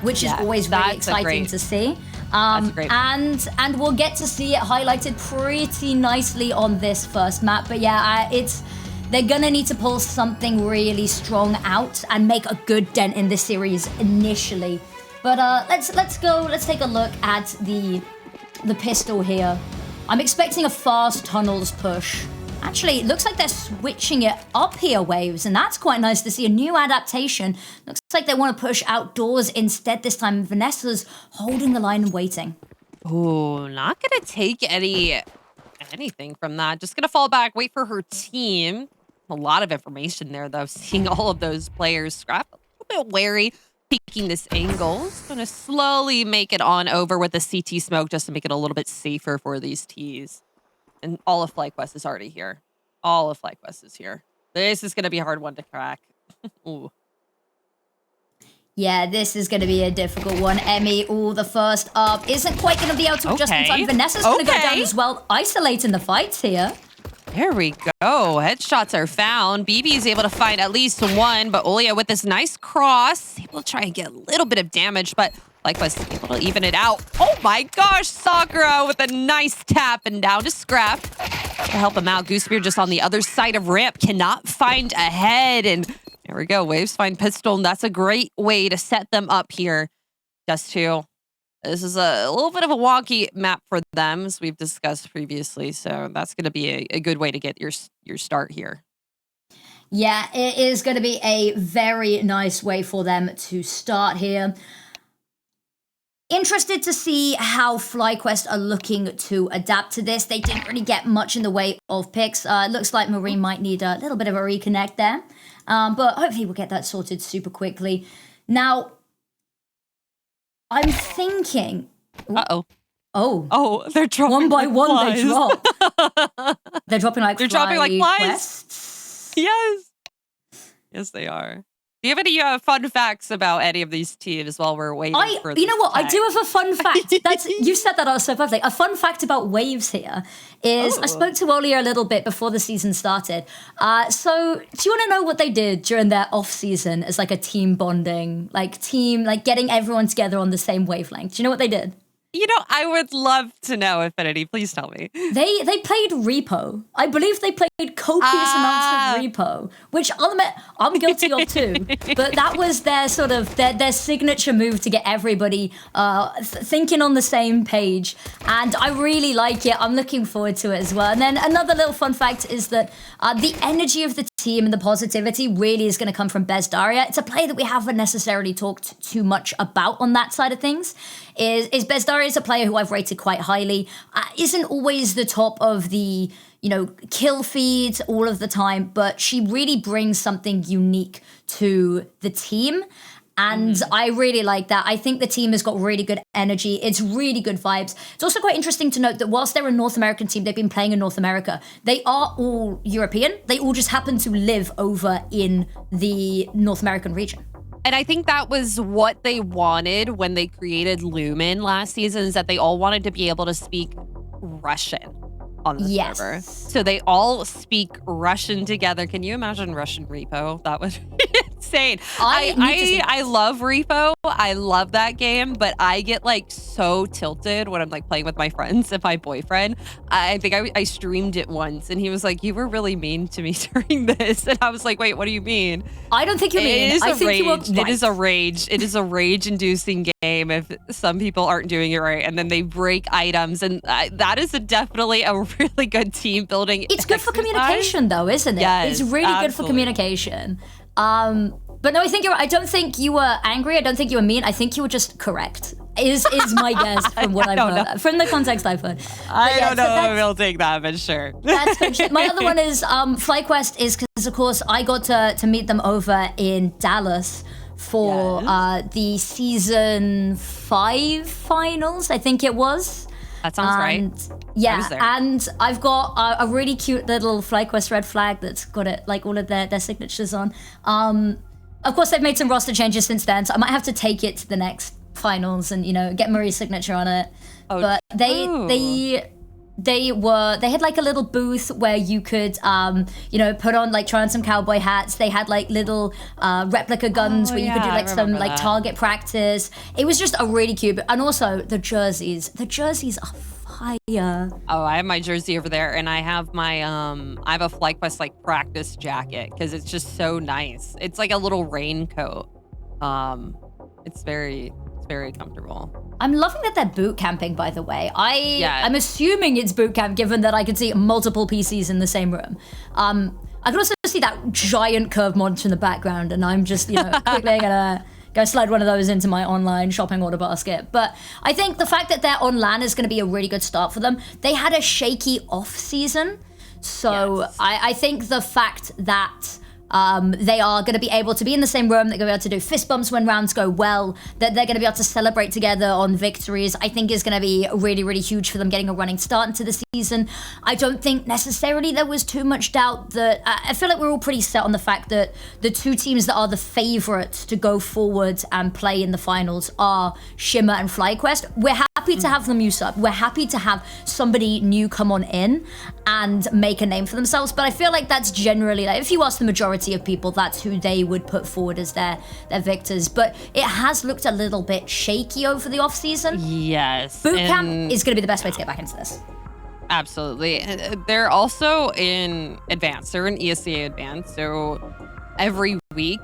which is always really exciting to see. And we'll get to see it highlighted pretty nicely on this first map. But yeah, they're gonna need to pull something really strong out and make a good dent in this series initially. But let's take a look at the pistol here. I'm expecting a fast tunnels push. Actually, it looks like they're switching it up here, Waves, and that's quite nice to see. A new adaptation. Looks like they want to push outdoors instead this time. Vanessa's holding the line and waiting. Ooh, not gonna take anything from that. Just gonna fall back, wait for her team. A lot of information there, though, seeing all of those players. Scrap a little bit wary, peeking this angle. Gonna slowly make it on over with the CT smoke just to make it a little bit safer for these Ts. And all of FlyQuest is already here. All of FlyQuest is here. This is going to be a hard one to crack. Ooh. Yeah, this is going to be a difficult one. Emmy, the first up, isn't quite going to be able to adjust in time. Vanessa's going to go down as well, isolating the fights here. There we go. Headshots are found. BB is able to find at least one, but Olia with this nice cross, able to try and get a little bit of damage, but FlyQuest able to even it out. Oh my gosh, Sakura with a nice tap and down to sckrafft to help him out. Goosebeard just on the other side of ramp, cannot find a head. And there we go, Waves find pistol, and that's a great way to set them up here. Dust2. This is a little bit of a wonky map for them, as we've discussed previously. So that's going to be a good way to get your start here. Yeah, it is going to be a very nice way for them to start here. Interested to see how FlyQuest are looking to adapt to this. They didn't really get much in the way of picks. It looks like Marine might need a little bit of a reconnect there. But hopefully we'll get that sorted super quickly. Now, I'm thinking... Oh, they're dropping one by one flies. they drop. They're dropping like flies. Yes, they are. Do you have any fun facts about any of these teams while we're waiting for You know what? tag? I do have a fun fact. You said that so perfectly. A fun fact about Waves here is I spoke to Olia a little bit before the season started. So do you want to know what they did during their off season as like a team bonding, like getting everyone together on the same wavelength? Do you know what they did? You know, I would love to know, Infinity. Please tell me. They played Repo. I believe they played copious amounts of Repo, which I'll admit I'm guilty of too. But that was their sort of their signature move to get everybody thinking on the same page. And I really like it. I'm looking forward to it as well. And then another little fun fact is that the energy of the team and the positivity really is going to come from Bezdaria. It's a player that we haven't necessarily talked too much about on that side of things. Is Bezdaria is a player who I've rated quite highly. Isn't always the top of the, kill feeds all of the time, but she really brings something unique to the team. And I really like that. I think the team has got really good energy. It's really good vibes. It's also quite interesting to note that whilst they're a North American team, they've been playing in North America. They are all European. They all just happen to live over in the North American region. And I think that was what they wanted when they created Lumen last season, is that they all wanted to be able to speak Russian on the server. So they all speak Russian together. Can you imagine Russian Repo? That would be insane. I love Repo. I love that game, but I get like so tilted when I'm like playing with my friends and my boyfriend. I think I streamed it once and he was like, "You were really mean to me during this." And I was like, "Wait, what do you mean?" I don't think you're mean. I think you were right. It is a rage. It is a rage-inducing game if some people aren't doing it right, and then they break items, and that is definitely a really good team building. It's good for communication, though, isn't it? Yes, it's really good for communication. But no, I think I don't think you were angry. I don't think you were mean. I think you were just correct. Is my guess from what I've heard, from the context I've heard. I don't know if we'll take that, but sure. That's good. My other one is FlyQuest is because, of course, I got to meet them over in Dallas for the season 5 finals, I think it was. That sounds right. Yeah, and I've got a really cute little FlyQuest red flag that's got it, like all of their signatures on. Of course, they've made some roster changes since then, so I might have to take it to the next finals and get Marie's signature on it. But they they had like a little booth where you could put on like try on some cowboy hats. They had like little replica guns where you could do like some like target practice. It was just a really cute, and also the jerseys are fire. Oh, I have my jersey over there, and I have my I have a FlyQuest like practice jacket because it's just so nice. It's like a little raincoat. It's very comfortable. I'm loving that they're boot camping, by the way. I'm assuming it's boot camp, given that I could see multiple PCs in the same room. I can also see that giant curved monster in the background, and I'm just, quickly gonna go slide one of those into my online shopping order basket. But I think the fact that they're on LAN is going to be a really good start for them. They had a shaky off season, so I think the fact that they are going to be able to be in the same room, they're going to be able to do fist bumps when rounds go well, that they're going to be able to celebrate together on victories, I think is going to be really, really huge for them getting a running start into the season. I don't think necessarily there was too much doubt that, I feel like we're all pretty set on the fact that the two teams that are the favorites to go forward and play in the finals are Shimmer and FlyQuest. We're happy to have them use up. We're happy to have somebody new come on in and make a name for themselves, but I feel like that's generally, like, if you ask the majority of people, that's who they would put forward as their victors. But it has looked a little bit shaky over the off season. Yes. Boot camp is going to be the best way to get back into this. Absolutely. They're also in advanced. They're in ESL Advanced. So every week,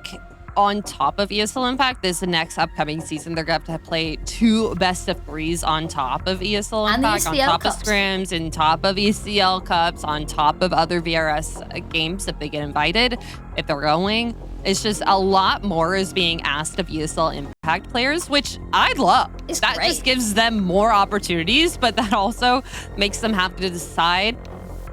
on top of ESL Impact, this next upcoming season, they're going to have to play 2 best of 3s on top of ESL Impact, on top of scrims, and top of ECL Cups, on top of other VRS games if they get invited, if they're going. It's just a lot more is being asked of ESL Impact players, which I love. That great. Just gives them more opportunities, but that also makes them have to decide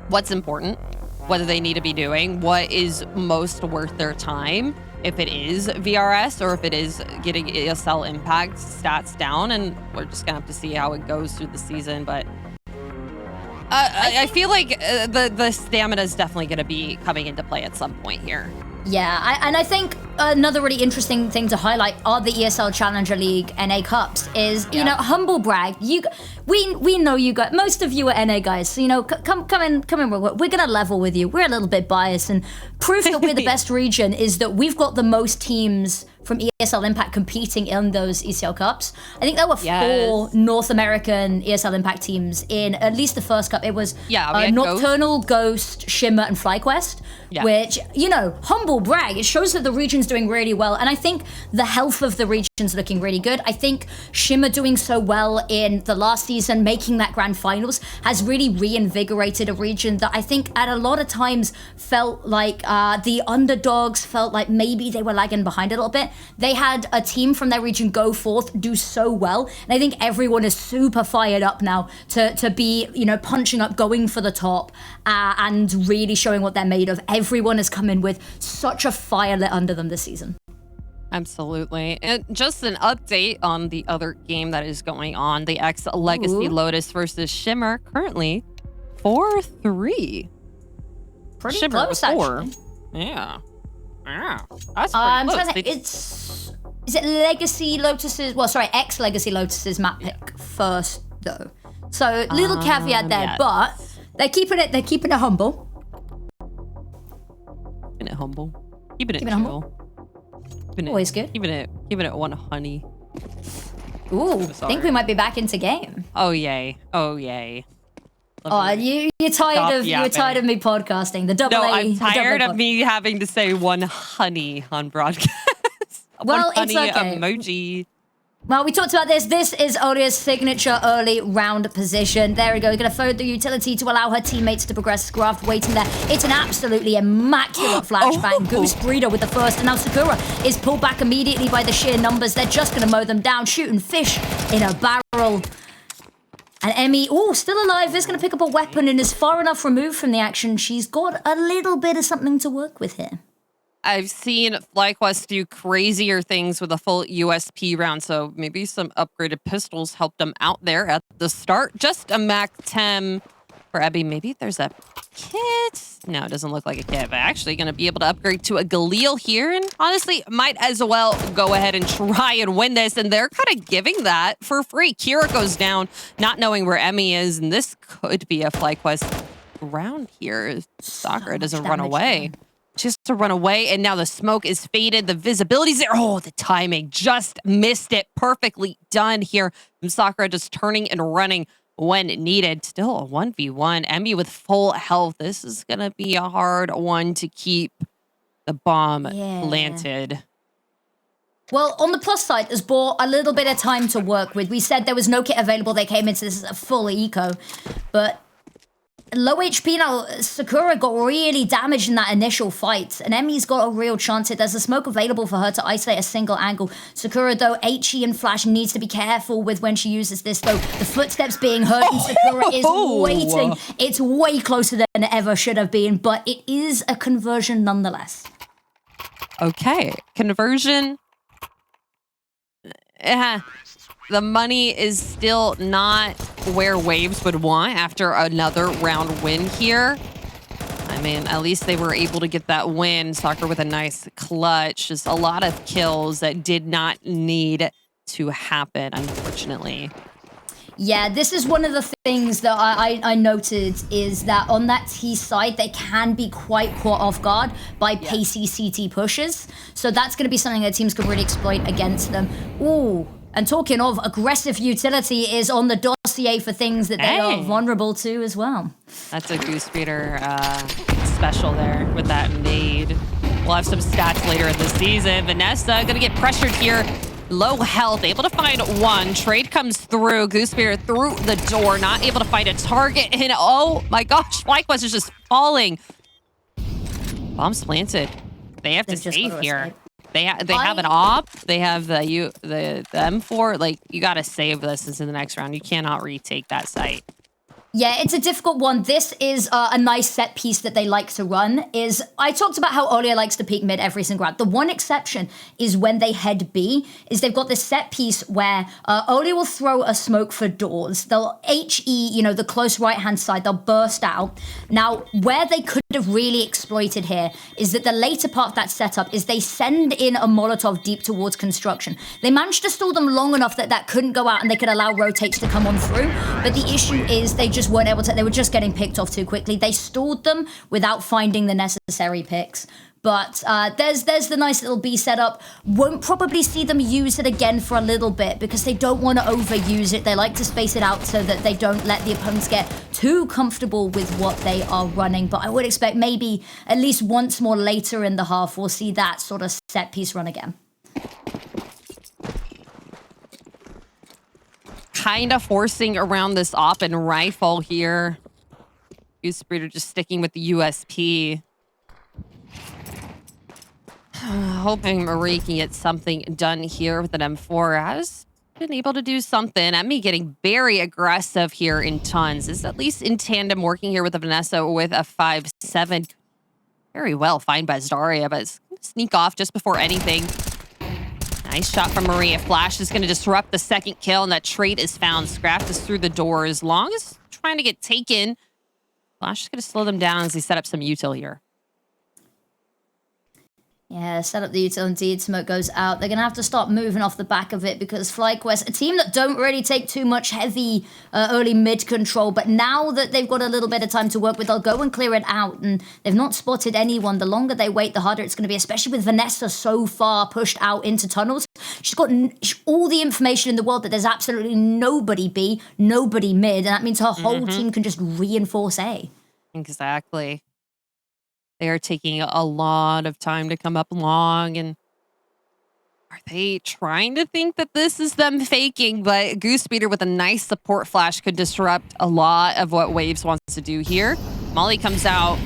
what's important, whether they need to be doing, what is most worth their time, if it is VRS or if it is getting ESL Impact stats down, and we're just gonna have to see how it goes through the season. But I feel like the stamina is definitely gonna be coming into play at some point here. Yeah, and I think another really interesting thing to highlight are the ESL Challenger League NA Cups. Is humble brag. We know you guys. Most of you are NA guys. So come in. We're gonna level with you. We're a little bit biased, and proof that we're the best region is that we've got the most teams from ESL Impact competing in those ECL Cups. I think there were 4 North American ESL Impact teams in at least the first cup. It was Nocturnal, Ghost, Shimmer, and FlyQuest, which, humble brag. It shows that the region's doing really well. And I think the health of the region's looking really good. I think Shimmer doing so well in the last season, making that grand finals, has really reinvigorated a region that I think at a lot of times felt like the underdogs, felt like maybe they were lagging behind a little bit. They had a team from their region go forth, do so well, and I think everyone is super fired up now to be, punching up, going for the top, and really showing what they're made of. Everyone has come in with such a fire lit under them this season. Absolutely. And just an update on the other game that is going on, the X Legacy Lotus versus Shimmer, currently 4-3. Pretty Shimmer close, before. actually. Yeah. That's pretty close. Is it Legacy Lotus's? Well, sorry, X Legacy Lotus's map pick first, though. So little caveat there, but they're keeping it humble. Keeping it humble. Keeping it chill. Always good. Keeping it one honey. Ooh, I think we might be back into game. Oh yay! You're tired of me podcasting. The double A. I'm tired of me having to say one honey on broadcast. Well, one honey it's okay. Emoji. Well, we talked about this. This is Olia's signature early round position. There we go. We're going to forward the utility to allow her teammates to progress. sckrafft waiting there. It's an absolutely immaculate flashbang. Goose Breeder with the first, and now Sakura is pulled back immediately by the sheer numbers. They're just going to mow them down, shooting fish in a barrel. And Emmy, still alive, is going to pick up a weapon and is far enough removed from the action. She's got a little bit of something to work with here. I've seen FlyQuest do crazier things with a full USP round, so maybe some upgraded pistols helped them out there at the start. Just a Mac 10 for Ebby. Maybe there's a kit. No, it doesn't look like a kit, but actually going to be able to upgrade to a Galil here. And honestly, might as well go ahead and try and win this. And they're kind of giving that for free. Kira goes down, not knowing where Emmy is. And this could be a FlyQuest round here. Sakura doesn't run away. Just to run away, and now the smoke is faded. The visibility's there. Oh, the timing. Just missed it. Perfectly done here. From Sakura just turning and running when needed. Still a 1v1. Emmy with full health. This is going to be a hard one to keep the bomb planted. Well, on the plus side, there's bought a little bit of time to work with. We said there was no kit available. They came into this as a full eco, but low HP now. Sakura got really damaged in that initial fight, and Emmy's got a real chance here. There's a smoke available for her to isolate a single angle. Sakura, though, HE and Flash needs to be careful with when she uses this, though. The footsteps being heard, and Sakura is waiting. It's way closer than it ever should have been, but it is a conversion nonetheless. Okay, conversion. The money is still not where Waves would want after another round win here. I mean, at least they were able to get that win. Sakura with a nice clutch. Just a lot of kills that did not need to happen, unfortunately. Yeah, this is one of the things that I noted is that on that T side, they can be quite caught off guard by pacey CT pushes. So that's going to be something that teams could really exploit against them. Ooh. And talking of, aggressive utility is on the dossier for things that they are vulnerable to as well. That's a Goose Feeder special there with that nade. We'll have some stats later in the season. Vanessa gonna get pressured here. Low health, able to find one. Trade comes through. Goose Feeder through the door, not able to find a target. And oh my gosh, FlyQuest is just falling. Bombs planted. They have to save here. Escape. They have an op. They have the M4. Like, you got to save this into the next round. You cannot retake that site. Yeah, it's a difficult one. This is a nice set piece that they like to run. I talked about how Olia likes to peek mid every single round. The one exception is when they head B, is they've got this set piece where Olia will throw a smoke for doors. They'll HE, the close right-hand side, they'll burst out. Now, where they could have really exploited here is that the later part of that setup is they send in a Molotov deep towards construction. They managed to stall them long enough that that couldn't go out and they could allow rotates to come on through. But the issue is they just weren't able to, they were just getting picked off too quickly. They stalled them without finding the necessary picks. But there's the nice little B setup. Won't probably see them use it again for a little bit because they don't want to overuse it. They like to space it out so that they don't let the opponents get too comfortable with what they are running. But I would expect maybe at least once more later in the half, we'll see that sort of set piece run again. Kind of forcing around this op and rifle here. Goose Breeder just sticking with the USP. Hoping Marie can get something done here with an M4. Has been able to do something. Emmy getting very aggressive here in tons. Is at least in tandem working here with a Vanessa with a 5-7. Very well fine by Zarya, but it's gonna sneak off just before anything. Nice shot from Maria. Flash is going to disrupt the second kill, and that trade is found. sckrafft is through the door. As long as trying to get taken, Flash is going to slow them down as they set up some util here. Yeah, set up the util indeed. Smoke goes out. They're going to have to start moving off the back of it because FlyQuest, a team that don't really take too much heavy early mid control, but now that they've got a little bit of time to work with, they'll go and clear it out, and they've not spotted anyone. The longer they wait, the harder it's going to be, especially with Vanessa so far pushed out into tunnels. She's got all the information in the world that there's absolutely nobody B, nobody mid, and that means her whole team can just reinforce A. Exactly. They are taking a lot of time to come up long, and are they trying to think that this is them faking? But Goose Speeder with a nice support flash could disrupt a lot of what Waves wants to do here. Molly comes out.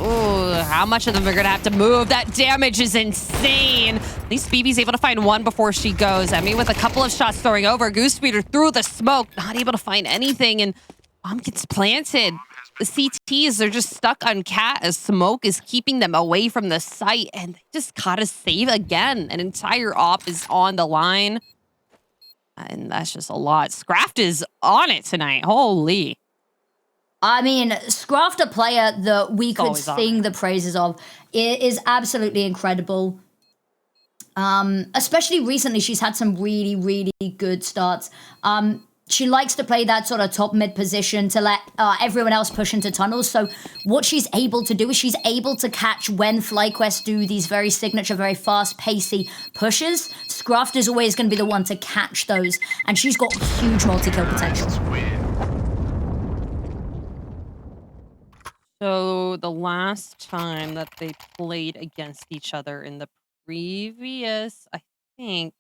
Ooh, how much of them are going to have to move? That damage is insane. At least BB's able to find one before she goes. Emmy with a couple of shots throwing over. Goose Speeder through the smoke, not able to find anything, and bomb gets planted. The CTs, they're just stuck on Cat as smoke is keeping them away from the site, and they just gotta save again. An entire op is on the line, and that's just a lot. sckrafft is on it tonight. Holy. I mean, sckrafft, a player that we could always on sing the praises of, is absolutely incredible. Especially recently, she's had some really, really good starts. She likes to play that sort of top mid position to let everyone else push into tunnels. So what she's able to do is she's able to catch when FlyQuest do these very signature, very fast, pacey pushes. sckrafft is always going to be the one to catch those, and she's got huge multi-kill potential. So the last time that they played against each other in the previous, I think,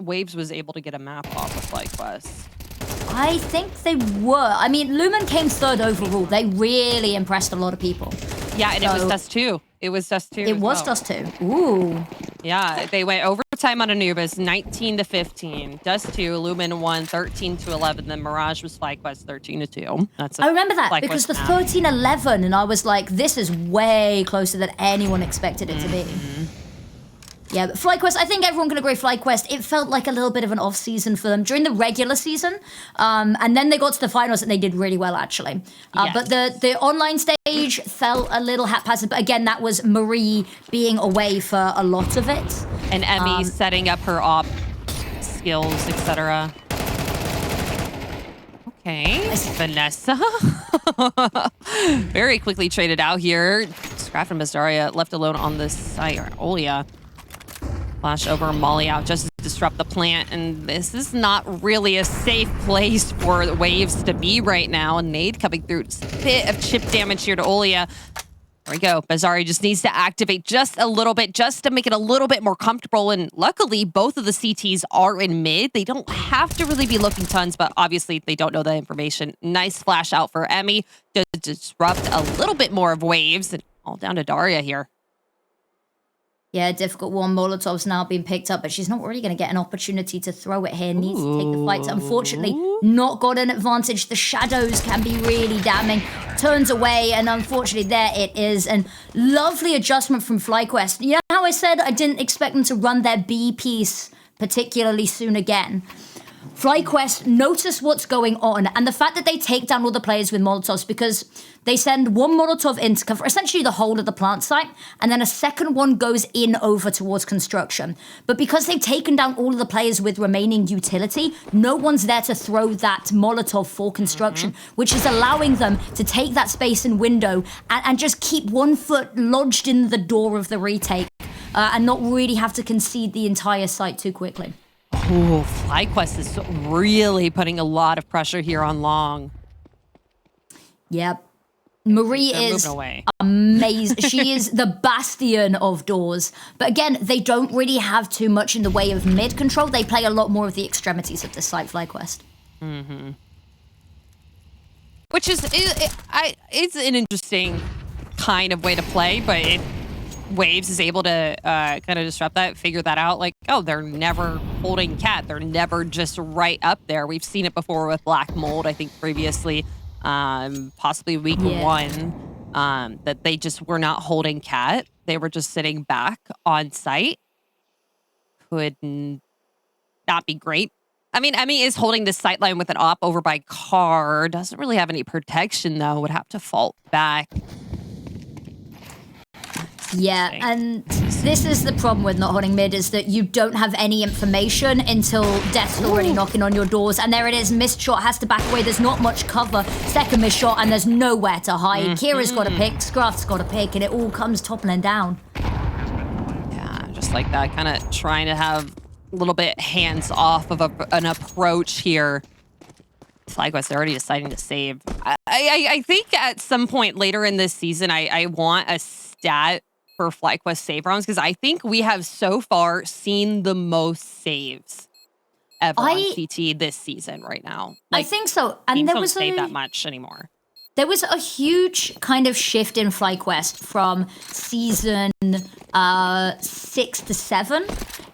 Waves was able to get a map off of FlyQuest. I think they were. I mean, Lumen came third overall. They really impressed a lot of people. Yeah, and it was Dust2. It was Dust2. It was Dust2. Ooh. Yeah, they went overtime on Anubis, 19-15. Dust2, Lumen won 13-11. Then Mirage was FlyQuest 13-2. I remember that FlyQuest because the map. 13-11, and I was like, this is way closer than anyone expected it to be. Yeah, but FlyQuest, I think everyone can agree, FlyQuest, it felt like a little bit of an off-season for them during the regular season. And then they got to the finals and they did really well, actually. Yes. But the online stage felt a little haphazard. But again, that was Marie being away for a lot of it. And Emmy setting up her op skills, etc. Okay, Vanessa. Very quickly traded out here. sckrafft and Bizarria left alone on this site. Olia. Flash over, Molly out just to disrupt the plant, and this is not really a safe place for the Waves to be right now. Nade coming through, just a bit of chip damage here to Olia. There we go. Bizarria just needs to activate just a little bit, just to make it a little bit more comfortable, and luckily both of the CTs are in mid. They don't have to really be looking tons, but obviously they don't know that information. Nice flash out for Emmy to disrupt a little bit more of Waves, and all down to Daria here. Yeah, difficult one. Molotov's now being picked up, but she's not really going to get an opportunity to throw it here. Needs to take the fight. Unfortunately, not got an advantage. The shadows can be really damning. Turns away, and unfortunately, there it is. And lovely adjustment from FlyQuest. You know how I said I didn't expect them to run their B piece particularly soon again? FlyQuest notice what's going on, and the fact that they take down all the players with Molotovs, because they send one Molotov in to cover essentially the whole of the plant site, and then a second one goes in over towards construction. But because they've taken down all of the players with remaining utility, no one's there to throw that Molotov for construction, which is allowing them to take that space and window and just keep 1 foot lodged in the door of the retake and not really have to concede the entire site too quickly. Oh, FlyQuest is really putting a lot of pressure here on Long. Yep. Marie They're is moving away. amazing. She is the bastion of doors. But again, they don't really have too much in the way of mid control. They play a lot more of the extremities of this site, FlyQuest. Which is, it's an interesting kind of way to play, but it Waves is able to kind of disrupt that, figure that out. Like, oh, they're never holding cat. They're never just right up there. We've seen it before with Black Mold, I think previously, possibly week 1, that they just were not holding cat. They were just sitting back on site. Could not be great. I mean, Emmy is holding this sight line with an op over by Car. Doesn't really have any protection, though. Would have to fall back. Yeah, and this is the problem with not holding mid, is that you don't have any information until death's already knocking on your doors. And there it is, missed shot, has to back away. There's not much cover. Second missed shot, and there's nowhere to hide. Kira's got a pick, sckrafft's got a pick, and it all comes toppling down. Yeah, just like that, kind of trying to have a little bit hands off of an approach here. FlyQuest, they're already deciding to save. I think at some point later in this season, I want a stat for FlyQuest save rounds, because I think we have so far seen the most saves ever on CT this season right now. Like, I think so. And there was save that much anymore. There was a huge kind of shift in FlyQuest from season 6 to 7,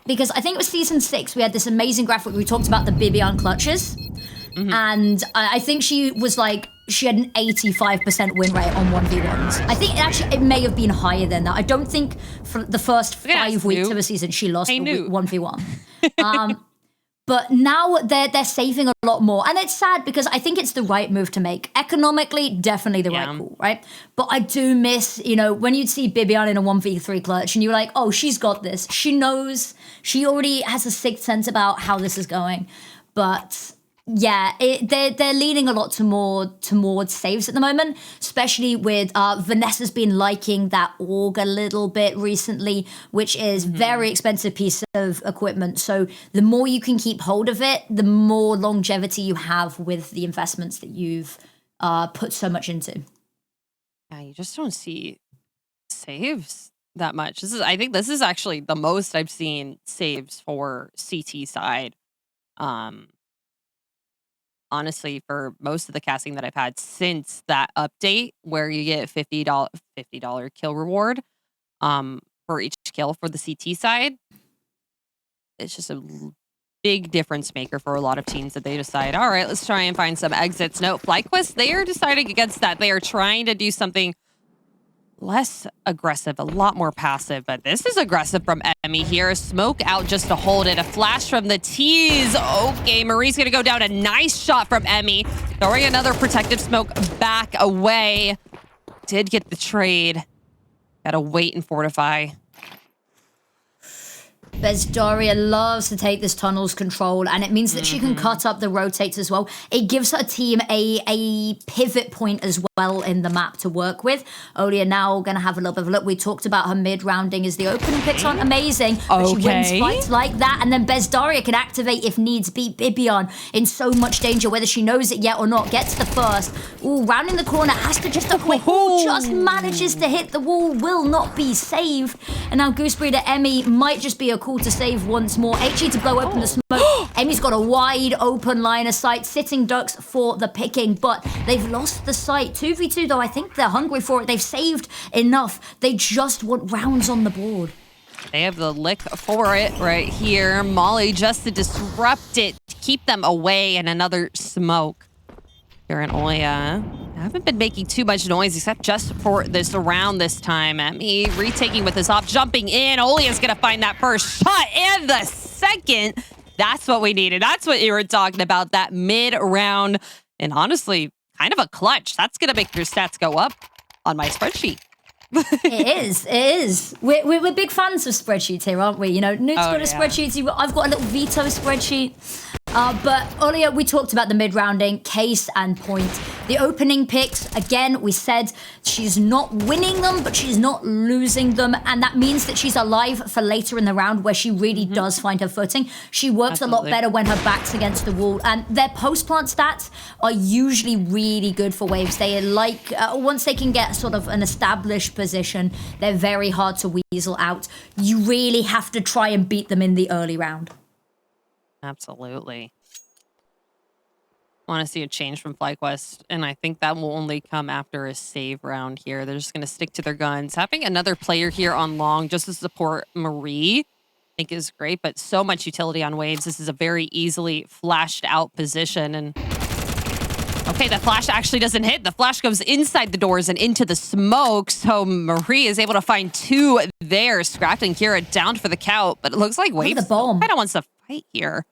because I think it was season 6, we had this amazing graphic where we talked about the Bibian clutches. And I think she was like, she had an 85% win rate on 1v1s. I think it may have been higher than that. I don't think for the first 5 weeks of a season she lost 1v1. But now they're saving a lot more. And it's sad because I think it's the right move to make. Economically, definitely the right call, right? But I do miss, you know, when you'd see Bibian in a 1v3 clutch and you're like, oh, she's got this. She knows. She already has a sixth sense about how this is going. But yeah, they're leaning a lot towards saves at the moment, especially with Vanessa's been liking that org a little bit recently, which is very expensive piece of equipment. So the more you can keep hold of it, the more longevity you have with the investments that you've put so much into. Yeah, you just don't see saves that much. I think this is actually the most I've seen saves for CT side. Honestly, for most of the casting that I've had since that update where you get $50 kill reward for each kill for the CT side, it's just a big difference maker for a lot of teams that they decide, all right, let's try and find some exits. No, FlyQuest, they are deciding against that. They are trying to do something less aggressive, a lot more passive, but this is aggressive from Emmy here. A smoke out just to hold it. A flash from the tease. Okay, Marie's gonna go down. A nice shot from Emmy. Throwing another protective smoke back away. Did get the trade. Gotta wait and fortify. Bezdaria loves to take this tunnel's control, and it means that she can cut up the rotates as well. It gives her team a pivot point as well in the map to work with. Olia now going to have a little bit of a look. We talked about her mid-rounding as the opening picks aren't amazing, but she wins fights like that, and then Bezdaria can activate if needs be. Bibian in so much danger, whether she knows it yet or not, gets the first. Ooh, rounding the corner, has to just avoid. Just manages to hit the wall, will not be saved. And now Goosebreeder Emmy might just be a call to save once more. HE to blow open the smoke. Emmy's got a wide open line of sight. Sitting ducks for the picking, but they've lost the sight. 2v2 though, I think they're hungry for it. They've saved enough. They just want rounds on the board. They have the lick for it right here. Molly just to disrupt it, to keep them away, and another smoke. Here in Oya haven't been making too much noise except just for this round this time. Emmy retaking with his off, jumping in. Olia's gonna find that first shot and the second. That's what we needed. That's what you were talking about, that mid-round. And honestly, kind of a clutch. That's gonna make your stats go up on my spreadsheet. It is. We're big fans of spreadsheets here, aren't we? You know, Nuke's got a spreadsheet. I've got a little veto spreadsheet. But earlier we talked about the mid-rounding, Case and Point. The opening picks, again, we said she's not winning them, but she's not losing them. And that means that she's alive for later in the round where she really does find her footing. She works a lot better when her back's against the wall. And their post-plant stats are usually really good for waves. They like, once they can get sort of an established position, they're very hard to weasel out. You really have to try and beat them in the early round. Absolutely. Want to see a change from FlyQuest, and I think that will only come after a save round here. They're just going to stick to their guns. Having another player here on long just to support Marie, I think is great, but so much utility on waves. This is a very easily flashed out position, and okay, the flash actually doesn't hit. The flash goes inside the doors and into the smoke, so Marie is able to find two there. Sckrafft and Kira down for the count, but it looks like waves kind of wants to fight here.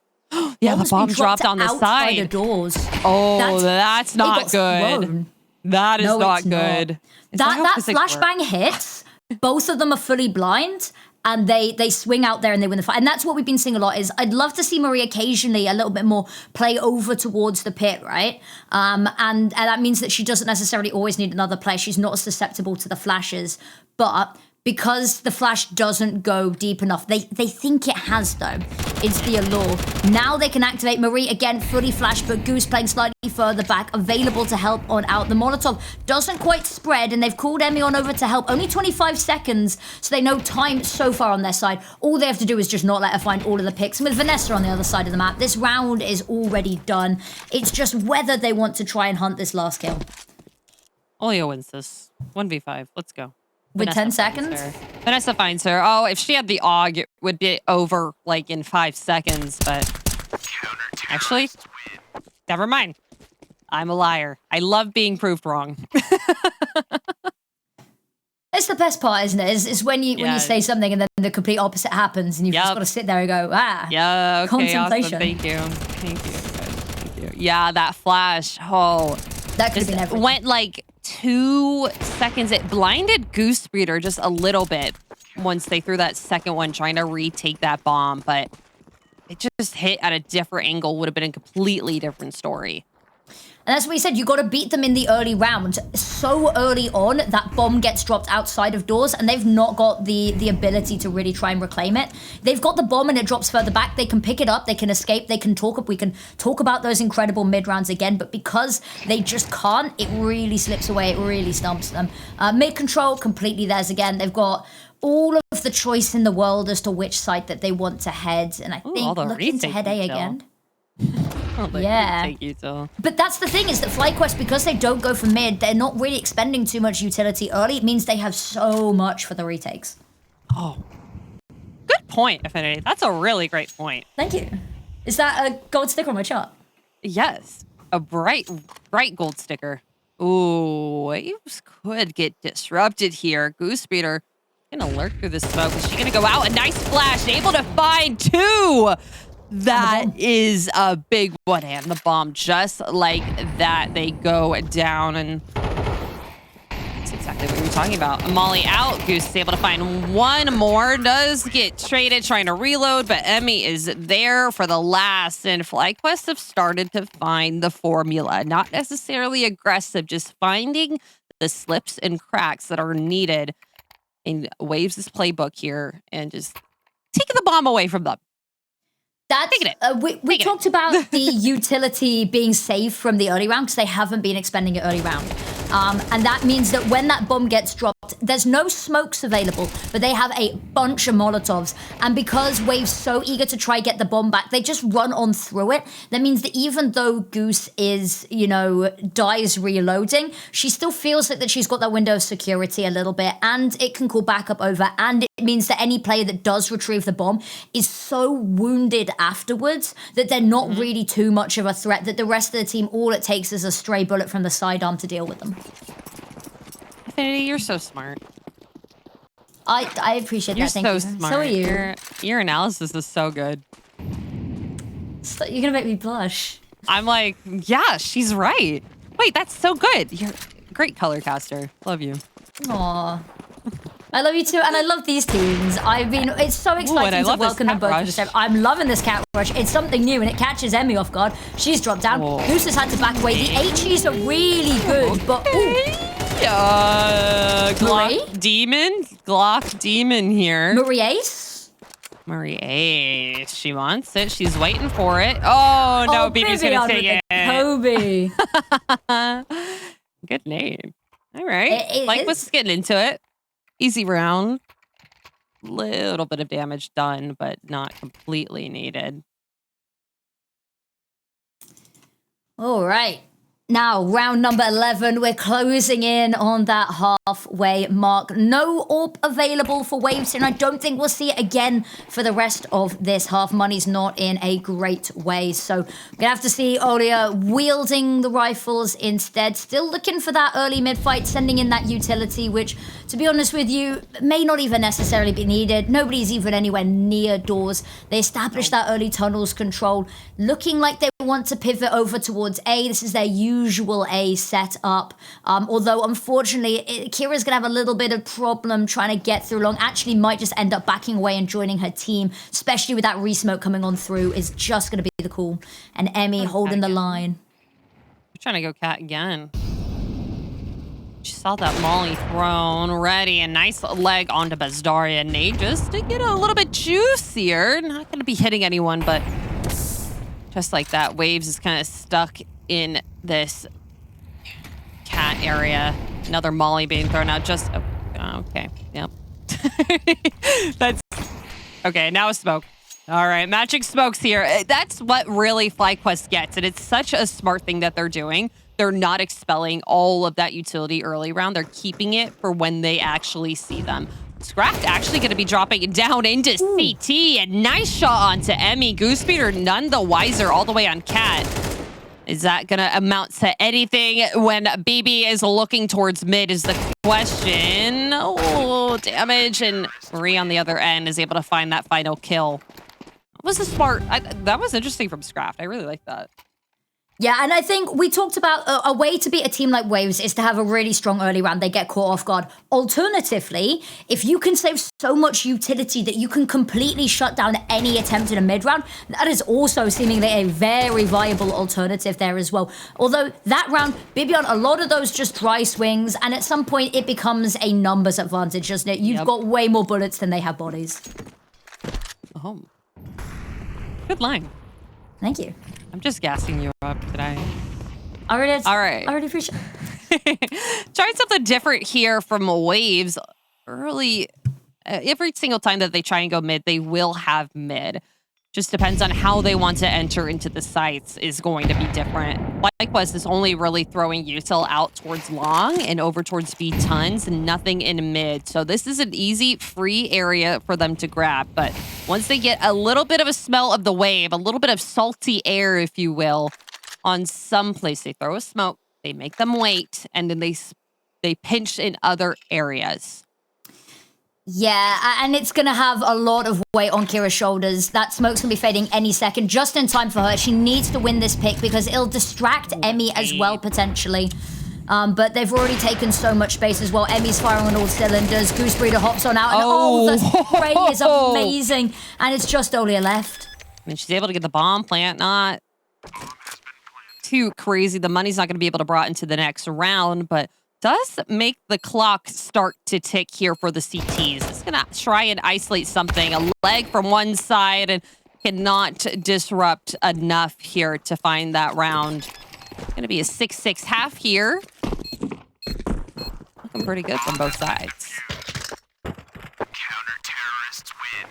Yeah, the bomb dropped on the side. The doors. Oh, that's not good. That is not good. That flashbang hits. Both of them are fully blind, and they swing out there and they win the fight. And that's what we've been seeing a lot. Is I'd love to see Marie occasionally a little bit more play over towards the pit, right? And that means that she doesn't necessarily always need another play. She's not susceptible to the flashes, but because the flash doesn't go deep enough, they think it has though. It's the allure. Now they can activate Marie again, fully flash, but Goose playing slightly further back, available to help on out. The Molotov doesn't quite spread, and they've called Emmy on over to help. Only 25 seconds, so they know time so far on their side. All they have to do is just not let her find all of the picks. And with Vanessa on the other side of the map, this round is already done. It's just whether they want to try and hunt this last kill. Olia wins this. 1v5. Let's go. With Vanessa 10 seconds? Vanessa finds her. Oh, if she had the AUG, it would be over like in 5 seconds, but actually, never mind. I'm a liar. I love being proved wrong. It's the best part, isn't it? Is when you say something and then and the complete opposite happens, and you've just got to sit there and go, yeah, okay, contemplation. Awesome. Thank you. Yeah, that flash. Oh, that could have been everything. Went like 2 seconds. It blinded Goose Breeder just a little bit once they threw that second one, trying to retake that bomb, but it just hit at a different angle. Would have been a completely different story. And that's what he said, you got to beat them in the early round. So early on, that bomb gets dropped outside of doors, and they've not got the ability to really try and reclaim it. They've got the bomb and it drops further back. They can pick it up, they can escape, they can talk up. We can talk about those incredible mid-rounds again, but because they just can't, it really slips away, it really stumps them. Mid-control, completely theirs again. They've got all of the choice in the world as to which side that they want to head, and I think looking to head A again. Yeah, but that's the thing, is that FlyQuest, because they don't go for mid, they're not really expending too much utility early. It means they have so much for the retakes. Oh, good point, Affinity. That's a really great point. Thank you. Is that a gold sticker on my chart? Yes, a bright gold sticker. Ooh, waves could get disrupted here. Goose Breeder gonna lurk through the smoke. Is she gonna go out? A nice flash, able to find 2. That is a big one, and the bomb, just like that, they go down, and that's exactly what we were talking about. Molly out, Goose is able to find 1 more, does get traded, trying to reload, but Emmy is there for the last, and FlyQuest have started to find the formula. Not necessarily aggressive, just finding the slips and cracks that are needed in Waves' playbook here, and just taking the bomb away from them. We talked about the utility being safe from the early round because they haven't been expending it early round. And that means that when that bomb gets dropped, there's no smokes available, but they have a bunch of Molotovs. And because Wave's so eager to try get the bomb back, they just run on through it. That means that even though Goose is, dies reloading, she still feels like that she's got that window of security a little bit, and it can call backup over. And it means that any player that does retrieve the bomb is so wounded afterwards that they're not really too much of a threat, that the rest of the team, all it takes is a stray bullet from the sidearm to deal with them. Affinity, you're so smart. I appreciate that. Thank you. You're so smart. So are you. Your analysis is so good. So you're gonna make me blush. I'm like, yeah, she's right. Wait, that's so good. You're a great color caster. Love you. Aw. I love you too, and I love these teams. I mean, it's so exciting to welcome them both to the show. I'm loving this cat rush. It's something new, and it catches Emmy off guard. She's dropped down. Goose has had to back away. The HEs are really good, but Glock Demon here. Marie Ace. She wants it. She's waiting for it. Oh no, BB's gonna take it. Kobe. Good name. All right. FlyQuest getting into it. Easy round. Little bit of damage done, but not completely needed. All right. Now, round number 11, we're closing in on that halfway mark. No AWP available for Waves, and I don't think we'll see it again for the rest of this half. Money's not in a great way, so we're going to have to see Olia wielding the rifles instead. Still looking for that early mid-fight, sending in that utility, which, to be honest with you, may not even necessarily be needed. Nobody's even anywhere near doors. They established that early tunnels control, looking like they want to pivot over towards A. This is their usual A setup. Although, unfortunately, Kira's going to have a little bit of problem trying to get through long. Actually, might just end up backing away and joining her team, especially with that re-smoke coming on through, is just going to be the call. And Emmy holding the line. You're trying to go cat again. She saw that Molly thrown, ready, a nice leg onto Bazdaria. Nate just to get a little bit juicier. Not going to be hitting anyone, but just like that, Waves is kind of stuck in this cat area. Another Molly being thrown out. Just okay, yep. That's okay. Now a smoke. All right, matching smokes here. That's what really FlyQuest gets, and it's such a smart thing that they're doing. They're not expelling all of that utility early round. They're keeping it for when they actually see them. sckrafft actually going to be dropping it down into CT. A nice shot onto Emmy. Goose Breeder none the wiser all the way on Cat. Is that going to amount to anything when BB is looking towards mid is the question. Oh, damage. And Marie on the other end is able to find that final kill. That was a smart... that was interesting from sckrafft. I really like that. Yeah, and I think we talked about a way to beat a team like wwaves is to have a really strong early round. They get caught off guard. Alternatively, if you can save so much utility that you can completely shut down any attempt in a mid round, that is also seemingly a very viable alternative there as well. Although that round, Bibion, a lot of those just dry swings, and at some point it becomes a numbers advantage, doesn't it? You've got way more bullets than they have bodies. Oh. Good line. Thank you. I'm just gassing you up today. All right. I already appreciate Trying something different here from wwaves. Early, every single time that they try and go mid, they will have mid. Just depends on how they want to enter into the sites is going to be different. FlyQuest is only really throwing USL out towards long and over towards B tons and nothing in mid. So this is an easy, free area for them to grab. But once they get a little bit of a smell of the wave, a little bit of salty air, if you will, on some place, they throw a smoke, they make them wait, and then they pinch in other areas. Yeah, and it's going to have a lot of weight on Kira's shoulders. That smoke's going to be fading any second, just in time for her. She needs to win this pick because it'll distract Emmy as well, potentially. But they've already taken so much space as well. Emmy's firing on all cylinders. Goose Breeder hops on out. And the spray is amazing. And it's just Olia left. And she's able to get the bomb plant. Not too crazy. The money's not going to be able to brought into the next round, but does make the clock start to tick here for the CTs. It's going to try and isolate something. A leg from one side and cannot disrupt enough here to find that round. It's going to be a 6-6 half here. Looking pretty good from both sides. Counter-terrorists win.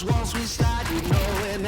Once we start, you know it.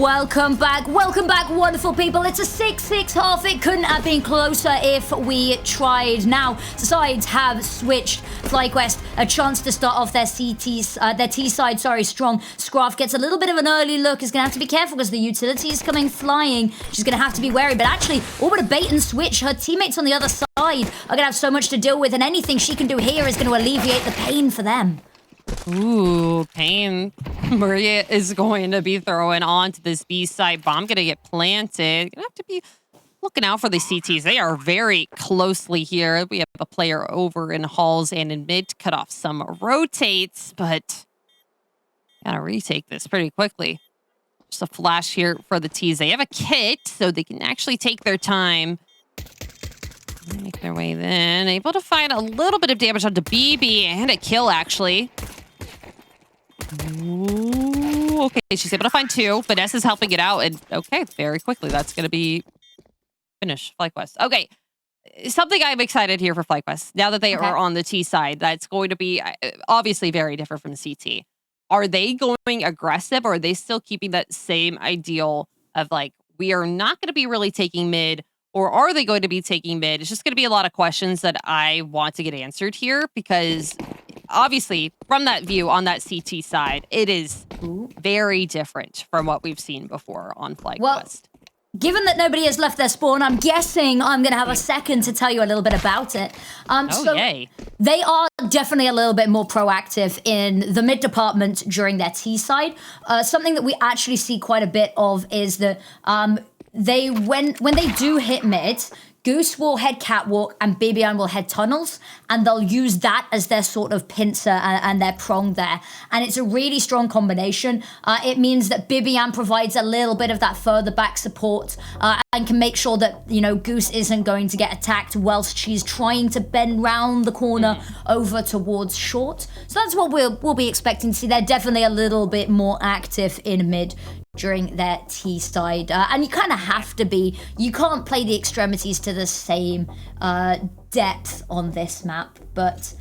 Welcome back, wonderful people. It's a 6-6 half. It couldn't have been closer if we tried. Now, the sides have switched. FlyQuest, a chance to start off their T side, strong. sckrafft gets a little bit of an early look. Is gonna have to be careful because the utility is coming flying. She's gonna have to be wary, but actually, all but a bait and switch. Her teammates on the other side are gonna have so much to deal with, and anything she can do here is gonna alleviate the pain for them. Ooh, pain. Maria is going to be throwing onto this B side bomb. Gonna get planted. Gonna have to be looking out for the CTs. They are very closely here. We have a player over in halls and in mid to cut off some rotates, but gotta retake this pretty quickly. Just a flash here for the T's. They have a kit, so they can actually take their time. Make their way then. Able to find a little bit of damage onto BB and a kill, actually. Ooh, okay, she's able to find two. Vanessa is helping it out, and okay, very quickly. That's going to be finish FlyQuest. Okay, something I'm excited here for FlyQuest. Now that they are on the T side, that's going to be obviously very different from the CT. Are they going aggressive, or are they still keeping that same ideal of like, we are not going to be really taking mid, or are they going to be taking mid? It's just going to be a lot of questions that I want to get answered here, because obviously from that view on that CT side, it is very different from what we've seen before on FlyQuest. Well, given that nobody has left their spawn, I'm guessing I'm going to have a second to tell you a little bit about it. Yay. They are definitely a little bit more proactive in the mid department during their T side. Something that we actually see quite a bit of is that when they do hit mid, Goose will head catwalk and Bibian will head tunnels, and they'll use that as their sort of pincer and their prong there. And it's a really strong combination. It means that Bibian provides a little bit of that further back support and can make sure that, you know, Goose isn't going to get attacked whilst she's trying to bend round the corner over towards short. So that's what we'll be expecting to see. They're definitely a little bit more active in mid during their T side. And you kind of have to be. You can't play the extremities to the same depth on this map, but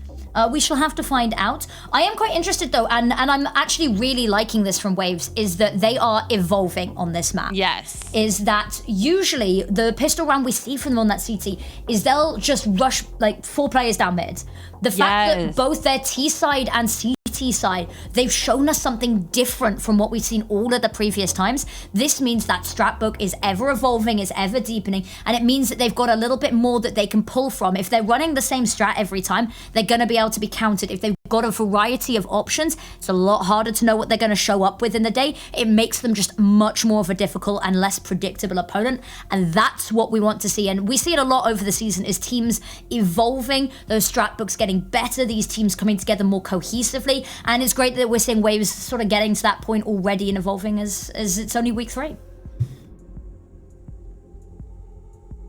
we shall have to find out. I am quite interested though, and I'm actually really liking this from wwaves, is that they are evolving on this map. Yes. Is that usually the pistol round we see from them on that CT is they'll just rush like 4 players down mid. The fact that both their T side and CT side, they've shown us something different from what we've seen all of the previous times. This means that strat book is ever evolving, is ever deepening, and it means that they've got a little bit more that they can pull from. If they're running the same strat every time, they're going to be able to be countered. If they've got a variety of options, it's a lot harder to know what they're going to show up with in the day. It makes them just much more of a difficult and less predictable opponent, and that's what we want to see. And we see it a lot over the season, is teams evolving, those strat books getting better, these teams coming together more cohesively. And it's great that we're seeing wwaves sort of getting to that point already and evolving as it's only week 3.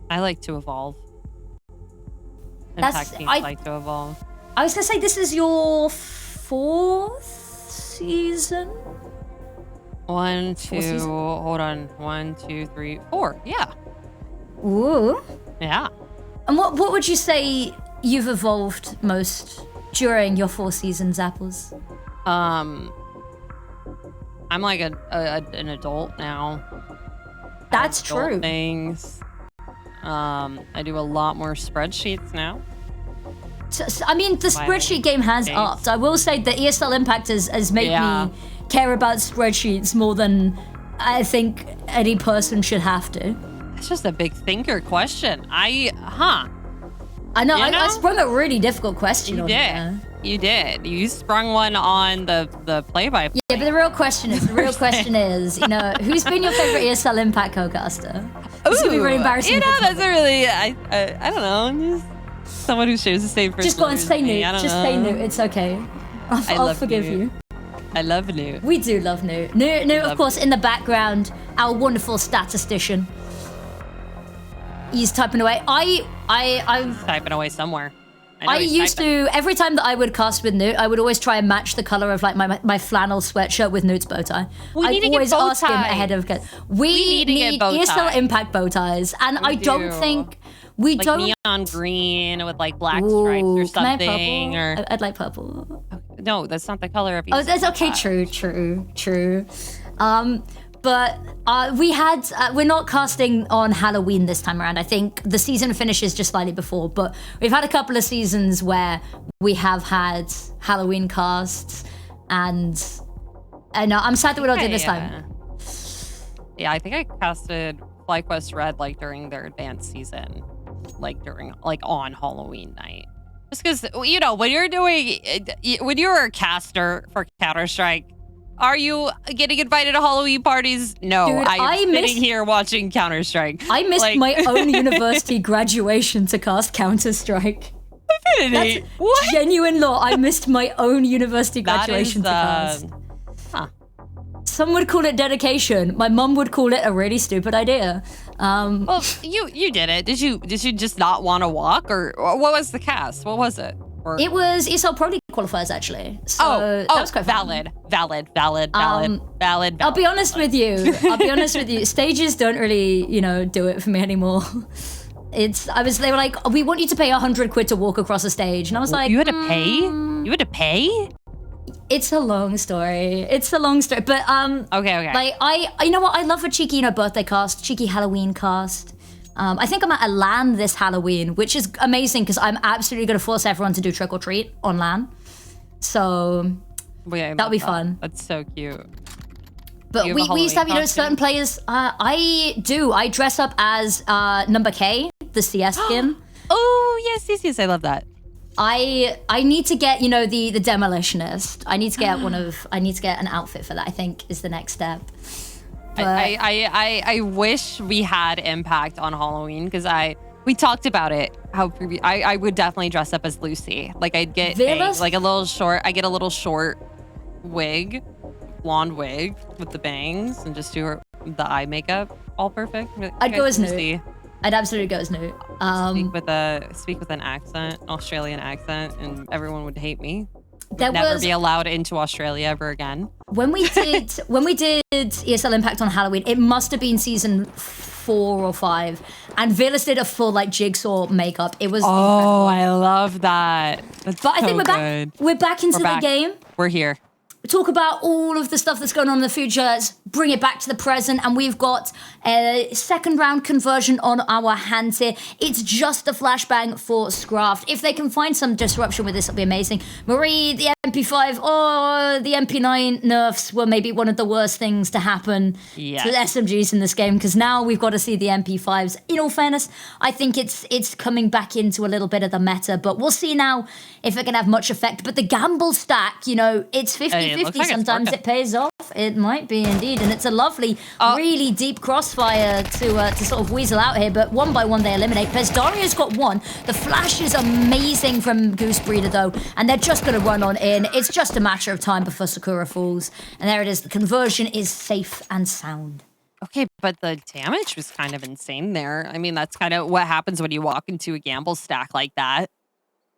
I like to evolve. Impact teams like to evolve. I was going to say, this is your 4th season? 1, 2, hold on. 1, 2, 3, 4. Yeah. Ooh. Yeah. And what would you say you've evolved most during your 4 seasons, Apples? I'm like an adult now. That's true. Things. I do a lot more spreadsheets now. So, I mean, the spreadsheet game has upped. I will say that ESL Impact has made me care about spreadsheets more than I think any person should have to. It's just a big thinker question. I know, I sprung a really difficult question on you. You did. You sprung one on the play-by-play. Yeah, but the real question is, you know, who's been your favorite ESL Impact co-caster? It's gonna be really embarrassing. You know, that's a really, I don't know, just someone who shares the same personality. Just go and say Newt. Say Newt. It's okay. I'll forgive you. I love Newt. We do love Newt. Newt, of course, in the background, our wonderful statistician. He's typing away. I'm typing away somewhere. I used to, every time that I would cast with Newt, I would always try and match the color of like my flannel sweatshirt with Newt's bow tie. I'd always ask him ahead of. We need to get ESL Impact bow ties, and I don't think we like don't. Neon green with like black stripes or something. Or I'd like purple. No, that's not the color of. Oh, that's okay. True. But we're not casting on Halloween this time around. I think the season finishes just slightly before, but we've had a couple of seasons where we have had Halloween casts, and I know I'm sad that we're not doing this time. Yeah, I think I casted FlyQuest RED like during their advanced season, like on Halloween night. Just because, you know, when you're a caster for Counter-Strike, are you getting invited to Halloween parties? No, Dude, I'm sitting here watching Counter-Strike. I missed my own university graduation to cast Counter-Strike. That's what? Genuine law. I missed my own university graduation to cast. Some would call it dedication. My mum would call it a really stupid idea. Well, you did it. Did you just not want to walk, or what was the cast? What was it? It was ESL Pro League qualifiers, actually. So that was quite fun. Valid. I'll be honest with you. Stages don't really, do it for me anymore. They were like, we want you to pay 100 quid to walk across a stage. And I was like, you had to pay? You had to pay? It's a long story. But okay. Like you know what? I love a cheeky, birthday cast, cheeky Halloween cast. I think I'm at a LAN this Halloween, which is amazing because I'm absolutely going to force everyone to do trick or treat on LAN. So that'll be fun. That's so cute. But we used to have, certain players. I dress up as Number K, the CS skin. Oh, yes. I love that. I need to get, the demolitionist. I need to get an outfit for that, I think is the next step. But I wish we had Impact on Halloween because we talked about it. I would definitely dress up as Lucy. Like I'd get a little short wig, blonde wig with the bangs, and just do the eye makeup all perfect. I'd go as Lucy. I'd absolutely go as Newt. Speak with an accent, Australian accent, and everyone would hate me. Never be allowed into Australia ever again. When we did ESL Impact on Halloween, it must have been season 4 or 5, and Villas did a full jigsaw makeup. It was incredible. I love that. But I think we're back into the game. We're here. Talk about all of the stuff that's going on in the future. Let's bring it back to the present, and we've got a second round conversion on our hands here. It's just a flashbang for sckrafft. If they can find some disruption with this, it'll be amazing. Marie, the MP5, the MP9 nerfs were maybe one of the worst things to happen to the SMGs in this game, because now we've got to see the MP5s. In all fairness, I think it's coming back into a little bit of the meta, but we'll see now if it can have much effect. But the gamble stack, it's 50-50. Sometimes it pays off. It might be indeed, and it's a lovely, really deep crossfire to sort of weasel out here. But one by one they eliminate. Pesdario's got one. The flash is amazing from Goose Breeder though, and they're just going to run on in. It's just a matter of time before Sakura falls, and there it is. The conversion is safe and sound. Okay, but the damage was kind of insane there. I mean, that's kind of what happens when you walk into a gamble stack like that.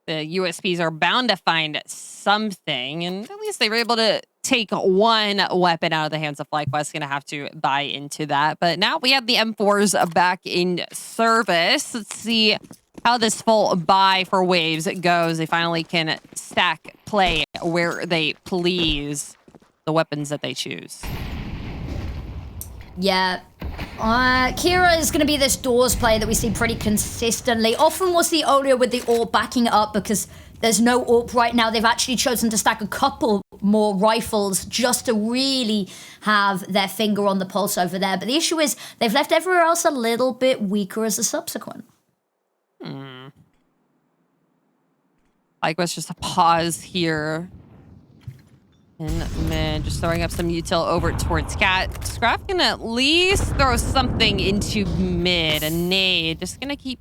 The USPs are bound to find something, and at least they were able to take one weapon out of the hands of FlyQuest. Going to have to buy into that. But now we have the M4s back in service. Let's see how this full buy for Waves goes. They finally can stack play where they please the weapons that they choose. Yeah. Kira is going to be this doors player that we see pretty consistently. Often we'll see Olio with the AWP backing it up because there's no AWP right now. They've actually chosen to stack a couple more rifles just to really have their finger on the pulse over there. But the issue is they've left everywhere else a little bit weaker as a subsequent. FlyQuest just a pause here. In mid, just throwing up some util over towards Cat. sckrafft can at least throw something into mid. A nade. Just gonna keep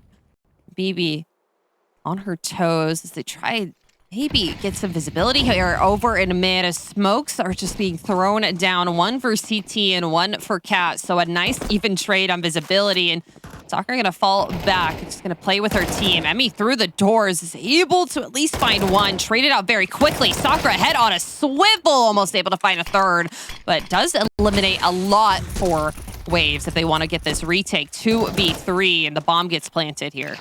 BB on her toes as they try maybe get some visibility here over in mid as smokes are just being thrown down. One for CT and one for Cat. So a nice even trade on visibility, and Sakura gonna fall back. Just gonna play with her team. Emmy through the doors is able to at least find one. Traded out very quickly. Sakura head on a swivel, almost able to find a third, but does eliminate a lot for Waves if they want to get this retake. 2v3, and the bomb gets planted here.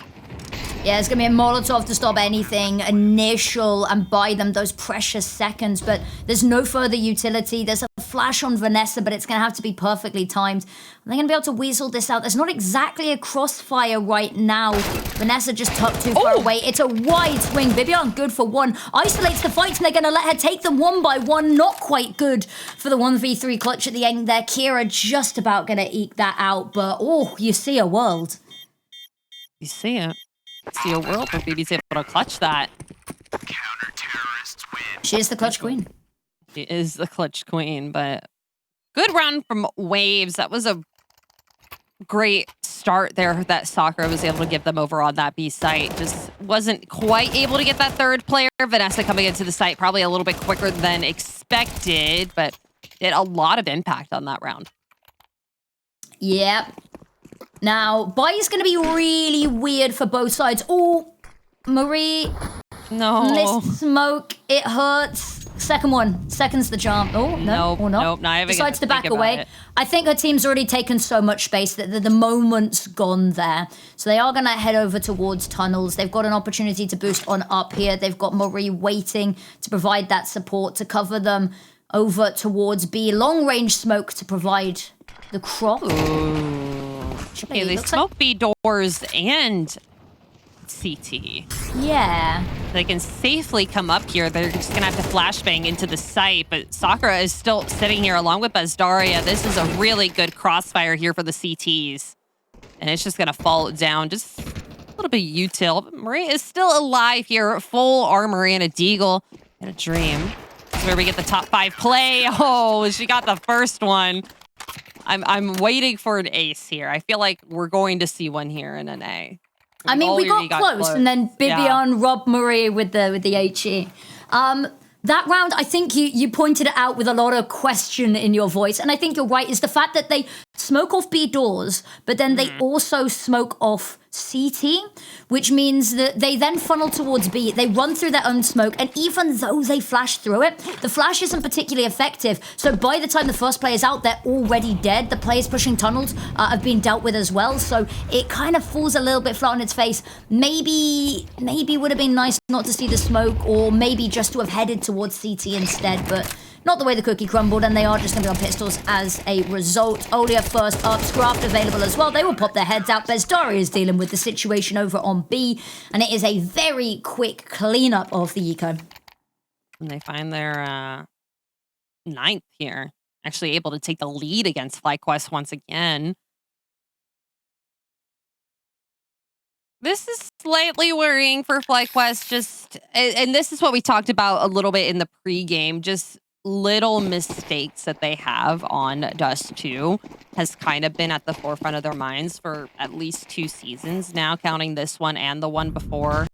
Yeah, it's going to be a Molotov to stop anything initial and buy them those precious seconds, but there's no further utility. There's a flash on Vanessa, but it's going to have to be perfectly timed. They're going to be able to weasel this out. There's not exactly a crossfire right now. Vanessa just tucked too far away. It's a wide swing. Vivian good for one. Isolates the fight, and they're going to let her take them one by one. Not quite good for the 1v3 clutch at the end there. Kira just about going to eke that out, but you see a world. You see it. See a world where BB's able to clutch that. She is the clutch queen. She is the clutch queen, but good round from Waves. That was a great start there that Sakura was able to give them over on that B site. Just wasn't quite able to get that third player. Vanessa coming into the site probably a little bit quicker than expected, but did a lot of impact on that round. Yep. Now, buy is going to be really weird for both sides. Oh, Marie. No. List smoke. It hurts. Second one. Second's the jump. Oh, no. Nope, Or not. nope, not even Decides to back think about away. it. I think her team's already taken so much space that the moment's gone there. So they are going to head over towards tunnels. They've got an opportunity to boost on up here. They've got Marie waiting to provide that support to cover them over towards B. Long range smoke to provide the cross. Okay, they smoke B doors and CT. Yeah. They can safely come up here. They're just going to have to flashbang into the site, but Sakura is still sitting here along with Bezdaria. This is a really good crossfire here for the CTs. And it's just going to fall down. Just a little bit util. But Maria is still alive here. Full armory and a deagle and a dream. That's where we get the top 5 play. Oh, she got the first one. I'm waiting for an ace here. I feel like we're going to see one here in an A. I mean, we got close, and then Bibian robbed Marie with the HE. That round, I think you pointed it out with a lot of question in your voice, and I think you're right, is the fact that they smoke off B doors, but then they also smoke off CT, which means that they then funnel towards B. They run through their own smoke, and even though they flash through it, the flash isn't particularly effective. So by the time the first player's out, they're already dead. The players pushing tunnels have been dealt with as well, so it kind of falls a little bit flat on its face. Maybe would have been nice not to see the smoke, or maybe just to have headed towards CT instead, but not the way the cookie crumbled, and they are just going to be on pistols as a result. Olia first up, sckrafft available as well. They will pop their heads out. Bezdaria is dealing with the situation over on B, and it is a very quick cleanup of the eco. And they find their 9th here. Actually able to take the lead against FlyQuest once again. This is slightly worrying for FlyQuest, and this is what we talked about a little bit in the pregame, just little mistakes that they have on Dust2 has kind of been at the forefront of their minds for at least 2 seasons now, counting this one and the one before.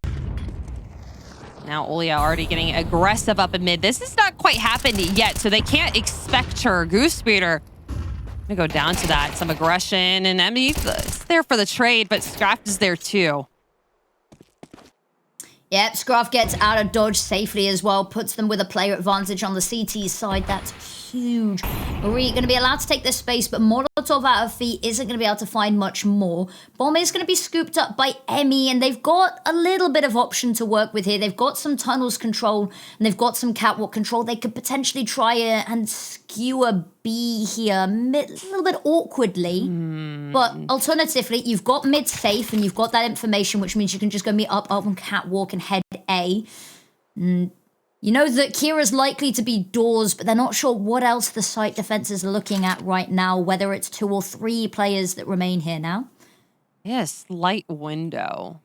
Now Olia already getting aggressive up in mid. This has not quite happened yet, so they can't expect her. Goose Speeder gonna go down to that. Some aggression, and I mean, it's there for the trade, but sckrafft is there too. Yep, sckrafft gets out of dodge safely as well, puts them with a player advantage on the CT side. That's huge. Marie going to be allowed to take this space, but Molotov out of feet isn't going to be able to find much more. Bomb is going to be scooped up by Emmy, and they've got a little bit of option to work with here. They've got some tunnels control, and they've got some catwalk control. They could potentially try and skewer B here a little bit awkwardly. But alternatively, you've got mid safe, and you've got that information, which means you can just go meet up on catwalk and head A. You know that Kira's likely to be doors, but they're not sure what else the site defense is looking at right now, whether it's 2 or 3 players that remain here now. Yes, light window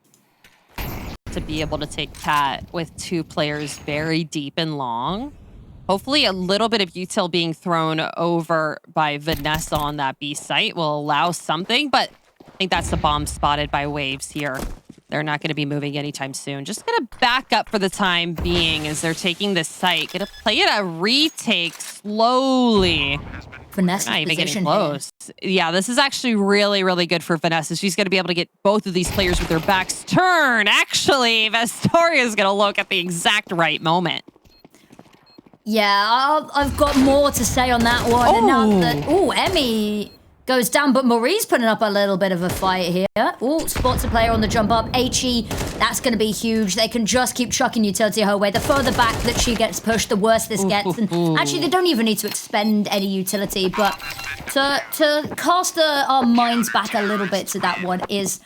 to be able to take Cat with 2 players very deep and long. Hopefully a little bit of util being thrown over by Vanessa on that B site will allow something, but I think that's the bomb spotted by Waves here. They're not going to be moving anytime soon. Just going to back up for the time being as they're taking this site. Going to play it a retake slowly. Vanessa's not even getting position close. Yeah, this is actually really, really good for Vanessa. She's going to be able to get both of these players with their backs turned. Actually, Vestoria is going to look at the exact right moment. Yeah, I've got more to say on that one. Oh, And now that, Emmy goes down, but Marie's putting up a little bit of a fight here. Oh, spots a player on the jump up. HE, that's going to be huge. They can just keep chucking utility her way. The further back that she gets pushed, the worse this gets. And actually, they don't even need to expend any utility. But to cast our minds back a little bit to that one is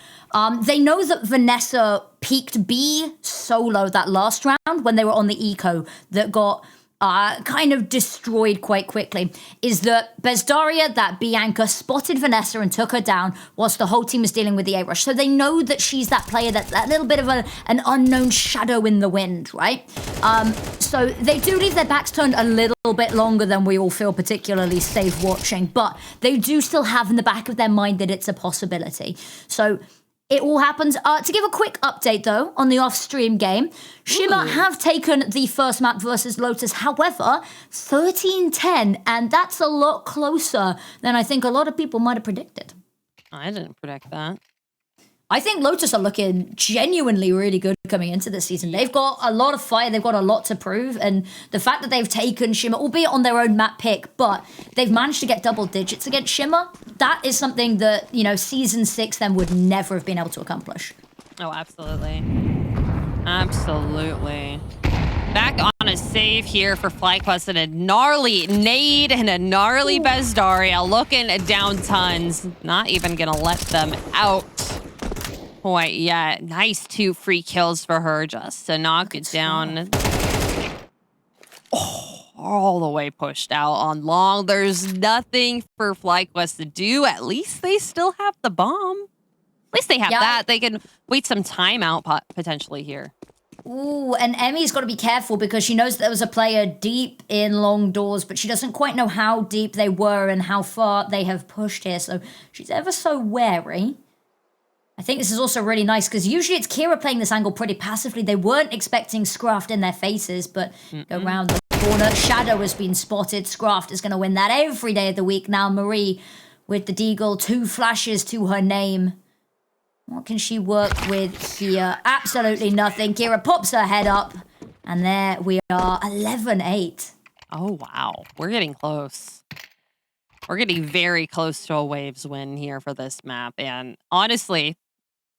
they know that Vanessa peaked B solo that last round when they were on the eco that got kind of destroyed quite quickly, is that Bezdaria, that B anchor, spotted Vanessa and took her down whilst the whole team is dealing with the A-Rush. So they know that she's that player, that's that little bit of an unknown shadow in the wind, right? So they do leave their backs turned a little bit longer than we all feel particularly safe watching, but they do still have in the back of their mind that it's a possibility. So it all happens. To give a quick update, though, on the off-stream game, Shimmer have taken the first map versus Lotus. However, 13-10, and that's a lot closer than I think a lot of people might have predicted. I didn't predict that. I think Lotus are looking genuinely really good coming into this season. They've got a lot of fire. They've got a lot to prove. And the fact that they've taken Shimmer, albeit on their own map pick, but they've managed to get double digits against Shimmer, that is something that, you know, Season 6 then would never have been able to accomplish. Oh, absolutely. Absolutely. Back on a save here for FlyQuest and a gnarly nade and a gnarly Bezdaria looking down tons. Not even going to let them out quite yet. Nice 2 free kills for her just to knock it down. Oh, all the way pushed out on long. There's nothing for FlyQuest to do. At least they still have the bomb. At least they have that. They can wait some time out potentially here. Ooh, and Emmy's got to be careful because she knows there was a player deep in long doors, but she doesn't quite know how deep they were and how far they have pushed here. So she's ever so wary. I think this is also really nice because usually it's Kira playing this angle pretty passively. They weren't expecting sckrafft in their faces, but go round the corner. Shadow has been spotted. sckrafft is going to win that every day of the week. Now Marie with the deagle, 2 flashes to her name. What can she work with here? Absolutely nothing. Kira pops her head up, and there we are, 11-8. Oh, wow. We're getting close. We're getting very close to a Waves win here for this map, and honestly,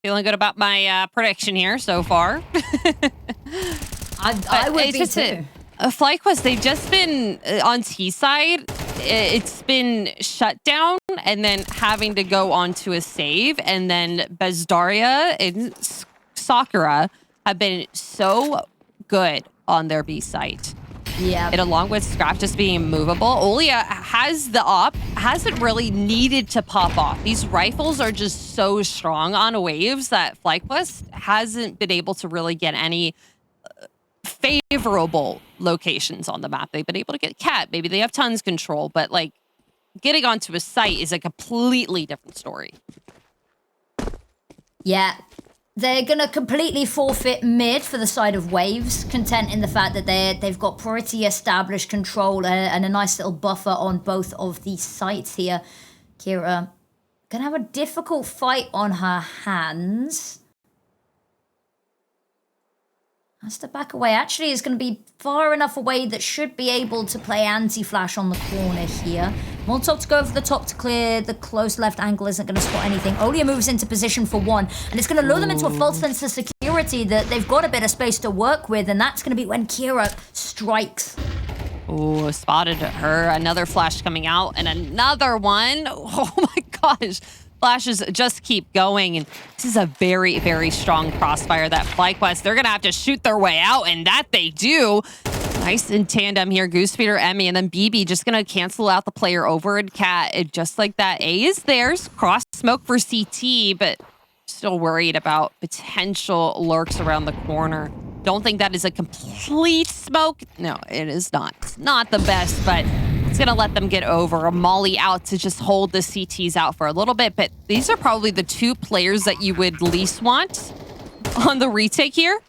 feeling good about my prediction here so far. I would be too. FlyQuest, they've just been on T side. It's been shut down and then having to go onto a save. And then Bezdaria and Sakura have been so good on their B site. Yeah. And along with sckrafft just being movable, Olia has the op, hasn't really needed to pop off. These rifles are just so strong on waves that FlyQuest hasn't been able to really get any favorable locations on the map. They've been able to get cat. Maybe they have tons control, but like getting onto a site is a completely different story. Yeah. They're going to completely forfeit mid for the side of waves, content in the fact that they've got pretty established control and a nice little buffer on both of these sites here. Kira going to have a difficult fight on her hands. Has to back away. Actually, is going to be far enough away that should be able to play anti-flash on the corner here. Molotov to go over the top to clear. The close left angle isn't going to spot anything. Olia moves into position for 1, and it's going to lure them into a false sense of security that they've got a bit of space to work with, and that's going to be when Kira strikes. Oh, spotted her. Another flash coming out, and another one. Oh my gosh. Flashes just keep going, and this is a very, very strong crossfire that FlyQuest, they're going to have to shoot their way out, and that they do. Nice in tandem here. Goosefeeder, Emmy, and then BB just going to cancel out the player over and Cat. And just like that, A is theirs. Cross smoke for CT, but still worried about potential lurks around the corner. Don't think that is a complete smoke. No, it is not. It's not the best, but it's going to let them get over. A molly out to just hold the CTs out for a little bit. But these are probably the 2 players that you would least want on the retake here.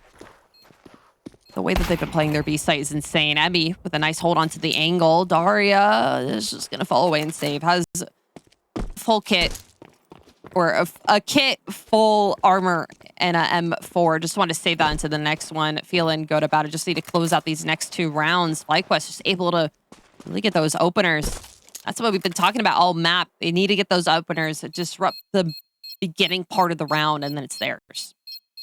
The way that they've been playing their B site is insane. Emmy with a nice hold onto the angle. Daria is just going to fall away and save. Has full kit. Or a kit, full armor, and a M4. Just want to save that into the next one. Feeling good about it. Just need to close out these next 2 rounds. FlyQuest just able to really get those openers. That's what we've been talking about all map. They need to get those openers that disrupt the beginning part of the round, and then it's theirs.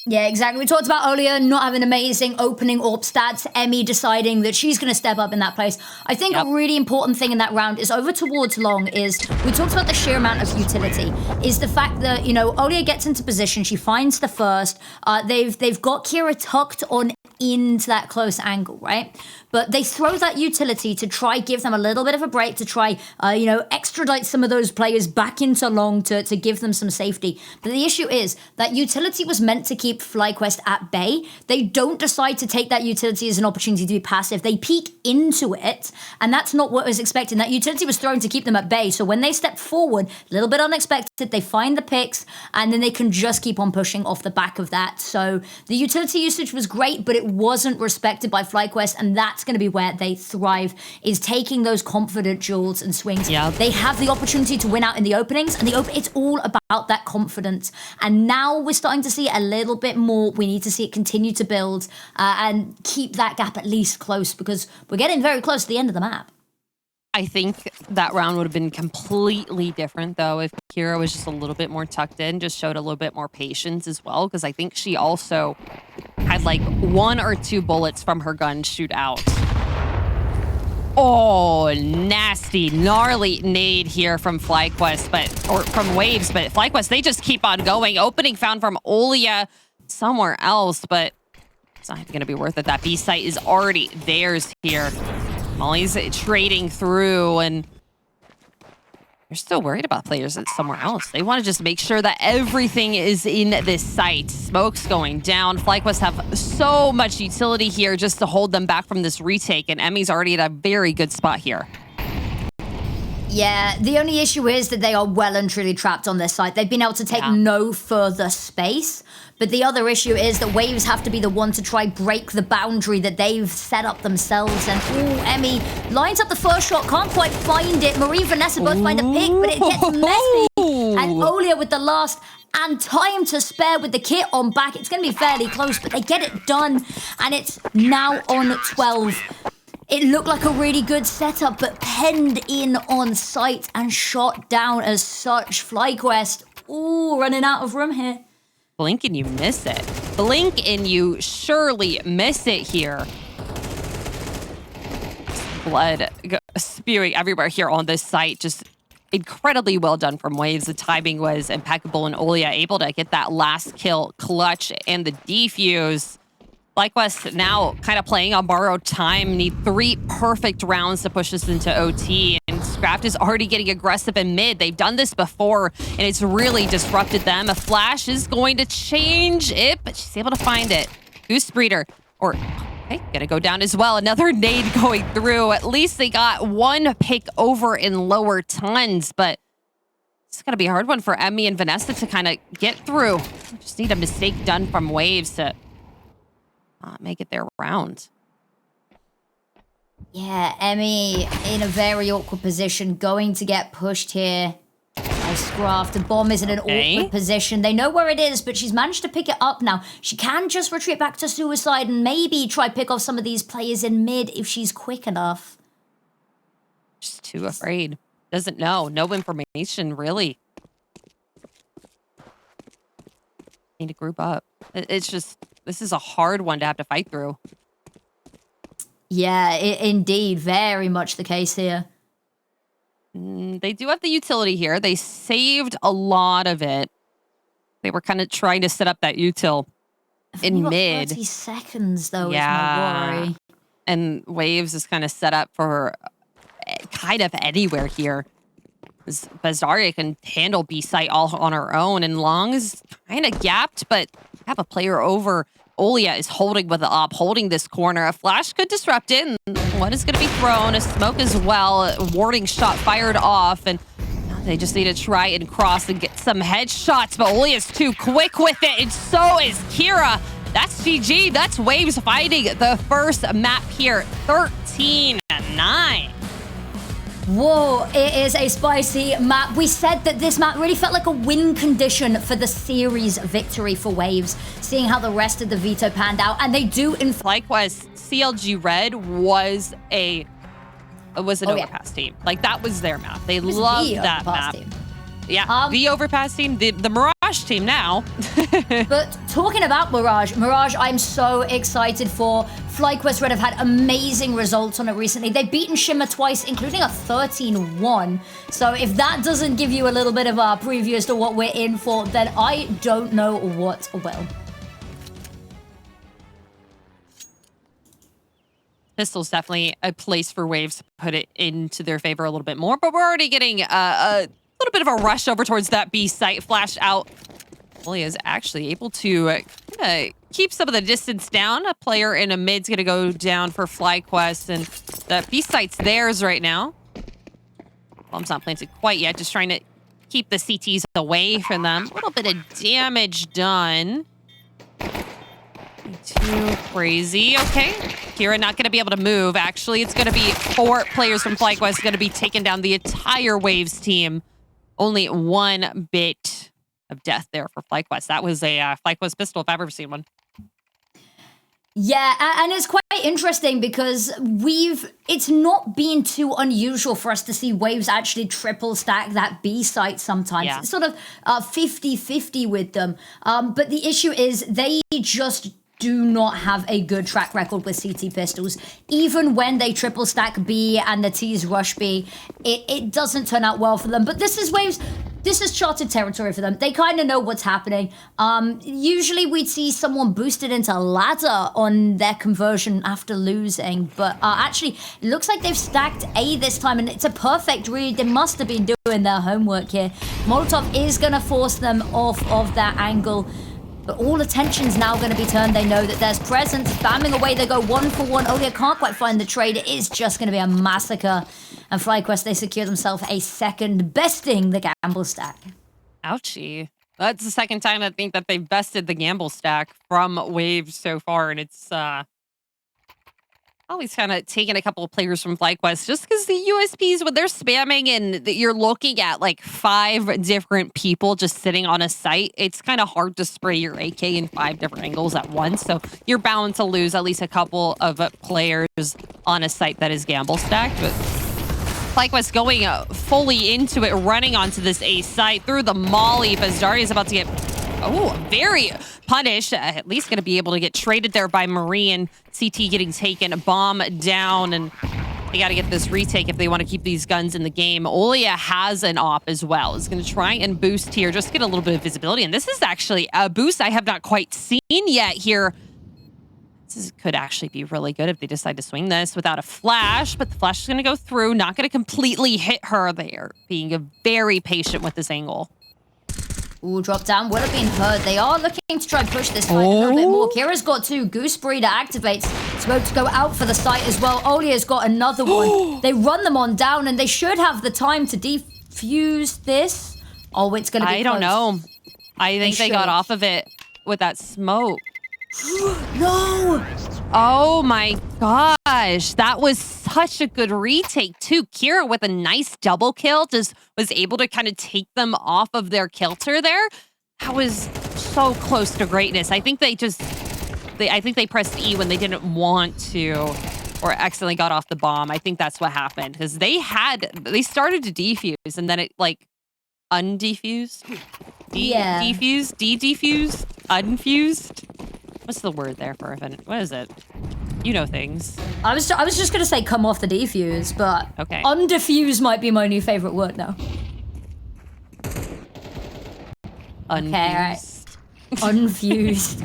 Yeah, exactly. We talked about Olia not having amazing opening AWP stats, Emmy deciding that she's going to step up in that place. I think a really important thing in that round is over towards long is, we talked about the sheer amount of utility, is the fact that, you know, Olia gets into position, she finds the first, they've got Kira tucked on into that close angle, right? But they throw that utility to try give them a little bit of a break, to try, you know, extradite some of those players back into long to give them some safety. But the issue is that utility was meant to keep FlyQuest at bay. They don't decide to take that utility as an opportunity to be passive. They peek into it, and that's not what was expected. That utility was thrown to keep them at bay. So when they step forward, a little bit unexpected, they find the picks, and then they can just keep on pushing off the back of that. So the utility usage was great, but it wasn't respected by FlyQuest, and that's going to be where they thrive, is taking those confident duels and swings. Yeah. They have the opportunity to win out in the openings, and it's all about that confidence. And now we're starting to see a little bit more. We need to see it continue to build and keep that gap at least close, because we're getting very close to the end of the map. I think that round would have been completely different, though, if Kira was just a little bit more tucked in, just showed a little bit more patience as well, because I think she also had like 1 or 2 bullets from her gun shoot out. Oh, nasty, gnarly nade here from FlyQuest, or from wwaves, but FlyQuest, they just keep on going. Opening found from Olia somewhere else, but it's not going to be worth it. That B site is already theirs here. Molly's trading through, and they're still worried about players that's somewhere else. They want to just make sure that everything is in this site. Smoke's going down. FlyQuest have so much utility here just to hold them back from this retake, and Emmy's already at a very good spot here. Yeah, the only issue is that they are well and truly trapped on this site. They've been able to take no further space. But the other issue is that wwaves have to be the one to try break the boundary that they've set up themselves. And Emmy lines up the first shot, can't quite find it. Marie and Vanessa both find a pick, but it gets messy. And Olia with the last, and time to spare with the kit on back. It's going to be fairly close, but they get it done. And it's now on 12. It looked like a really good setup, but penned in on site and shot down as such. FlyQuest, running out of room here. Blink and you miss it. Blink and you surely miss it here. Blood spewing everywhere here on this site. Just incredibly well done from wwaves. The timing was impeccable, and Olia able to get that last kill clutch and the defuse. FlyQuest now kind of playing on borrowed time. Need 3 perfect rounds to push this into OT. And sckrafft is already getting aggressive in mid. They've done this before, and it's really disrupted them. A flash is going to change it, but she's able to find it. Goose Breeder, gonna go down as well. Another nade going through. At least they got 1 pick over in lower tons, but it's gonna be a hard one for Emmy and Vanessa to kind of get through. Just need a mistake done from wwaves to make it their round. Yeah, Emmy in a very awkward position, going to get pushed here by sckrafft. The bomb is in an awkward position. They know where it is, but she's managed to pick it up now. She can just retreat back to suicide and maybe try pick off some of these players in mid if she's quick enough. Just too afraid. Doesn't know. No information, really. Need to group up. It's just, this is a hard one to have to fight through. Yeah, indeed. Very much the case here. They do have the utility here. They saved a lot of it. They were kind of trying to set up that util in mid. 30 seconds, though, is my worry. And wwaves is kind of set up for kind of anywhere here. Bazaria can handle B site all on her own, and Long is kind of gapped, but have a player over. Olia is holding with the op, holding this corner. A flash could disrupt it, and one is going to be thrown. A smoke as well. A warding shot fired off, and they just need to try and cross and get some headshots, but Olia's too quick with it, and so is Kira. That's GG. That's wwaves fighting the first map here. 13-9. Whoa, it is a spicy map. We said that this map really felt like a win condition for the series victory for wwaves, seeing how the rest of the veto panned out. And they do in FlyQuest CLG Red was a was an Overpass team. Like, that was their map. They loved that map. Team. Yeah, the Overpass team, the Mirage team now. But talking about Mirage, I'm so excited for. FlyQuest RED have had amazing results on it recently. They've beaten Shimmer twice, including a 13-1. So if that doesn't give you a little bit of a preview as to what we're in for, then I don't know what will. Pistol's definitely a place for Waves to put it into their favor a little bit more, but we're already getting a little bit of a rush over towards that B site. Flash out. Olia is actually able to keep some of the distance down. A player in a mid's going to go down for FlyQuest, and the B site's theirs right now. Bomb's not planted quite yet, just trying to keep the CTs away from them. A little bit of damage done. Too crazy. Okay. Kira not going to be able to move. Actually, it's going to be 4 players from FlyQuest going to be taking down the entire Waves team. Only 1 bit of death there for FlyQuest. That was a FlyQuest pistol if I've ever seen one. Yeah, and it's quite interesting because it's not been too unusual for us to see Waves actually triple stack that B site sometimes. Yeah. It's sort of 50-50 with them. But the issue is they just do not have a good track record with CT pistols. Even when they triple stack B and the T's rush B, it doesn't turn out well for them. But this is Waves. This is charted territory for them. They kind of know what's happening. Usually we'd see someone boosted into ladder on their conversion after losing. But actually, it looks like they've stacked A this time, and it's a perfect read. They must have been doing their homework here. Molotov is going to force them off of that angle. But all attention's now going to be turned. They know that there's presence. Spamming away, they go 1 for 1. Olia can't quite find the trade. It is just going to be a massacre. And FlyQuest, they secure themselves a second, besting the gamble stack. Ouchie. That's the second time I think that they've bested the gamble stack from Waves so far. And it's always kind of taking a couple of players from FlyQuest just because the USPs, when they're spamming and you're looking at like 5 different people just sitting on a site, it's kind of hard to spray your AK in 5 different angles at once. So you're bound to lose at least a couple of players on a site that is gamble stacked. But FlyQuest going fully into it, running onto this A site through the molly. Bazdaria is about to get very punished. At least going to be able to get traded there by Marie, and CT getting taken. A bomb down, and they got to get this retake if they want to keep these guns in the game. Olia has an op as well. Is going to try and boost here, just get a little bit of visibility. And this is actually a boost I have not quite seen yet here. This could actually be really good if they decide to swing this without a flash, but the flash is going to go through, not going to completely hit her. They are being very patient with this angle. Ooh, drop down would have been heard. They are looking to try and push this fight a little bit more. Kira's got 2. Goose Breeder activates. Smoke to go out for the site as well. Olia's got another one. They run them on down, and they should have the time to defuse this. Oh, it's going to be I don't know. I think they got off of it with that smoke. No! Oh my gosh, that was such a good retake too. Kira with a nice double kill just was able to kind of take them off of their kilter there. That was so close to greatness. I think they pressed E when they didn't want to, or accidentally got off the bomb. I think that's what happened because they started to defuse and then it like undefused, defused, de-defused, unfused. What's the word there for event? What is it? You know things. I was just gonna say come off the defuse, but okay. Undefuse might be my new favorite word now. Unfused. Okay, all right. Unfused.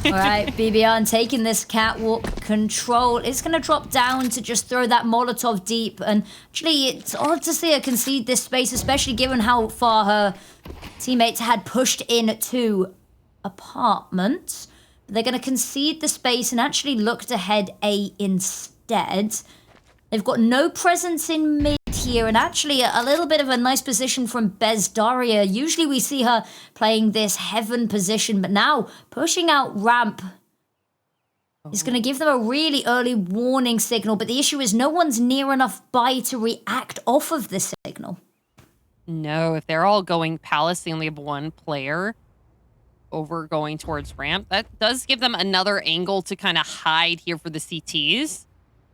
All right, BBR taking this catwalk control. It's gonna drop down to just throw that Molotov deep, and actually it's odd to see her concede this space, especially given how far her teammates had pushed in to apartments. They're going to concede the space and actually look to head A instead. They've got no presence in mid here, and actually a little bit of a nice position from Bazdaria. Usually we see her playing this heaven position, but now pushing out ramp is going to give them a really early warning signal. But the issue is no one's near enough by to react off of the signal. No, if they're all going Palace, they only have 1 player over going towards ramp. That does give them another angle to kind of hide here for the CTs.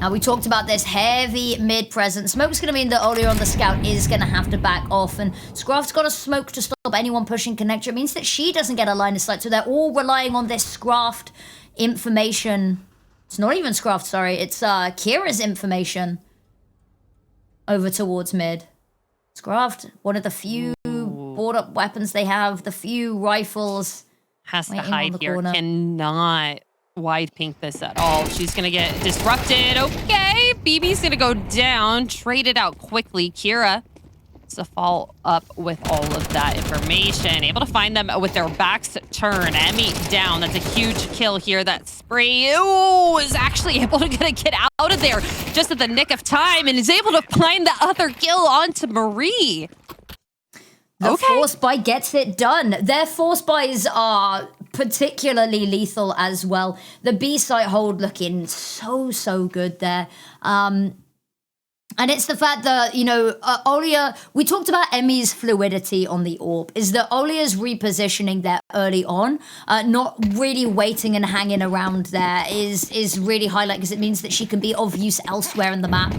Now, we talked about this heavy mid presence. Smoke's going to mean that Olia on the scout is going to have to back off, and sckrafft's got a smoke to stop anyone pushing connector. It means that she doesn't get a line of sight, so they're all relying on this sckrafft information. It's not even sckrafft, sorry. It's Kira's information over towards mid. sckrafft, one of the few board-up weapons they have, the few rifles. Has to hide here. Corner. Cannot wide pink this at all. She's going to get disrupted. Okay, BB's going to go down. Trade it out quickly. Kira to follow up with all of that information. Able to find them with their backs turned. Emmy down. That's a huge kill here. That spray is actually able to get out of there just at the nick of time and is able to find the other kill onto Marie. The force buy gets it done. Their force buys are particularly lethal as well. The B site hold looking so good there. And it's the fact that, you know, Olia, we talked about Emmy's fluidity on the AWP, is that Olia's repositioning there early on, not really waiting and hanging around there is really highlight because it means that she can be of use elsewhere in the map.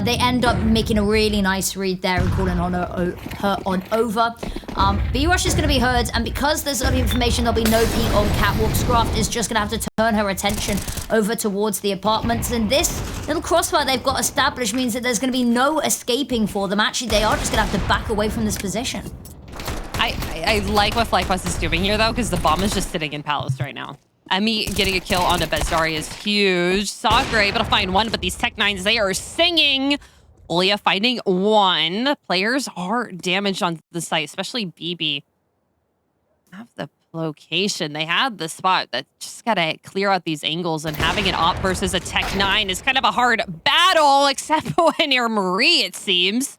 They end up making a really nice read there and calling on her on over. B-Rush is going to be heard, and because there's early information, there'll be no peek on Catwalk. sckrafft is just going to have to turn her attention over towards the apartments, and this little crossfire they've got established means that there's going to be no escaping for them. Actually, they are just going to have to back away from this position. I like what FlyQuest is doing here, though, because the bomb is just sitting in Palace right now. Emmy getting a kill onto Bezdari is huge. Sakura able to find one, but these Tech-9s, they are singing. Olia finding one. Players are damaged on the site, especially BB. Have the location. They had the spot that just gotta clear out these angles, and having an op versus a Tech-9 is kind of a hard battle, except when you're Marie, it seems.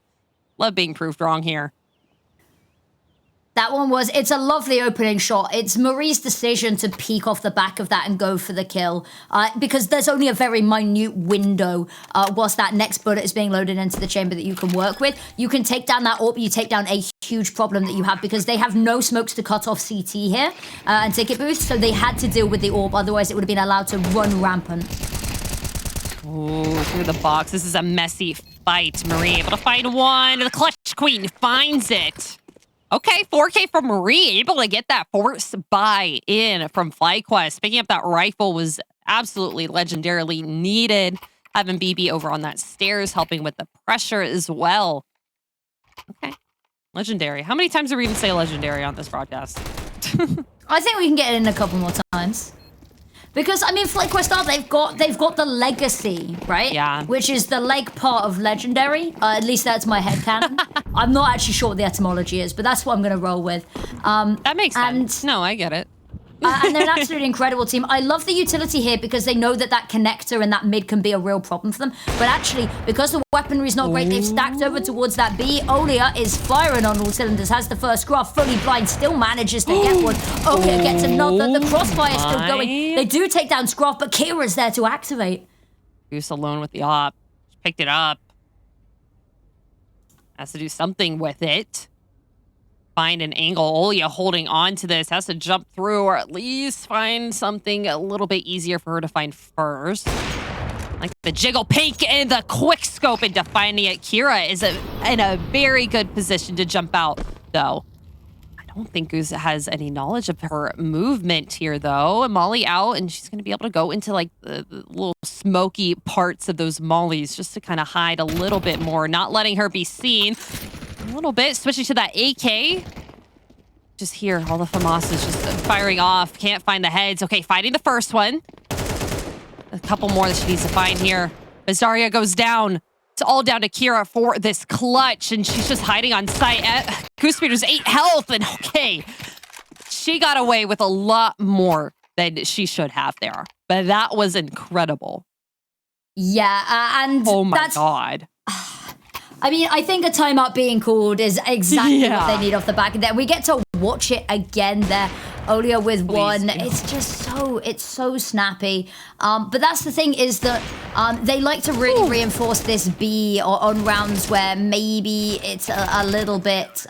Love being proved wrong here. That one was, it's a lovely opening shot. It's Marie's decision to peek off the back of that and go for the kill. Because there's only a very minute window whilst that next bullet is being loaded into the chamber that you can work with. You can take down that AWP, you take down a huge problem that you have because they have no smokes to cut off CT here and ticket boost, so they had to deal with the AWP, otherwise it would have been allowed to run rampant. Ooh, through the box. This is a messy fight. Marie able to find one. The clutch queen finds it. Okay, 4K from Marie, able to get that force buy in from FlyQuest. Picking up that rifle was absolutely legendarily needed. Having BB over on that stairs, helping with the pressure as well. Okay, legendary. How many times do we even say legendary on this broadcast? I think we can get it in a couple more times. Because, I mean, FlyQuest are, they've got the legacy, right? Yeah. Which is the leg part of legendary. At least that's my headcanon. I'm not actually sure what the etymology is, but that's what I'm going to roll with. That makes sense. No, I get it. And they're an absolutely incredible team. I love the utility here because they know that that connector and that mid can be a real problem for them. But actually, because the weaponry is not great, they've stacked over towards that B. Olia is firing on all cylinders, has the first graph, fully blind, still manages to get one. Olia gets another. The crossfire is still going. They do take down sckrafft, but Kira's there to activate. Goose alone with the op. Picked it up. Has to do something with it. Find an angle. Olia holding on to this, has to jump through or at least find something a little bit easier for her to find first. Like the jiggle pink and the quick scope into finding it. Kira is in a very good position to jump out, though. I don't think Goose has any knowledge of her movement here, though. Molly out, and she's going to be able to go into like the little smoky parts of those mollies just to kind of hide a little bit more, not letting her be seen. A little bit, switching to that AK. Just here, all the FAMAS is just firing off. Can't find the heads. Okay, fighting the first one. A couple more that she needs to find here. Bezdari goes down. It's all down to Kira for this clutch, and she's just hiding on site. Goosepeter's 8 health, and okay. She got away with a lot more than she should have there. But that was incredible. Yeah, and oh my God. I mean, I think a timeout being called is exactly what they need off the back of that. We get to watch it again there. Olia with one. It's just it's so snappy. But that's the thing is that they like to really reinforce this B on rounds where maybe it's a little bit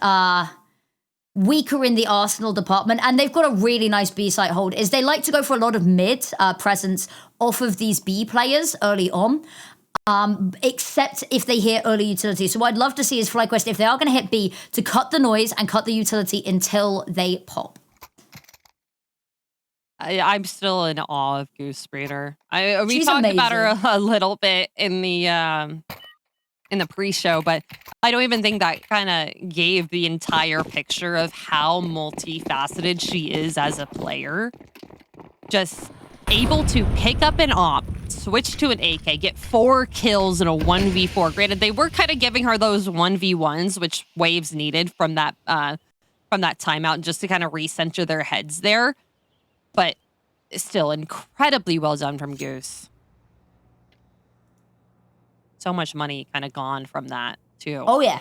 weaker in the Arsenal department, and they've got a really nice B site hold, is they like to go for a lot of mid presence off of these B players early on. except if they hit early utility. So what I'd love to see is FlyQuest, if they are going to hit B, to cut the noise and cut the utility until they pop. I'm still in awe of Goose Breeder. We She's talked amazing. about her a little bit in the pre-show, but I don't even think that kind of gave the entire picture of how multifaceted she is as a player. Just able to pick up an op, switch to an AK, get 4 kills in a 1v4. Granted, they were kind of giving her those 1v1s, which Waves needed from that timeout just to kind of recenter their heads there. But still incredibly well done from Goose. So much money kind of gone from that, too. Oh, yeah.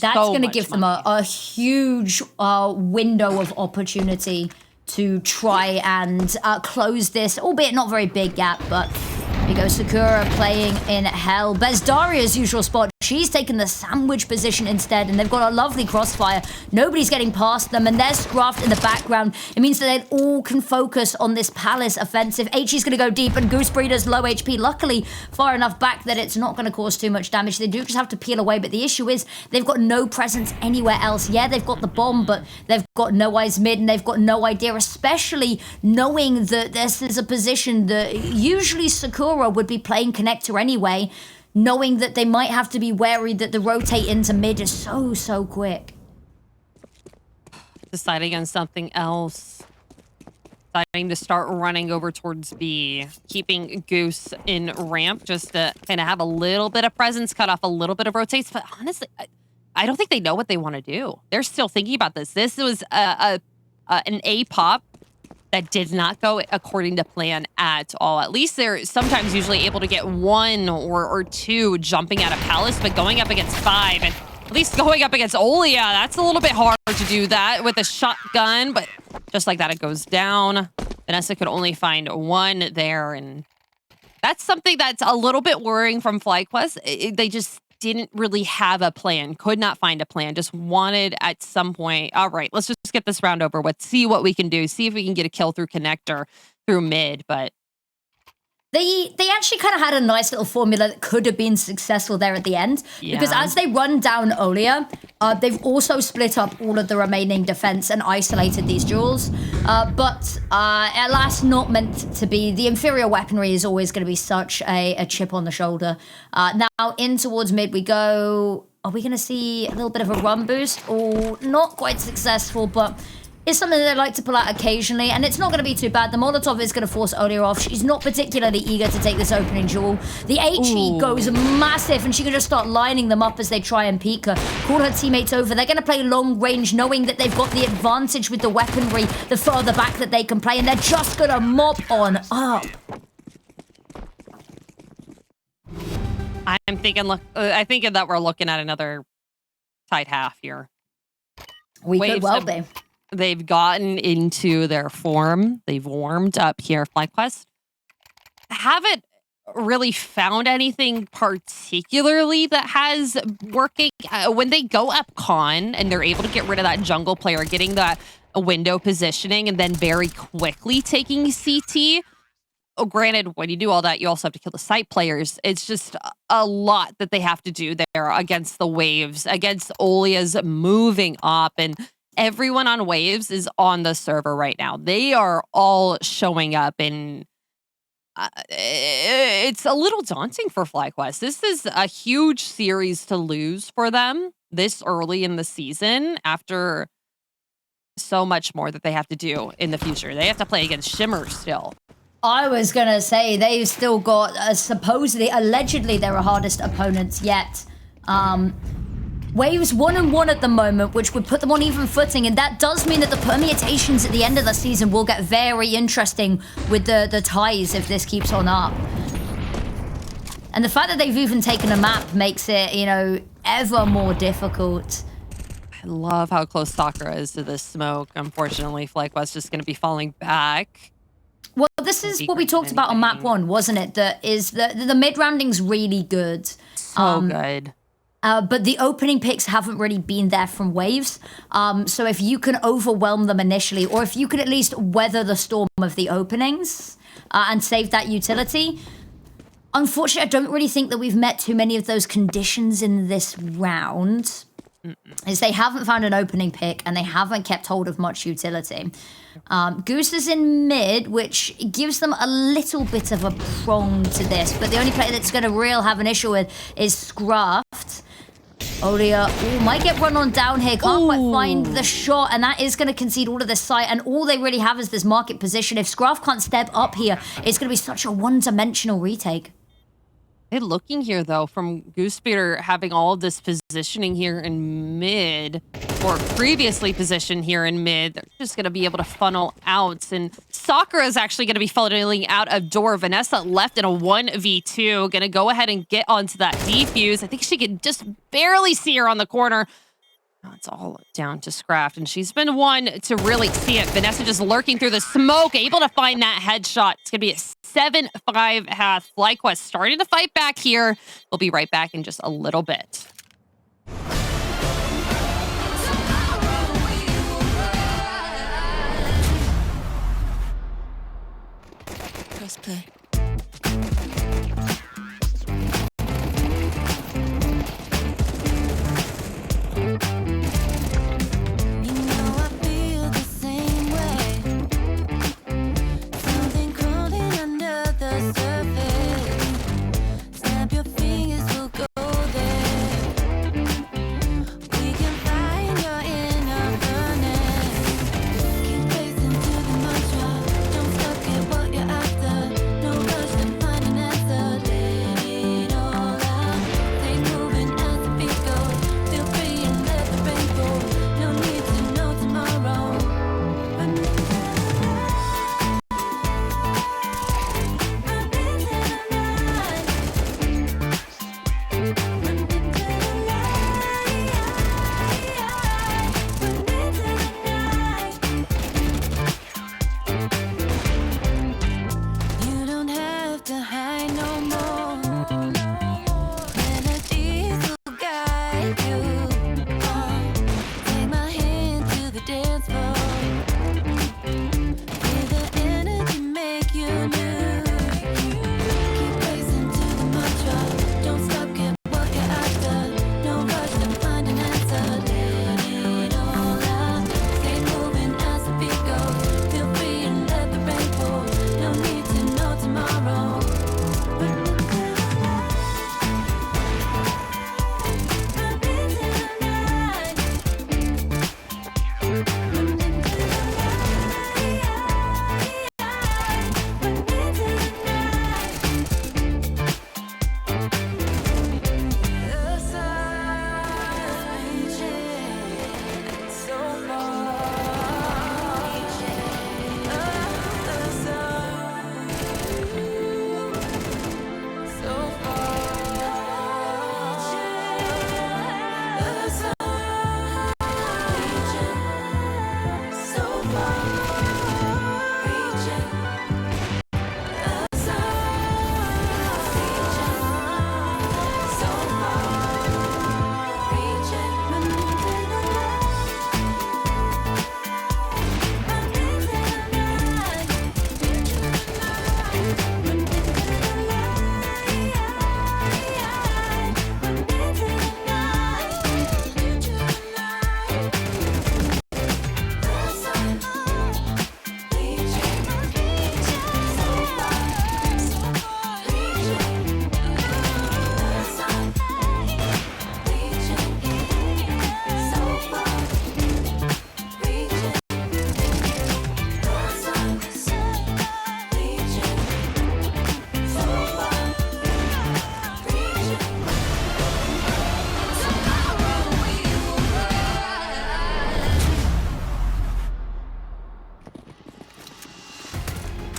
That's So going to much give them money. a huge window of opportunity to try and close this, albeit not very big gap, but here we go, Sakura playing in hell. Bezdaria's usual spot, she's taken the sandwich position instead, and they've got a lovely crossfire. Nobody's getting past them, and there's sckrafft in the background. It means that they all can focus on this Palace offensive. HE's going to go deep, and Goose Breeder's low HP, luckily far enough back that it's not going to cause too much damage. They do just have to peel away, but the issue is they've got no presence anywhere else. Yeah, they've got the bomb, but they've got no eyes mid, and they've got no idea, especially knowing that this is a position that usually Sakura would be playing connector anyway, knowing that they might have to be wary that the rotate into mid is so quick. Deciding on something else. Deciding to start running over towards B. Keeping Goose in ramp just to kind of have a little bit of presence, cut off a little bit of rotates. But honestly, I don't think they know what they want to do. They're still thinking about this. This was an A pop that did not go according to plan at all. At least they're sometimes usually able to get 1 or 2 jumping out of Palace, but going up against 5, and at least going up against Olia, that's a little bit hard to do that with a shotgun, but just like that, it goes down. Vanessa could only find 1 there, and that's something that's a little bit worrying from FlyQuest. They just didn't really have a plan, could not find a plan, just wanted at some point, all right, let's just get this round over with, see what we can do, see if we can get a kill through connector, through mid, but They actually kind of had a nice little formula that could have been successful there at the end. Yeah. Because as they run down Olia, they've also split up all of the remaining defense and isolated these duels. But at last, not meant to be. The inferior weaponry is always going to be such a chip on the shoulder. Now in towards mid we go. Are we going to see a little bit of a run boost? Oh, not quite successful, but it's something that they like to pull out occasionally, and it's not going to be too bad. The Molotov is going to force Olia off. She's not particularly eager to take this opening duel. The HE goes massive, and she can just start lining them up as they try and peek her. Call her teammates over. They're going to play long range, knowing that they've got the advantage with the weaponry, the further back that they can play, and they're just going to mop on up. I'm thinking, I think that we're looking at another tight half here. We could well be. They've gotten into their form. They've warmed up here. FlyQuest haven't really found anything particularly that has working. When they go up con and they're able to get rid of that jungle player, getting that window positioning, and then very quickly taking CT. Oh, granted, when you do all that, you also have to kill the site players. It's just a lot that they have to do there against the waves, against Olia's moving up, and everyone on Waves is on the server right now. They are all showing up, and it's a little daunting for FlyQuest. This is a huge series to lose for them this early in the season after so much more that they have to do in the future. They have to play against Shimmer still. I was going to say, they've still got, supposedly, allegedly, their hardest opponents yet. Waves 1-1 at the moment, which would put them on even footing, and that does mean that the permutations at the end of the season will get very interesting with the ties if this keeps on up. And the fact that they've even taken a map makes it, you know, ever more difficult. I love how close Sakura is to this smoke. Unfortunately, FlyQuest just going to be falling back. Well, this is what we talked about on map 1, wasn't it? That is the mid-rounding's really good. So good. But the opening picks haven't really been there from Waves. So if you can overwhelm them initially, or if you can at least weather the storm of the openings and save that utility, Unfortunately, I don't really think that we've met too many of those conditions in this round. Is they haven't found an opening pick and they haven't kept hold of much utility. Goose is in mid, which gives them a little bit of a prong to this, but the only player that's going to real have an issue with is sckrafft. Olia might get run on down here, can't quite find the shot, and that is going to concede all of this site, and all they really have is this market position. If sckrafft can't step up here, it's going to be such a one-dimensional retake. They're looking here, though, from Goosebeater having all of this positioning here in mid, or previously positioned here in mid. They're just going to be able to funnel out. And Sakura is actually going to be funneling out of door. Vanessa left in a 1v2. Going to go ahead and get onto that defuse. I think she can just barely see her on the corner. Oh, it's all down to sckrafft, and she's been one to really see it. Vanessa just lurking through the smoke, able to find that headshot. It's going to be a 7-5 half. FlyQuest starting to fight back here. We'll be right back in just a little bit. Press play.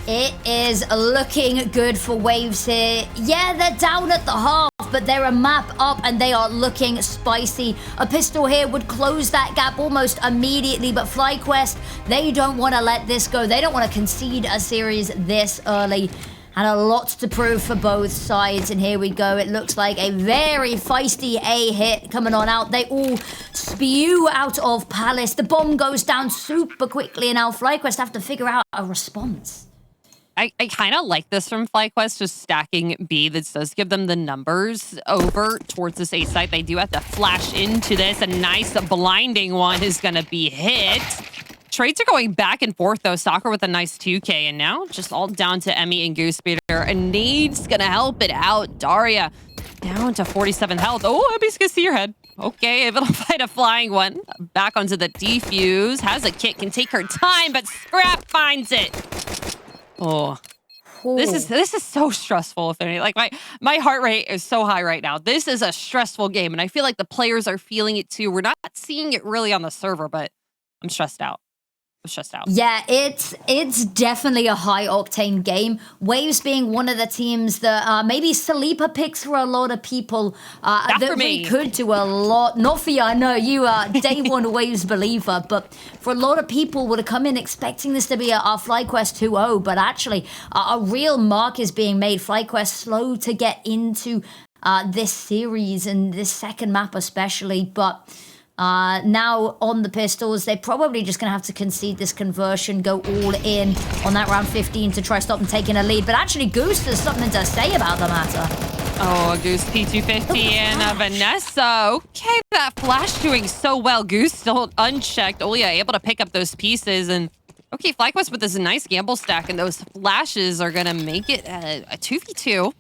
It is looking good for Waves here. Yeah, they're down at the half, but they're a map up and they are looking spicy. A pistol here would close that gap almost immediately, but FlyQuest, they don't want to let this go. They don't want to concede a series this early. And a lot to prove for both sides. And here we go. It looks like a very feisty A hit coming on out. They all spew out of Palace. The bomb goes down super quickly, and now FlyQuest have to figure out a response. I kind of like this from FlyQuest, just stacking B. This does give them the numbers over towards this A site. They do have to flash into this. A nice blinding one is going to be hit. Trades are going back and forth, though. Soccer with a nice 2K, and now just all down to Emmy and Goosebeater. And Nade's going to help it out. Daria down to 47 health. Oh, Emmy's going to see your head. Okay, able to find a flying one. Back onto the defuse. Has a kit, can take her time, but Scrap finds it. Oh, this is so stressful. If any, like my heart rate is so high right now. This is a stressful game, and I feel like the players are feeling it too. We're not seeing it really on the server, but I'm stressed out. Yeah, it's definitely a high octane game. Waves being one of the teams that maybe Salipa picks for a lot of people. Not that for we me. could do a lot. Not for you, I know you are day one Waves believer, but for a lot of people would have come in expecting this to be a FlyQuest 2.0, but actually a real mark is being made. FlyQuest slow to get into this series and this second map especially, but now on the pistols, they're probably just going to have to concede this conversion, go all in on that round 15 to try stop them taking a lead. But actually, Goose has something to say about the matter. Oh, Goose P250 and Vanessa. Okay, that flash doing so well. Goose still unchecked. Olia able to pick up those pieces. And okay, FlyQuest with this nice gamble stack, and those flashes are going to make it a 2v2.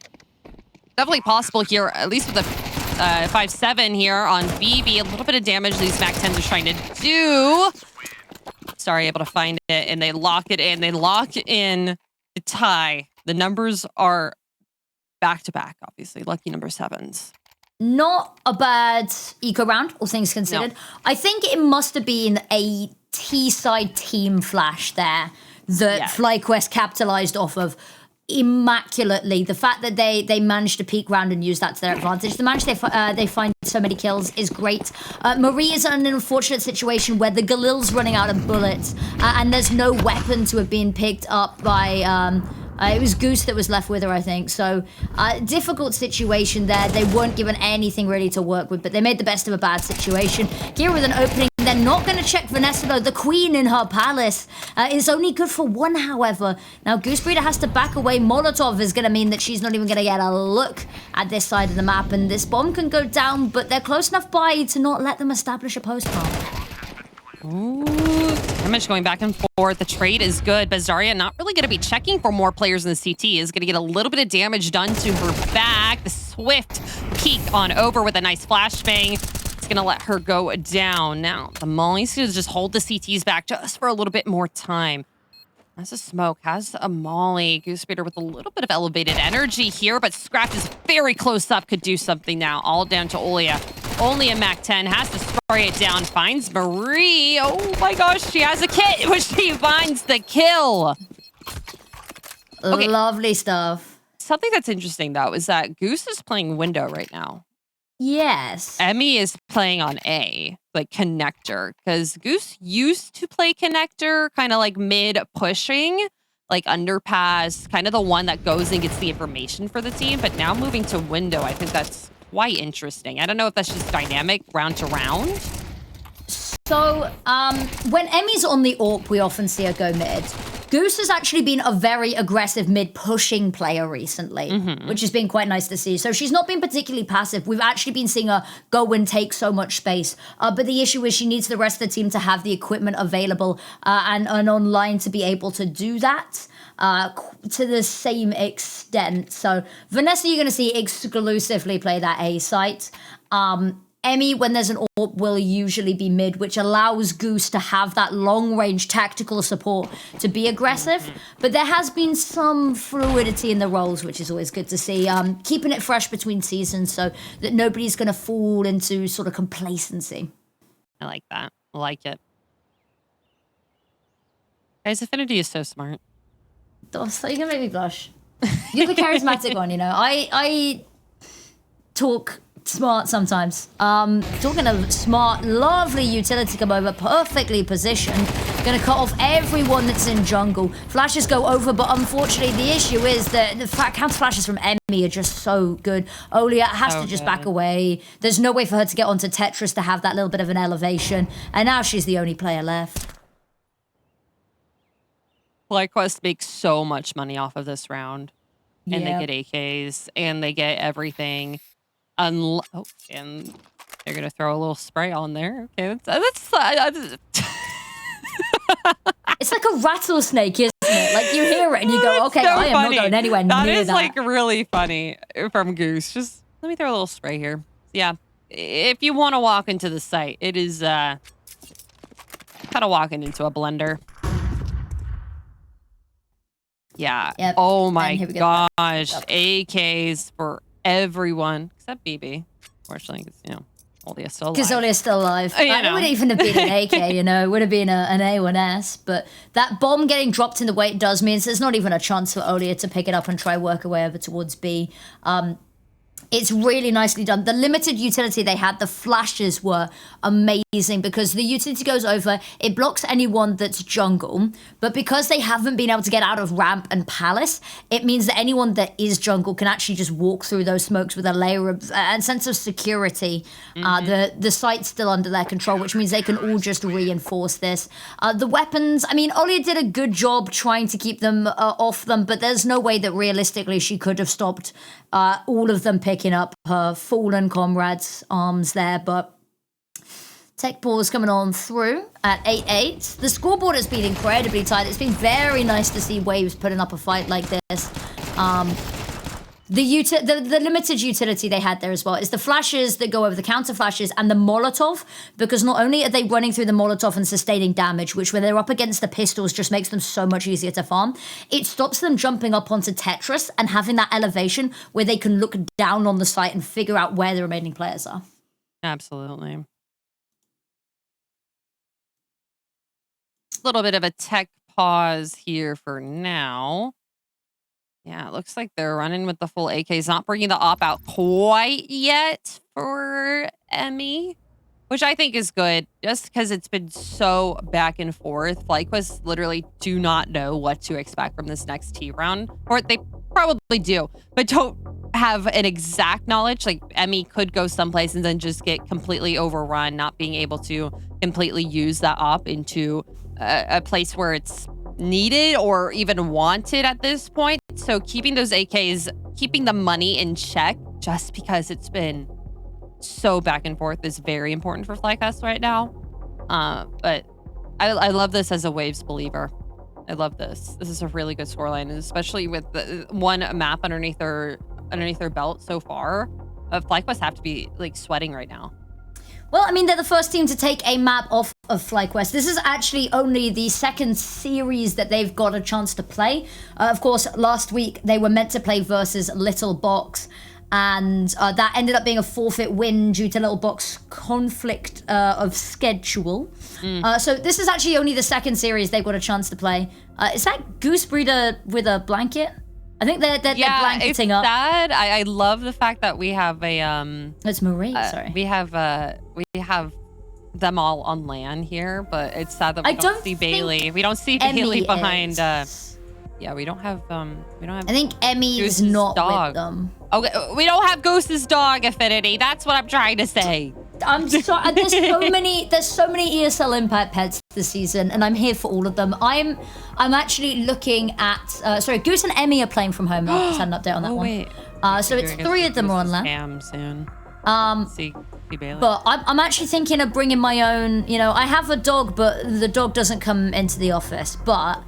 Definitely possible here, at least with the 5-7 here on BB. A little bit of damage these Mac 10s are trying to do. Sorry, able to find it, and they lock it in. They lock in the tie. The numbers are back-to-back, obviously. Lucky number 7s. Not a bad eco round, all things considered. No. I think it must have been a T-side team flash there that FlyQuest capitalized off of immaculately. The fact that they managed to peek round and use that to their advantage. The manage they find so many kills is great. Marie is in an unfortunate situation where the Galil's running out of bullets and there's no weapon to have been picked up by it was Goose that was left with her, I think. So, difficult situation there. They weren't given anything really to work with, but they made the best of a bad situation. Kira with an opening. They're not going to check Vanessa, though. The queen in her palace is only good for one, however. Now, Goosebreeder has to back away. Molotov is going to mean that she's not even going to get a look at this side of the map, and this bomb can go down, but they're close enough by to not let them establish a postcard. Ooh, damage going back and forth. The trade is good, but Zarya not really going to be checking for more players in the CT. Is going to get a little bit of damage done to her back. The swift peek on over with a nice flashbang. It's going to let her go down. Now, the Molly's going to just hold the CTs back just for a little bit more time. Has a smoke, has a Molly. Goosebeater with a little bit of elevated energy here, but sckrafft is very close up, could do something now. All down to Olia. Only a Mac 10, has to spray it down, finds Marie. Oh my gosh, she has a kit, but she finds the kill. Okay. Lovely stuff. Something that's interesting, though, is that Goose is playing window right now. Yes. Emmy is playing on A, like connector, because Goose used to play connector, kind of like mid-pushing, like underpass, kind of the one that goes and gets the information for the team, but now moving to window, I think that's quite interesting. I don't know if that's just dynamic round to round. So, when Emmy's on the AWP, we often see her go mid. Goose has actually been a very aggressive mid-pushing player recently, which has been quite nice to see. So she's not been particularly passive. We've actually been seeing her go and take so much space. But the issue is she needs the rest of the team to have the equipment available and online to be able to do that to the same extent. So Vanessa, you're going to see exclusively play that A site. Emmy, when there's an AWP, will usually be mid, which allows Goose to have that long-range tactical support to be aggressive. But there has been some fluidity in the roles, which is always good to see. Keeping it fresh between seasons so that nobody's going to fall into sort of complacency. I like that. I like it. Guys, Affinity is so smart. Oh, so you're going to make me blush. You're the charismatic one, you know. I talk smart sometimes. Talking of smart, lovely utility come over, perfectly positioned. Gonna cut off everyone that's in jungle. Flashes go over, but unfortunately the issue is that the counter flashes from Emmy are just so good. Olia has to just back away. There's no way for her to get onto Tetris to have that little bit of an elevation. And now she's the only player left. FlyQuest makes so much money off of this round. And they get AKs, and they get everything. And they're going to throw a little spray on there. Okay, It's like a rattlesnake, isn't it? Like, you hear it and you go, okay, so I am funny. not going anywhere near that. That is, like, really funny from Goose. Just let me throw a little spray here. Yeah, if you want to walk into the site, it is kind of walking into a blender. Yeah. Yep. Oh my gosh. AKs for everyone except BB. Fortunately, because Olia's still alive. Because Olia's still alive. It would even have been an AK, It would have been an A1S. But that bomb getting dropped in the way it does means there's not even a chance for Olia to pick it up and try work her way over towards B. It's really nicely done. The limited utility they had, the flashes were amazing because the utility goes over, it blocks anyone that's jungle, but because they haven't been able to get out of ramp and palace, it means that anyone that is jungle can actually just walk through those smokes with a layer of and sense of security. The site's still under their control, which means they can all just reinforce this. The weapons, I mean, Olia did a good job trying to keep them off them, but there's no way that realistically she could have stopped all of them picking up her fallen comrades' arms there, but Tech Ball's coming on through at 8-8. The scoreboard has been incredibly tight. It's been very nice to see Waves putting up a fight like this. The limited utility they had there as well is the flashes that go over the counter flashes and the Molotov, because not only are they running through the Molotov and sustaining damage, which when they're up against the pistols just makes them so much easier to farm, it stops them jumping up onto Tetris and having that elevation where they can look down on the site and figure out where the remaining players are. Absolutely. A little bit of a tech pause here for now. Yeah, it looks like they're running with the full AKs, not bringing the op out quite yet for Emmy, which I think is good, just because it's been so back and forth. FlyQuest literally do not know what to expect from this next T round, or they probably do, but don't have an exact knowledge. Like, Emmy could go someplace and then just get completely overrun, not being able to completely use that op into a place where it's needed or even wanted at this point. So keeping those AKs, keeping the money in check, just because it's been so back and forth, is very important for FlyQuest right now. But I love this as a Waves believer. I love this. This is a really good scoreline, especially with the one map underneath their belt so far. FlyQuest have to be like sweating right now. Well, I mean, they're the first team to take a map off of FlyQuest. This is actually only the second series that they've got a chance to play. Of course, last week they were meant to play versus Little Box, and that ended up being a forfeit win due to Little Box conflict of schedule. So this is actually only the second series they've got a chance to play. Is that Goose Breeder with a blanket? I think they're blanketing up. Sad. I love the fact that we have a It's Marie. Sorry. We have them all on land here, but it's sad that we don't see Bailey. We don't see Bailey behind. Yeah, we don't have. I think Emmy Goose's is not dog. with them. Okay, we don't have Goose's dog affinity. That's what I'm trying to say. I'm sorry. There's so many ESL Impact pets this season, and I'm here for all of them. I'm actually looking at. Sorry, Goose and Emmy are playing from home. I just had an update on that one. Wait. So it's 3 of them are on land. Soon. See Bailey. But I'm actually thinking of bringing my own. I have a dog, but the dog doesn't come into the office. But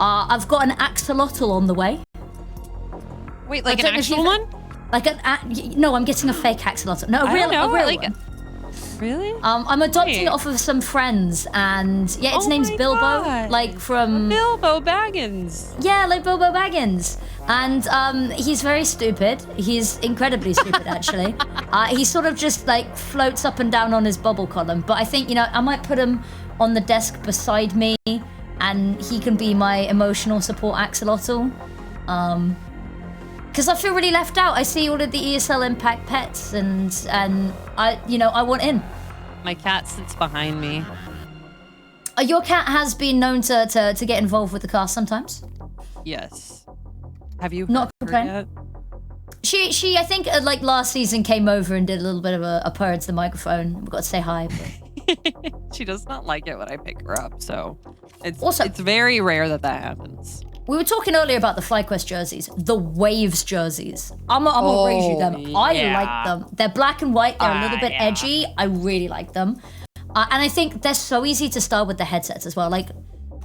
I've got an axolotl on the way. Wait, like an actual one? Like no, I'm getting a fake axolotl. No, a real one. Really? I'm adopting it off of some friends, and yeah, its name's Bilbo, God. like from Bilbo Baggins. Yeah, like Bilbo Baggins, and he's very stupid. He's incredibly stupid, actually. He sort of just like floats up and down on his bubble column. But I think I might put him on the desk beside me, and he can be my emotional support axolotl. Because I feel really left out. I see all of the ESL Impact pets, and I want in. My cat sits behind me. Your cat has been known to get involved with the cast sometimes. Yes. Have you not complained yet? She I think like last season came over and did a little bit of a purr into the microphone. We got to say hi. But She does not like it when I pick her up, so Also, it's very rare that that happens. We were talking earlier about the FlyQuest jerseys, the Waves jerseys. I'm gonna raise you them. I like them. They're black and white. They're a little bit edgy. I really like them. And I think they're so easy to style with the headsets as well. Like,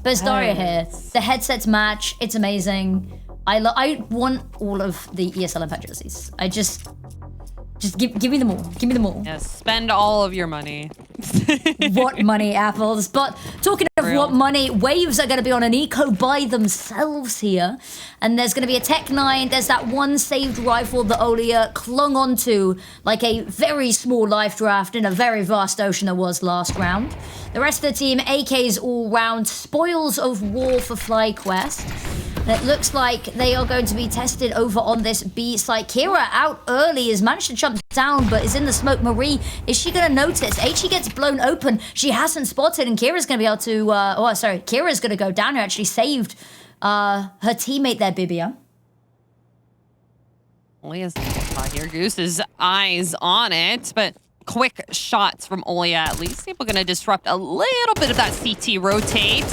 Bezdaria here, the headsets match. It's amazing. I want all of the ESL Impact jerseys. Just give me them all. Give me them all. Yes, spend all of your money. What money, Apples? But talking of what money, Waves are going to be on an eco by themselves here. And there's going to be a Tech 9. There's that one saved rifle that Olia clung onto like a very small life draft in a very vast ocean that was last round. The rest of the team, AKs all round, spoils of war for FlyQuest. It looks like they are going to be tested over on this B site. Kira out early, has managed to jump down, but is in the smoke. Marie, is she going to notice? HE gets blown open. She hasn't spotted, and Kira's going to be able to, Kira's going to go down here. Actually saved her teammate there, Bibia. Olia's here. Goose's eyes on it, but quick shots from Olia. At least people going to disrupt a little bit of that CT rotate.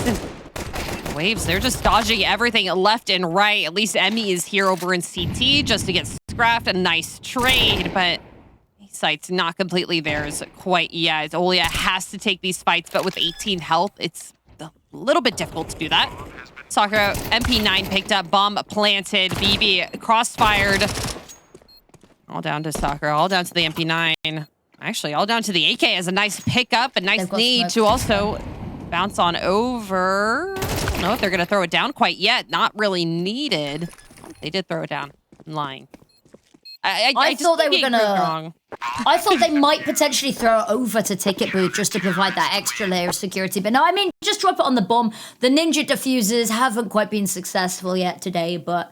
Waves, they're just dodging everything left and right. At least Emmy is here over in CT just to get scrapped. A nice trade, but site's not completely theirs quite yet. Olia has to take these fights, but with 18 health, it's a little bit difficult to do that. Sakura, MP9 picked up, bomb planted, BB crossfired. All down to Sakura, all down to the MP9. Actually, all down to the AK as a nice pickup, a nice need to also bounce on over. I don't know if they're going to throw it down quite yet. Not really needed. They did throw it down. I'm lying. I thought they were going to... I thought they might potentially throw it over to Ticket Booth just to provide that extra layer of security. But no, I mean, just drop it on the bomb. The Ninja diffusers haven't quite been successful yet today, but...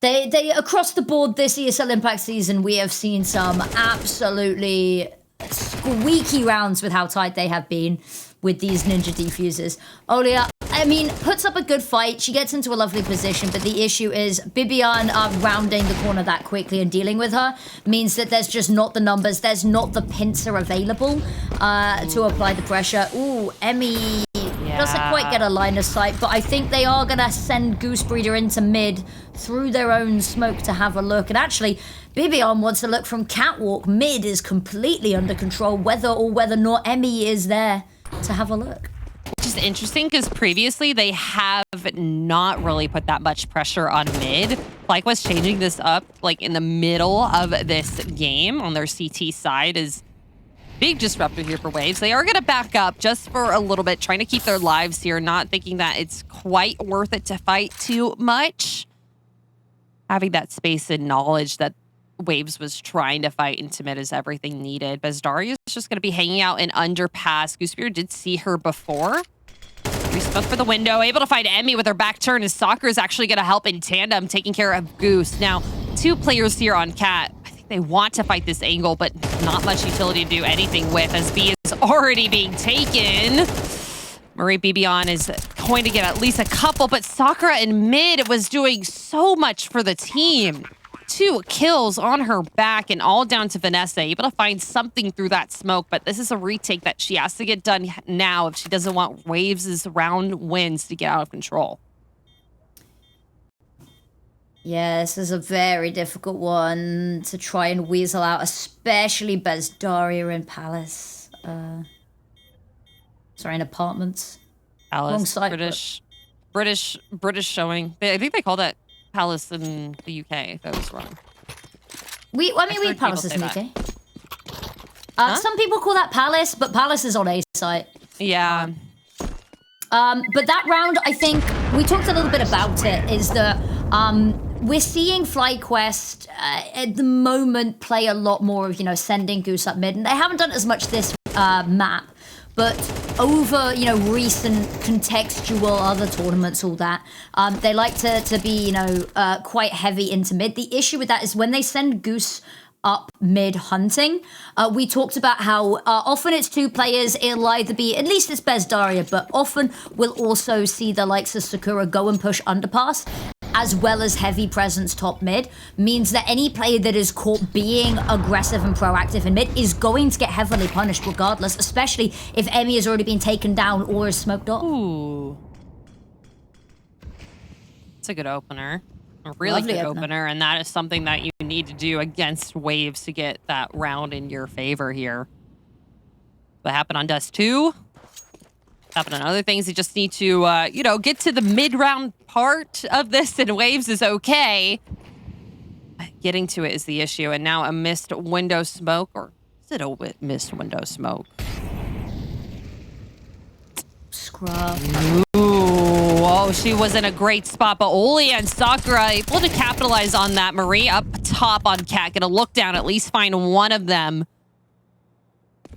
They across the board this ESL Impact season, we have seen some absolutely squeaky rounds with how tight they have been with these Ninja defusers. Olia, I mean, puts up a good fight. She gets into a lovely position, but the issue is Bibian rounding the corner that quickly and dealing with her means that there's just not the numbers. There's not the pincer available to apply the pressure. Ooh, Emmy doesn't quite get a line of sight, but I think they are going to send Goose Breeder into mid through their own smoke to have a look. And actually, Bibian wants to look from Catwalk. Mid is completely under control, whether or not Emmy is there to have a look. Which is interesting because previously they have not really put that much pressure on mid. FlyQuest changing this up like in the middle of this game on their CT side is big disruptor here for Waves. They are going to back up just for a little bit, trying to keep their lives here, not thinking that it's quite worth it to fight too much. Having that space and knowledge that Waves was trying to fight into mid is everything needed. Bezdaria is just going to be hanging out in underpass. Goosebeard did see her before. We spoke for the window, able to find Emmy with her back turn as Soccer is actually going to help in tandem, taking care of Goose. Now, two players here on Cat. I think they want to fight this angle, but not much utility to do anything with as B is already being taken. Marie Bibian is going to get at least a couple, but Sakura in mid was doing so much for the team. 2 kills on her back and all down to Vanessa, able to find something through that smoke, but this is a retake that she has to get done now if she doesn't want Waves' round wins to get out of control. Yeah, this is a very difficult one to try and weasel out, especially Bezdaria in Palace. Sorry, in Apartments. Palace, wrong site, British showing. I think they call that Palace in the UK, if I was wrong. We Palace is in the UK. Some people call that Palace, but Palace is on A site. Yeah. But that round, I think, we talked a little bit about it, is that we're seeing FlyQuest at the moment play a lot more of, sending Goose up mid. And they haven't done as much this map. But over, recent contextual other tournaments, all that, they like to be, quite heavy into mid. The issue with that is when they send Goose up mid hunting, we talked about how often it's 2 players. It'll either be, at least it's Bezdaria, but often we'll also see the likes of Sakura go and push underpass. as well as heavy presence top mid, means that any player that is caught being aggressive and proactive in mid is going to get heavily punished regardless, especially if Emmy has already been taken down or is smoked off. Ooh. It's a good opener. A really Lovely good opener. and that is something that you need to do against waves to get that round in your favor here. What happened on Dust2? Happened on other things. You just need to, you know, get to the mid-round part of this, and waves is okay. Getting to it is the issue, and now a missed window smoke, or is it a missed window smoke? sckrafft. Ooh, oh, she was in a great spot, but Oli and Sakura able to capitalize on that. Marie up top on Cat, gonna look down, at least find one of them.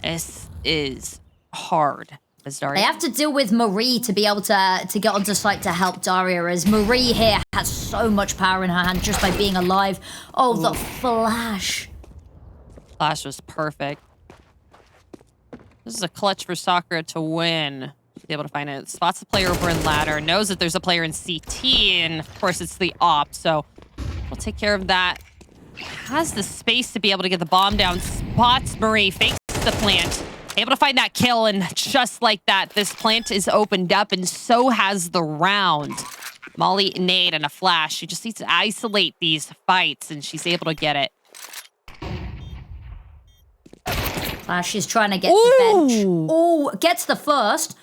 This is hard. They have to deal with Marie to be able to get onto site to help Daria, as Marie here has so much power in her hand just by being alive. Oh, the flash. Flash was perfect. This is a clutch for Sakura to win. She's able to find it. Spots the player over in ladder, knows that there's a player in CT, and of course it's the op, so we'll take care of that. Has the space to be able to get the bomb down. Spots Marie, fakes the plant. Able to find that kill, and just like that, this plant is opened up, and so has the round. Molly, nade, and a flash. She just needs to isolate these fights, and she's able to get it. Flash is trying to get the bench. Oh, gets the first.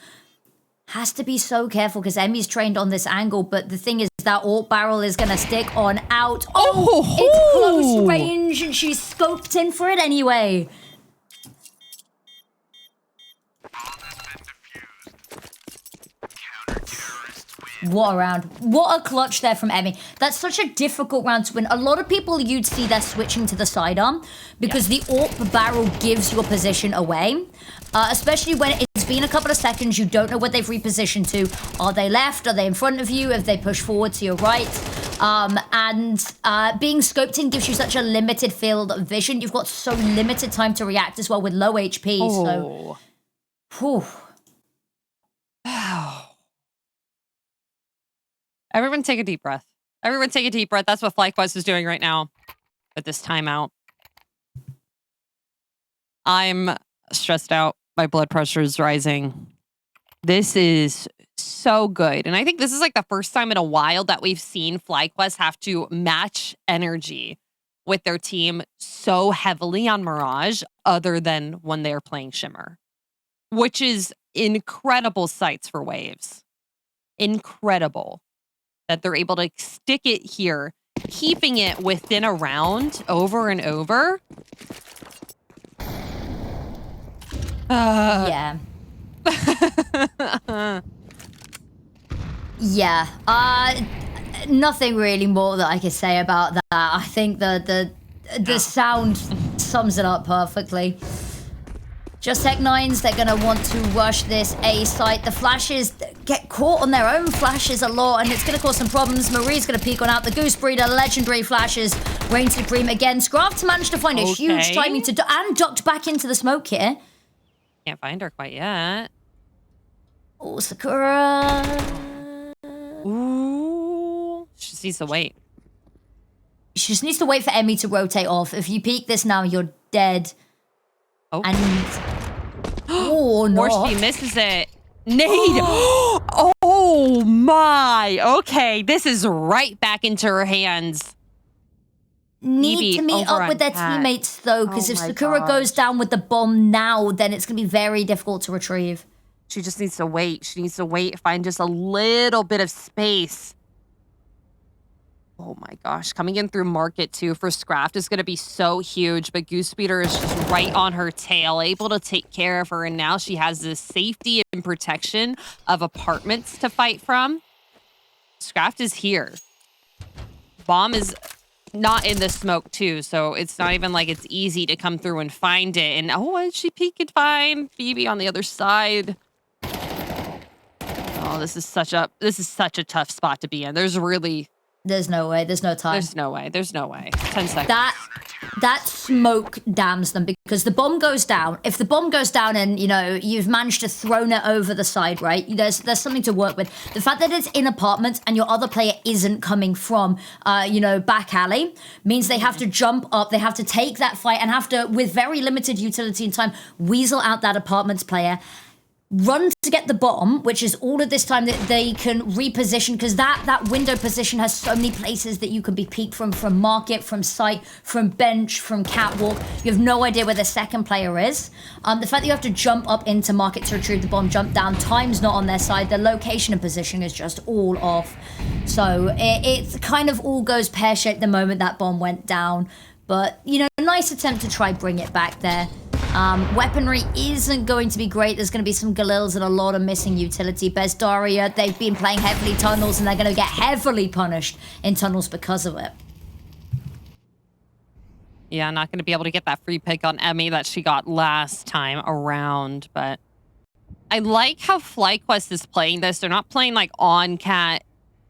Has to be so careful because Emmy's trained on this angle, but the thing is that AWP barrel is going to stick on out. Oh, it's close range, and she's scoped in for it anyway. What a round. What a clutch there from Emmy. That's such a difficult round to win. A lot of people, you'd see they're switching to the sidearm because the AWP barrel gives your position away. Especially when it's been a couple of seconds, you don't know what they've repositioned to. Are they left? Are they in front of you? Have they pushed forward to your right? Being scoped in gives you such a limited field of vision. You've got so limited time to react as well with low HP. So, whew. Everyone take a deep breath. Everyone take a deep breath. That's what FlyQuest is doing right now at this timeout. I'm stressed out. My blood pressure is rising. This is so good. And I think this is like the first time in a while that we've seen FlyQuest have to match energy with their team so heavily on Mirage other than when they're playing Shimmer, which is incredible sights for waves. Incredible that they're able to stick it here, keeping it within a round over and over. Yeah. Yeah. Nothing really more that I could say about that. I think the sound sums it up perfectly. Just Tech9s, they're going to want to rush this A site. The flashes get caught on their own flashes a lot, and it's going to cause some problems. Marie's going to peek on out. The Goose Breeder, legendary flashes. Reign Supreme again. sckrafft managed to find a huge timing to... and ducked back into the smoke here. Can't find her quite yet. Oh, Sakura. Ooh. She just needs to wait. She just needs to wait for Emmy to rotate off. If you peek this now, you're dead. Oh. And oh no! Or she misses it. Nade! Oh my! Okay, this is right back into her hands. Need to meet up with their teammates though, because if Sakura goes down with the bomb now, then it's gonna be very difficult to retrieve. She just needs to wait. She needs to wait, find just a little bit of space. Oh my gosh, coming in through market too for sckrafft is going to be so huge, but Goose Speeder is just right on her tail, able to take care of her, and now she has the safety and protection of apartments to fight from. sckrafft is here. Bomb is not in the smoke too, so it's not even like it's easy to come through and find it. And oh, she peek and find Phoebe on the other side. Oh, this is such a tough spot to be in. There's really There's no way. There's no time. There's no way. There's no way. 10 seconds. That smoke damns them because the bomb goes down. If the bomb goes down and, you know, you've managed to throw it over the side, right? There's something to work with. The fact that it's in apartments and your other player isn't coming from, you know, back alley means they have to jump up. They have to take that fight and have to, with very limited utility and time, weasel out that apartments player. Run to get the bomb, which is all of this time that they can reposition, because that window position has so many places that you can be peeked from market, from site, from bench, from catwalk. You have no idea where the second player is. The fact that you have to jump up into market to retrieve the bomb, jump down, time's not on their side. The location and position is just all off. So it kind of all goes pear-shaped the moment that bomb went down. But, you know, nice attempt to try bring it back there. Weaponry isn't going to be great. There's going to be some Galils and a lot of missing utility. Bezdaria, they've been playing heavily tunnels and they're going to get heavily punished in tunnels because of it. Yeah, not going to be able to get that free pick on Emmy that she got last time around, but I like how FlyQuest is playing this. They're not playing like on cat,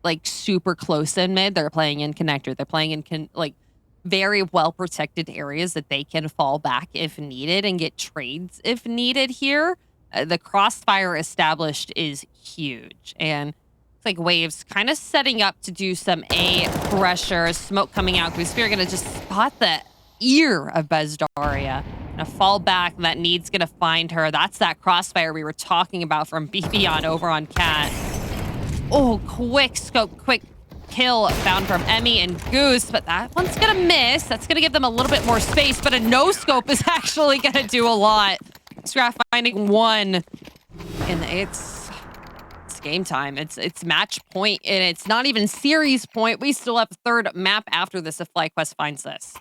like super close in mid. They're playing in connector. They're playing in like very well protected areas that they can fall back if needed and get trades if needed here. The crossfire established is huge, and it's like Waves kind of setting up to do some A pressure, smoke coming out. Goosebeer gonna just spot the ear of Bezdaria. Gonna fall back, and that need's gonna find her. That's that crossfire we were talking about from BB on over on Cat. Oh, quick scope, quick kill found from Emmy and Goose, but that one's gonna miss. That's gonna give them a little bit more space, but a no-scope is actually gonna do a lot. sckrafft finding one, and it's game time. It's match point, and it's not even series point. We still have a third map after this if FlyQuest finds this.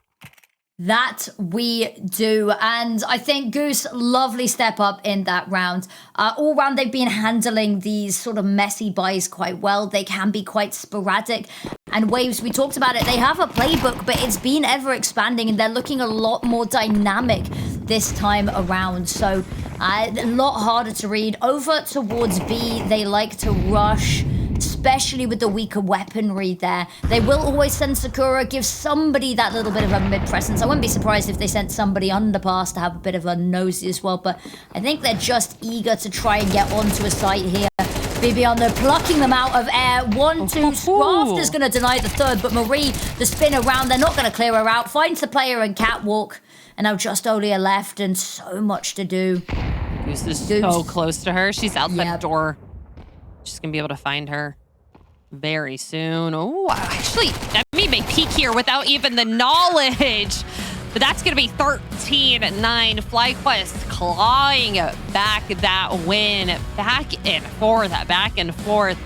That we do, and I think Goose, lovely step up in that round. All round, they've been handling these sort of messy buys quite well. They can be quite sporadic, and Waves, we talked about it, they have a playbook, but it's been ever expanding, and they're looking a lot more dynamic this time around, so a lot harder to read. Over towards B, they like to rush, especially with the weaker weaponry there. They will always send Sakura, give somebody that little bit of a mid-presence. I wouldn't be surprised if they sent somebody underpass to have a bit of a nosy as well, but I think they're just eager to try and get onto a site here. Bibion, they're plucking them out of air. 1-2, sckrafft is going to deny the third, but Marie, the spin around, they're not going to clear her out. Finds the player in catwalk, and now just Olia left, and so much to do. Goose is so close to her. She's out that door. She's going to be able to find her very soon. Oh, actually, that may peek here without even the knowledge. But that's going to be 13-9. FlyQuest clawing back that win. Back and forth.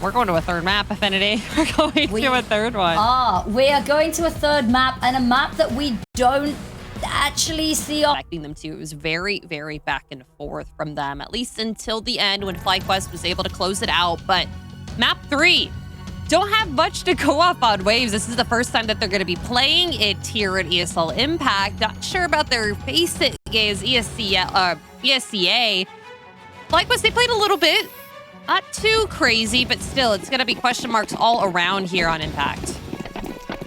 We're going to a third map, Affinity. We're going to a third one. We are going to a third map, and a map that we don't actually see. Expecting them to. It was very, very back and forth from them, at least until the end when FlyQuest was able to close it out. But map 3, don't have much to go up on Waves. This is the first time that they're going to be playing it here at ESL Impact. Not sure about their basic is ESCA. FlyQuest, they played a little bit. Not too crazy, but still, it's going to be question marks all around here on Impact.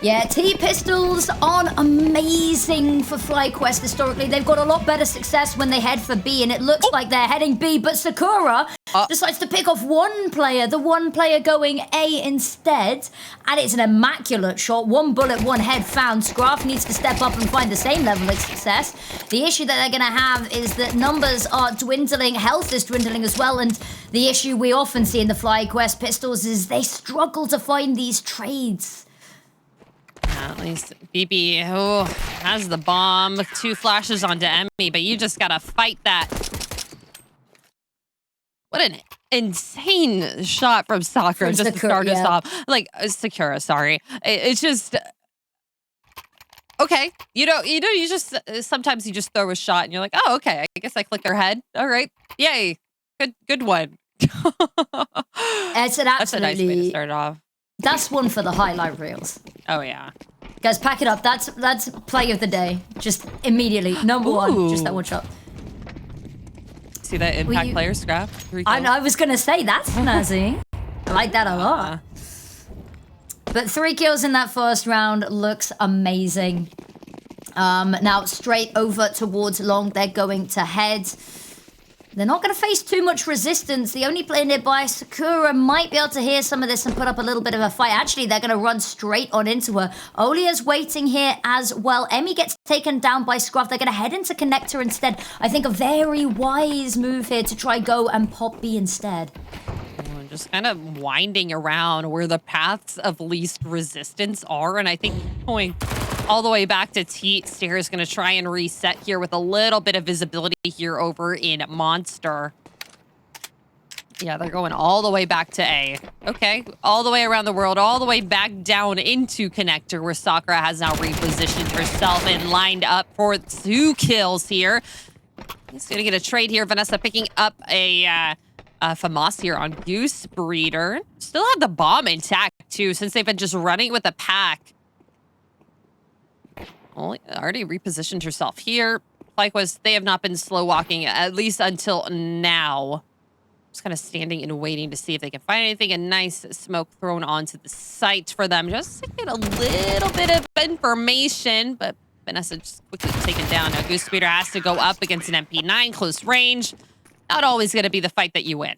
Yeah, T-Pistols aren't amazing for FlyQuest historically. They've got a lot better success when they head for B, and it looks like they're heading B, but Sakura decides to pick off one player, the one player going A instead, and it's an immaculate shot. One bullet, one head found. sckrafft needs to step up and find the same level of success. The issue that they're going to have is that numbers are dwindling, health is dwindling as well, and the issue we often see in the FlyQuest Pistols is they struggle to find these trades. At least BB has the bomb. 2 flashes onto Emmy, but you just gotta fight that. What an insane shot from Sakura just to start us off. Like, Sakura, sorry. It's just... Okay. You just... Sometimes you just throw a shot and you're like, oh, okay. I guess I click her head. All right. Yay. Good one. That's a nice way to start off. That's one for the highlight reels. Oh, yeah. Guys, pack it up. That's play of the day. Just immediately. Number one. Just that one shot. See that impact player, sckrafft? I was going to say, that's snazzy. I like that a lot. But 3 kills in that first round looks amazing. Now straight over towards long, they're going to head. They're not going to face too much resistance. The only player nearby, Sakura, might be able to hear some of this and put up a little bit of a fight. Actually, they're going to run straight on into her. Olia's waiting here as well. Emmy gets taken down by sckrafft. They're going to head into connector instead. I think a very wise move here to try go and pop B instead. Just kind of winding around where the paths of least resistance are. And I think going all the way back to T, Stair is going to try and reset here with a little bit of visibility here over in Monster. Yeah, they're going all the way back to A. Okay, all the way around the world, all the way back down into connector where Sakura has now repositioned herself and lined up for 2 kills here. He's going to get a trade here. Vanessa picking up a FAMAS here on Goose Breeder. Still have the bomb intact too, since they've been just running with the pack. Already repositioned herself here. FlyQuest, they have not been slow walking, at least until now. Just kind of standing and waiting to see if they can find anything. A nice smoke thrown onto the site for them, just to get a little bit of information. But Vanessa just quickly taken down. Now Goose Breeder has to go up against an MP9, close range. Not always going to be the fight that you win.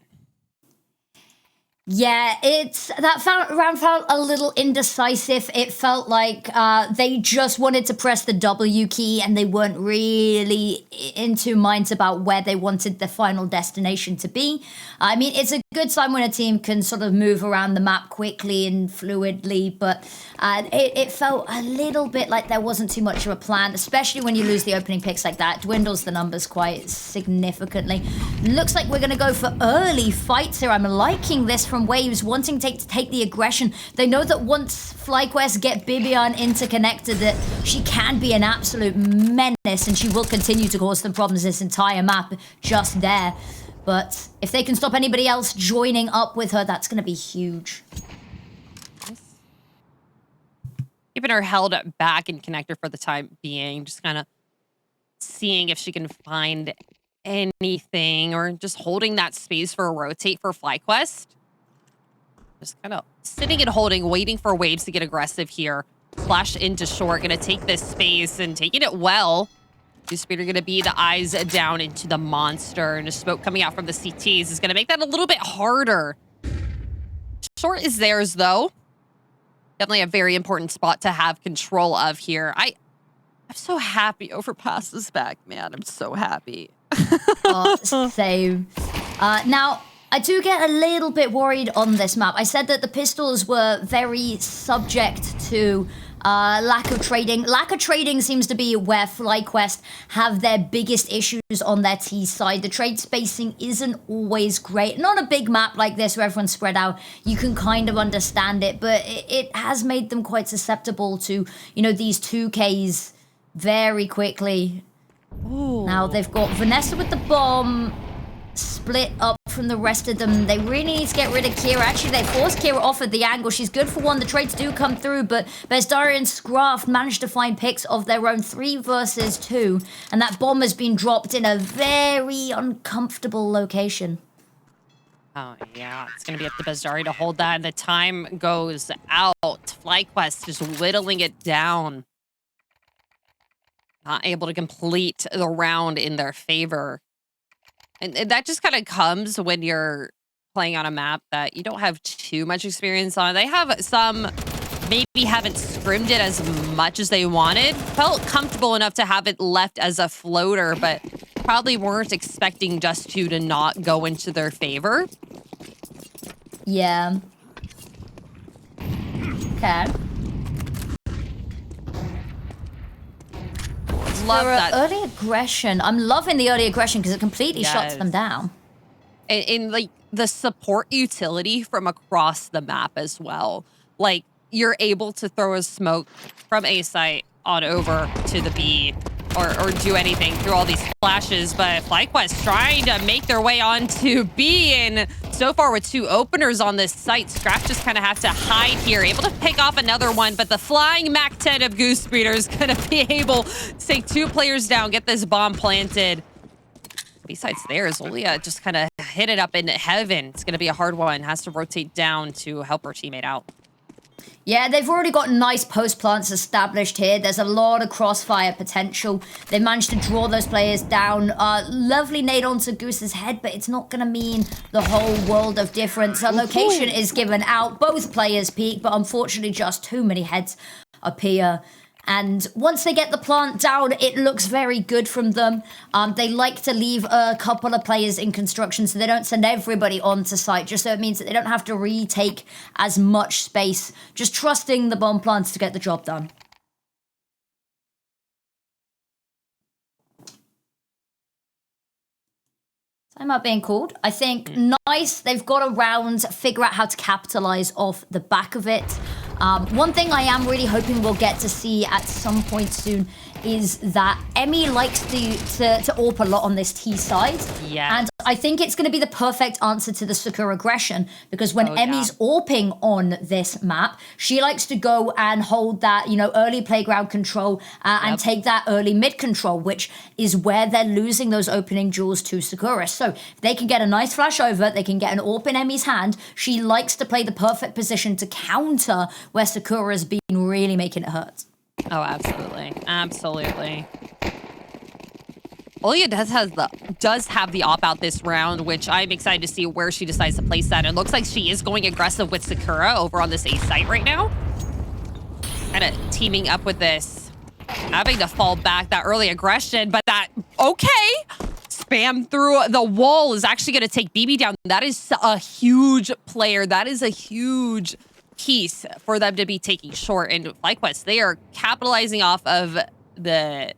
Yeah, that round felt a little indecisive. It felt like they just wanted to press the W key and they weren't really in two minds about where they wanted the final destination to be. I mean, it's a good sign when a team can sort of move around the map quickly and fluidly, but it felt a little bit like there wasn't too much of a plan, especially when you lose the opening picks like that. It dwindles the numbers quite significantly. Looks like we're going to go for early fights here. I'm liking this from Waves, wanting to take the aggression. They know that once FlyQuest get Bibian interconnected, that she can be an absolute menace and she will continue to cause them problems this entire map just there. But if they can stop anybody else joining up with her, that's going to be huge. Keeping her held back in connector for the time being, just kind of seeing if she can find anything or just holding that space for a rotate for FlyQuest. Just kind of sitting and holding, waiting for Waves to get aggressive here. Flash into short, gonna take this space and taking it well. Goose Breeder gonna be the eyes down into the monster, and a smoke coming out from the CTs is gonna make that a little bit harder. Short is theirs though. Definitely a very important spot to have control of here. I'm so happy Overpass is back, man. I'm so happy. Same. Now, I do get a little bit worried on this map. I said that the pistols were very subject to lack of trading. Lack of trading seems to be where FlyQuest have their biggest issues on their T side. The trade spacing isn't always great. Not a big map like this where everyone's spread out. You can kind of understand it, but it has made them quite susceptible to, you know, these 2Ks very quickly. Ooh. Now they've got Vanessa with the bomb, split up from the rest of them. They really need to get rid of Kira. Actually, they forced Kira off at the angle. She's good for one. The trades do come through, but Bezdari and sckrafft managed to find picks of their own 3 versus 2, and that bomb has been dropped in a very uncomfortable location. Oh, yeah. It's going to be up to Bezdari to hold that, and the time goes out. FlyQuest just whittling it down. Not able to complete the round in their favor. And that just kind of comes when you're playing on a map that you don't have too much experience on. They have some, maybe haven't scrimmed it as much as they wanted. Felt comfortable enough to have it left as a floater, but probably weren't expecting Dust2 to not go into their favor. Yeah. Okay. Love that. Early aggression. I'm loving the early aggression because it completely shuts them down. In like the support utility from across the map as well. Like you're able to throw a smoke from A site on over to the B or do anything through all these flashes, but FlyQuest trying to make their way onto B, and so far with 2 openers on this site, sckrafft just kind of have to hide here, able to pick off another one, but the flying Mac 10 of Goose Breeder is going to be able to take 2 players down, get this bomb planted. Besides theirs, Olia just kind of hit it up in heaven. It's going to be a hard one, has to rotate down to help her teammate out. Yeah, they've already got nice post plants established here. There's a lot of crossfire potential. They managed to draw those players down. Lovely nade onto Goose's head, but it's not going to mean the whole world of difference. A location is given out. Both players peek, but unfortunately just too many heads appear. And once they get the plant down, it looks very good from them. They like to leave a couple of players in construction so they don't send everybody onto site, just so it means that they don't have to retake as much space, just trusting the bomb plants to get the job done. Timeout being called. I think nice. They've got a round, figure out how to capitalize off the back of it. One thing I am really hoping we'll get to see at some point soon is that Emmy likes to AWP a lot on this T side. Yeah. And I think it's going to be the perfect answer to the Sakura aggression, because when Emmy's AWPing on this map, she likes to go and hold that, early playground control and take that early mid control, which is where they're losing those opening duels to Sakura. So if they can get a nice flash over, they can get an AWP in Emmy's hand. She likes to play the perfect position to counter where Sakura's been really making it hurt. Oh, absolutely. Absolutely. Olia does have the op out this round, which I'm excited to see where she decides to place that. It looks like she is going aggressive with Sakura over on this A site right now. Kind of teaming up with this. Having to fall back, that early aggression, but spam through the wall is actually going to take BB down. That is a huge player. That is a huge piece for them to be taking short. And FlyQuest, they are capitalizing off of the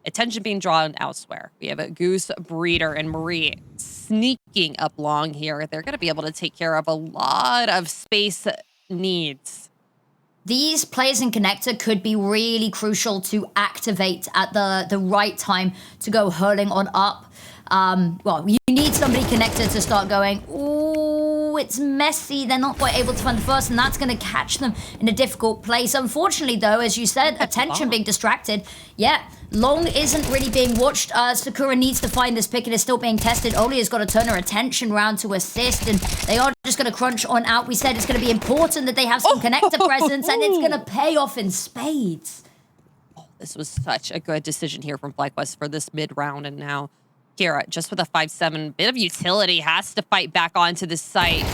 attention being drawn elsewhere. We have a Goose, Breeder, and Marie sneaking up long here. They're going to be able to take care of a lot of space needs. These players in connector could be really crucial to activate at the right time to go hurling on up. Well, you need somebody connector to start going, ooh, it's messy. They're not quite able to find the first, and that's going to catch them in a difficult place. Unfortunately, though, as you said, attention being distracted. Yeah, long isn't really being watched. Sakura needs to find this pick. It is still being tested. Olia's got to turn her attention round to assist, and they are just going to crunch on out. We said it's going to be important that they have some connector presence, and it's going to pay off in spades. This was such a good decision here from FlyQuest for this mid-round, and now Kira, just with a 5-7, bit of utility, has to fight back onto the site.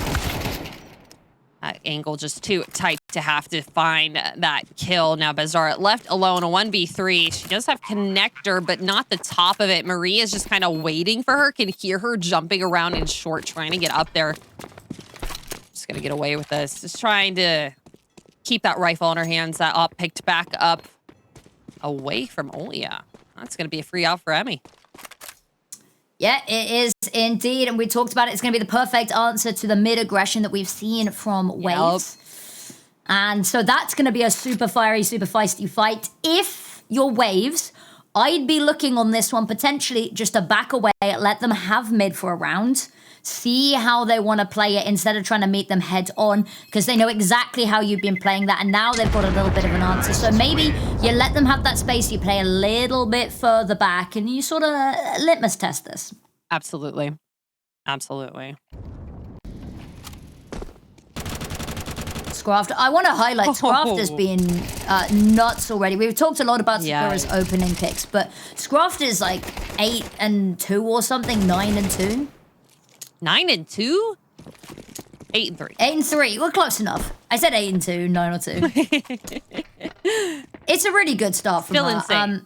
That angle just too tight to have to find that kill. Now Bazara left alone, a 1v3. She does have connector, but not the top of it. Marie is just kind of waiting for her. Can hear her jumping around in short, trying to get up there. Just gonna get away with this. Just trying to keep that rifle in her hands. That op picked back up away from Olia. That's gonna be a free out for Emmy. Yeah, it is indeed. And we talked about it. It's going to be the perfect answer to the mid-aggression that we've seen from Waves. And so that's going to be a super fiery, super feisty fight. If you're Waves, I'd be looking on this one potentially just to back away, let them have mid for a round, see how they want to play it instead of trying to meet them head on, because they know exactly how you've been playing that, and now they've got a little bit of an answer. So maybe you let them have that space, you play a little bit further back, and you sort of litmus test this. Absolutely. Absolutely. sckrafft. I want to highlight sckrafft has been nuts already. We've talked a lot about Sakura's opening picks, but sckrafft is like 8-2 or something, 9-2. 9-2? 8-3. 8-3. We're close enough. I said 8-2, 9-2. It's a really good start from her. Insane.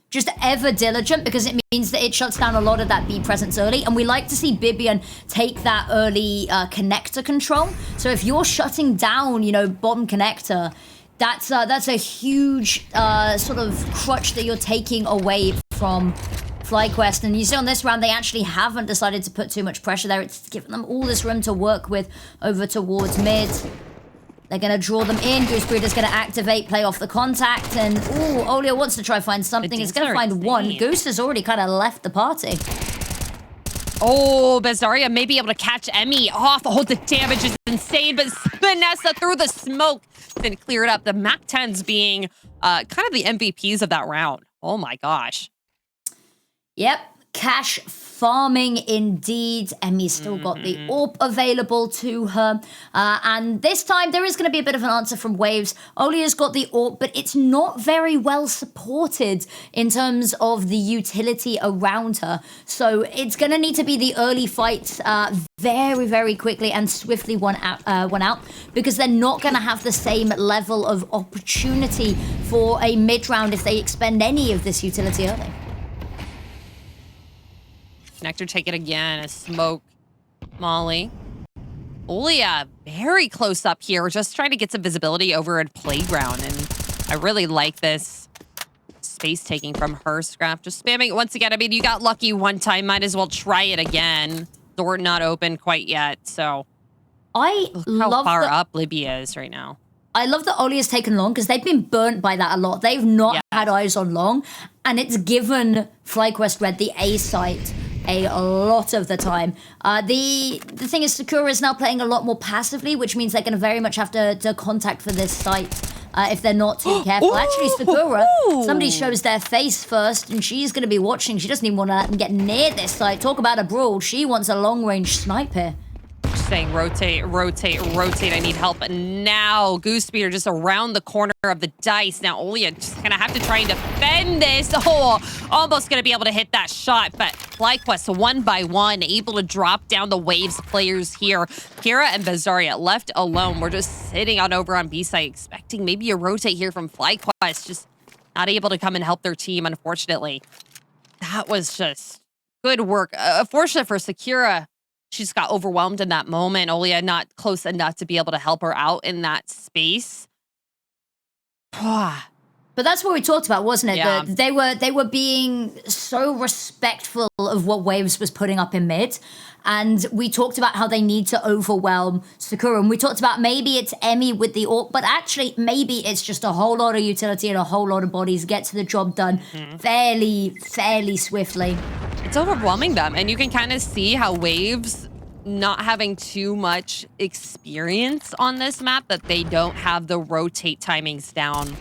Just ever diligent, because it means that it shuts down a lot of that B presence early. And we like to see Bibian take that early connector control. So if you're shutting down, you know, bottom connector, that's a huge sort of crutch that you're taking away from FlyQuest. And you see on this round, they actually haven't decided to put too much pressure there. It's given them all this room to work with over towards mid. They're going to draw them in. Goose Breeder's going to activate, play off the contact. And, ooh, Olio wants to try find something. He's going to find one. Goose has already kind of left the party. Oh, Bazaria may be able to catch Emmy off. Oh, the damage is insane. But Vanessa through the smoke then cleared up. The MAC-10s being kind of the MVPs of that round. Oh, my gosh. Yep. Cash farming indeed. Emmy's still got the AWP available to her. And this time there is going to be a bit of an answer from wwaves. Olia's got the AWP, but it's not very well supported in terms of the utility around her. So it's going to need to be the early fights very, very quickly and swiftly one out, because they're not going to have the same level of opportunity for a mid-round if they expend any of this utility early. Nectar take it again. A smoke. Molly. Olia very close up here. Just trying to get some visibility over at Playground. And I really like this space taking from her. sckrafft. Just spamming it once again. I mean, you got lucky one time. Might as well try it again. Door not open quite yet. So Look how far up Libya is right now. I love that Olia's taken long because they've been burnt by that a lot. They've not had eyes on long. And it's given FlyQuest RED the A site a lot of the time. The thing is, Sakura is now playing a lot more passively, which means they're going to very much have to contact for this site if they're not too careful. Actually, Sakura, somebody shows their face first, and she's going to be watching. She doesn't even want to let them get near this site. Talk about a brawl. She wants a long-range snipe here. Saying rotate, rotate, rotate. I need help now. Goose Speeder just around the corner of the dice. Now Olia just gonna have to try and defend this. Oh, almost gonna be able to hit that shot, but FlyQuest one by one able to drop down the wwaves players here. Kira and Bazaria left alone. We're just sitting over on B site, expecting maybe a rotate here from FlyQuest. Just not able to come and help their team, unfortunately. That was just good work. Fortunate for Sakura. She just got overwhelmed in that moment. Olia not close enough to be able to help her out in that space. But that's what we talked about, wasn't it? Yeah. That they were being so respectful of what wwaves was putting up in mid. And we talked about how they need to overwhelm Sakura. And we talked about maybe it's Emmy with the AWP, but actually maybe it's just a whole lot of utility and a whole lot of bodies gets the job done fairly swiftly. It's overwhelming them, and you can kind of see how wwaves, not having too much experience on this map, that they don't have the rotate timings down.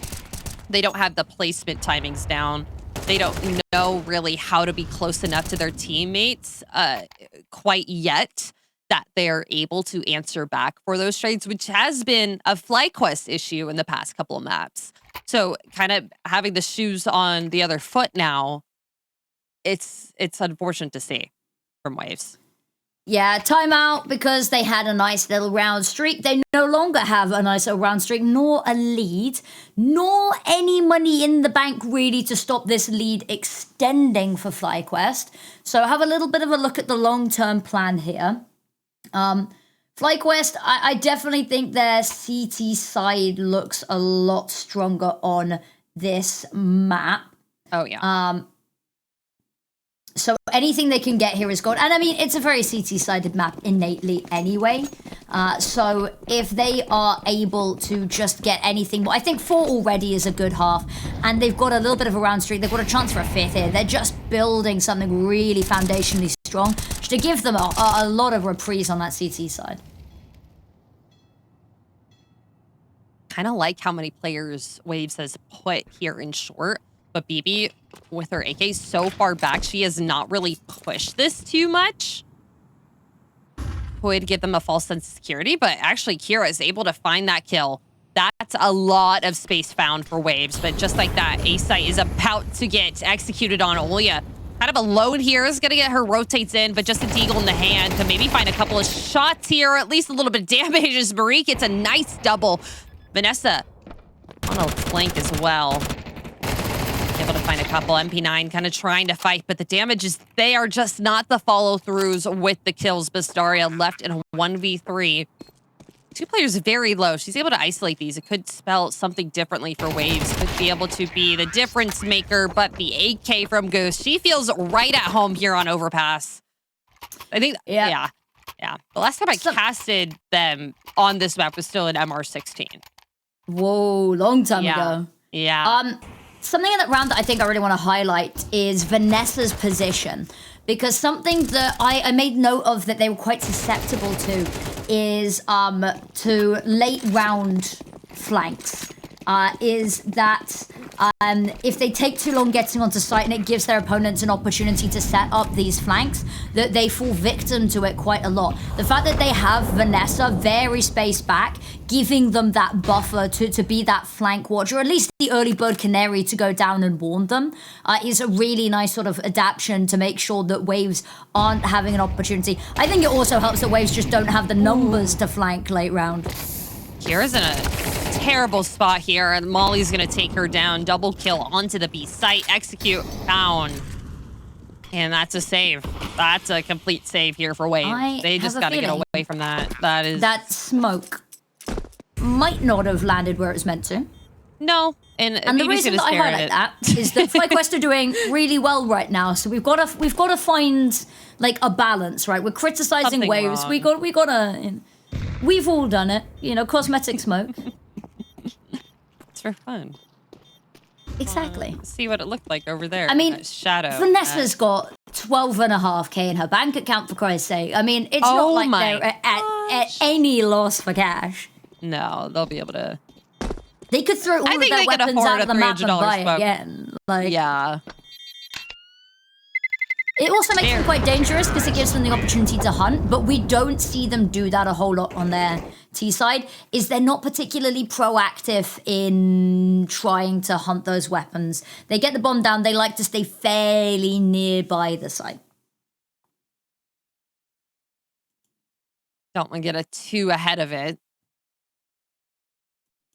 They don't have the placement timings down. They don't know really how to be close enough to their teammates quite yet that they're able to answer back for those trades, which has been a FlyQuest issue in the past couple of maps. So kind of having the shoes on the other foot now, it's unfortunate to see from wwaves. Yeah, timeout because they had a nice little round streak. They no longer have a nice little round streak, nor a lead, nor any money in the bank really to stop this lead extending for FlyQuest. So have a little bit of a look at the long-term plan here. FlyQuest, I definitely think their CT side looks a lot stronger on this map. Oh, yeah. So anything they can get here is gold. And I mean, it's a very CT-sided map innately anyway. So if they are able to just get anything, well, I think 4 already is a good half. And they've got a little bit of a round streak. They've got a chance for a 5th here. They're just building something really foundationally strong to give them a lot of reprise on that CT side. Kind of like how many players wwaves has put here in short. But BB, with her AK so far back, she has not really pushed this too much. Would give them a false sense of security, but actually Kira is able to find that kill. That's a lot of space found for wwaves, but just like that, A site is about to get executed on Olia. Kind of alone here, is gonna get her rotates in, but just a deagle in the hand to maybe find a couple of shots here, at least a little bit of damage as Marie gets a nice double. Vanessa on a flank as well. Able to find a couple. MP9 kind of trying to fight, but the damage is, they are just not the follow-throughs with the kills. Bastaria left in a 1v3. 2 players very low. She's able to isolate these. It could spell something differently for wwaves. Could be able to be the difference maker, but the AK from Goose, she feels right at home here on Overpass. I think, yeah. The last time I casted them on this map was still in MR16. Whoa, long time ago. Yeah. Something in that round that I think I really want to highlight is Vanessa's position. Because something that I made note of that they were quite susceptible to is to late round flanks. Is that if they take too long getting onto site and it gives their opponents an opportunity to set up these flanks, that they fall victim to it quite a lot. The fact that they have Vanessa very spaced back, giving them that buffer to be that flank watch, or at least the early bird canary to go down and warn them, is a really nice sort of adaptation to make sure that waves aren't having an opportunity. I think it also helps that waves just don't have the numbers to flank late round. Kira's in a terrible spot here, and Molly's gonna take her down. Double kill onto the B site, execute, down. And that's a save. That's a complete save here for Wave. They just gotta get away from that. That smoke might not have landed where it was meant to. No, and the reason that I highlight that is that FlyQuest are doing really well right now. So we've got to find like a balance, right? We're criticizing Something waves. wrong. We gotta. We've all done it, you know, cosmetic smoke. It's for fun. Exactly. See what it looked like over there. I mean, shadow. Vanessa's got 12.5K in her bank account, for Christ's sake. I mean, it's not like they're at any loss for cash. No, they'll be able to. They could throw all of their weapons out of the map and buy smoke. again. Like, yeah. It also makes them quite dangerous because it gives them the opportunity to hunt, but we don't see them do that a whole lot on their T side. Is they're not particularly proactive in trying to hunt those weapons. They get the bomb down, they like to stay fairly nearby the site. Don't want to get too ahead of it.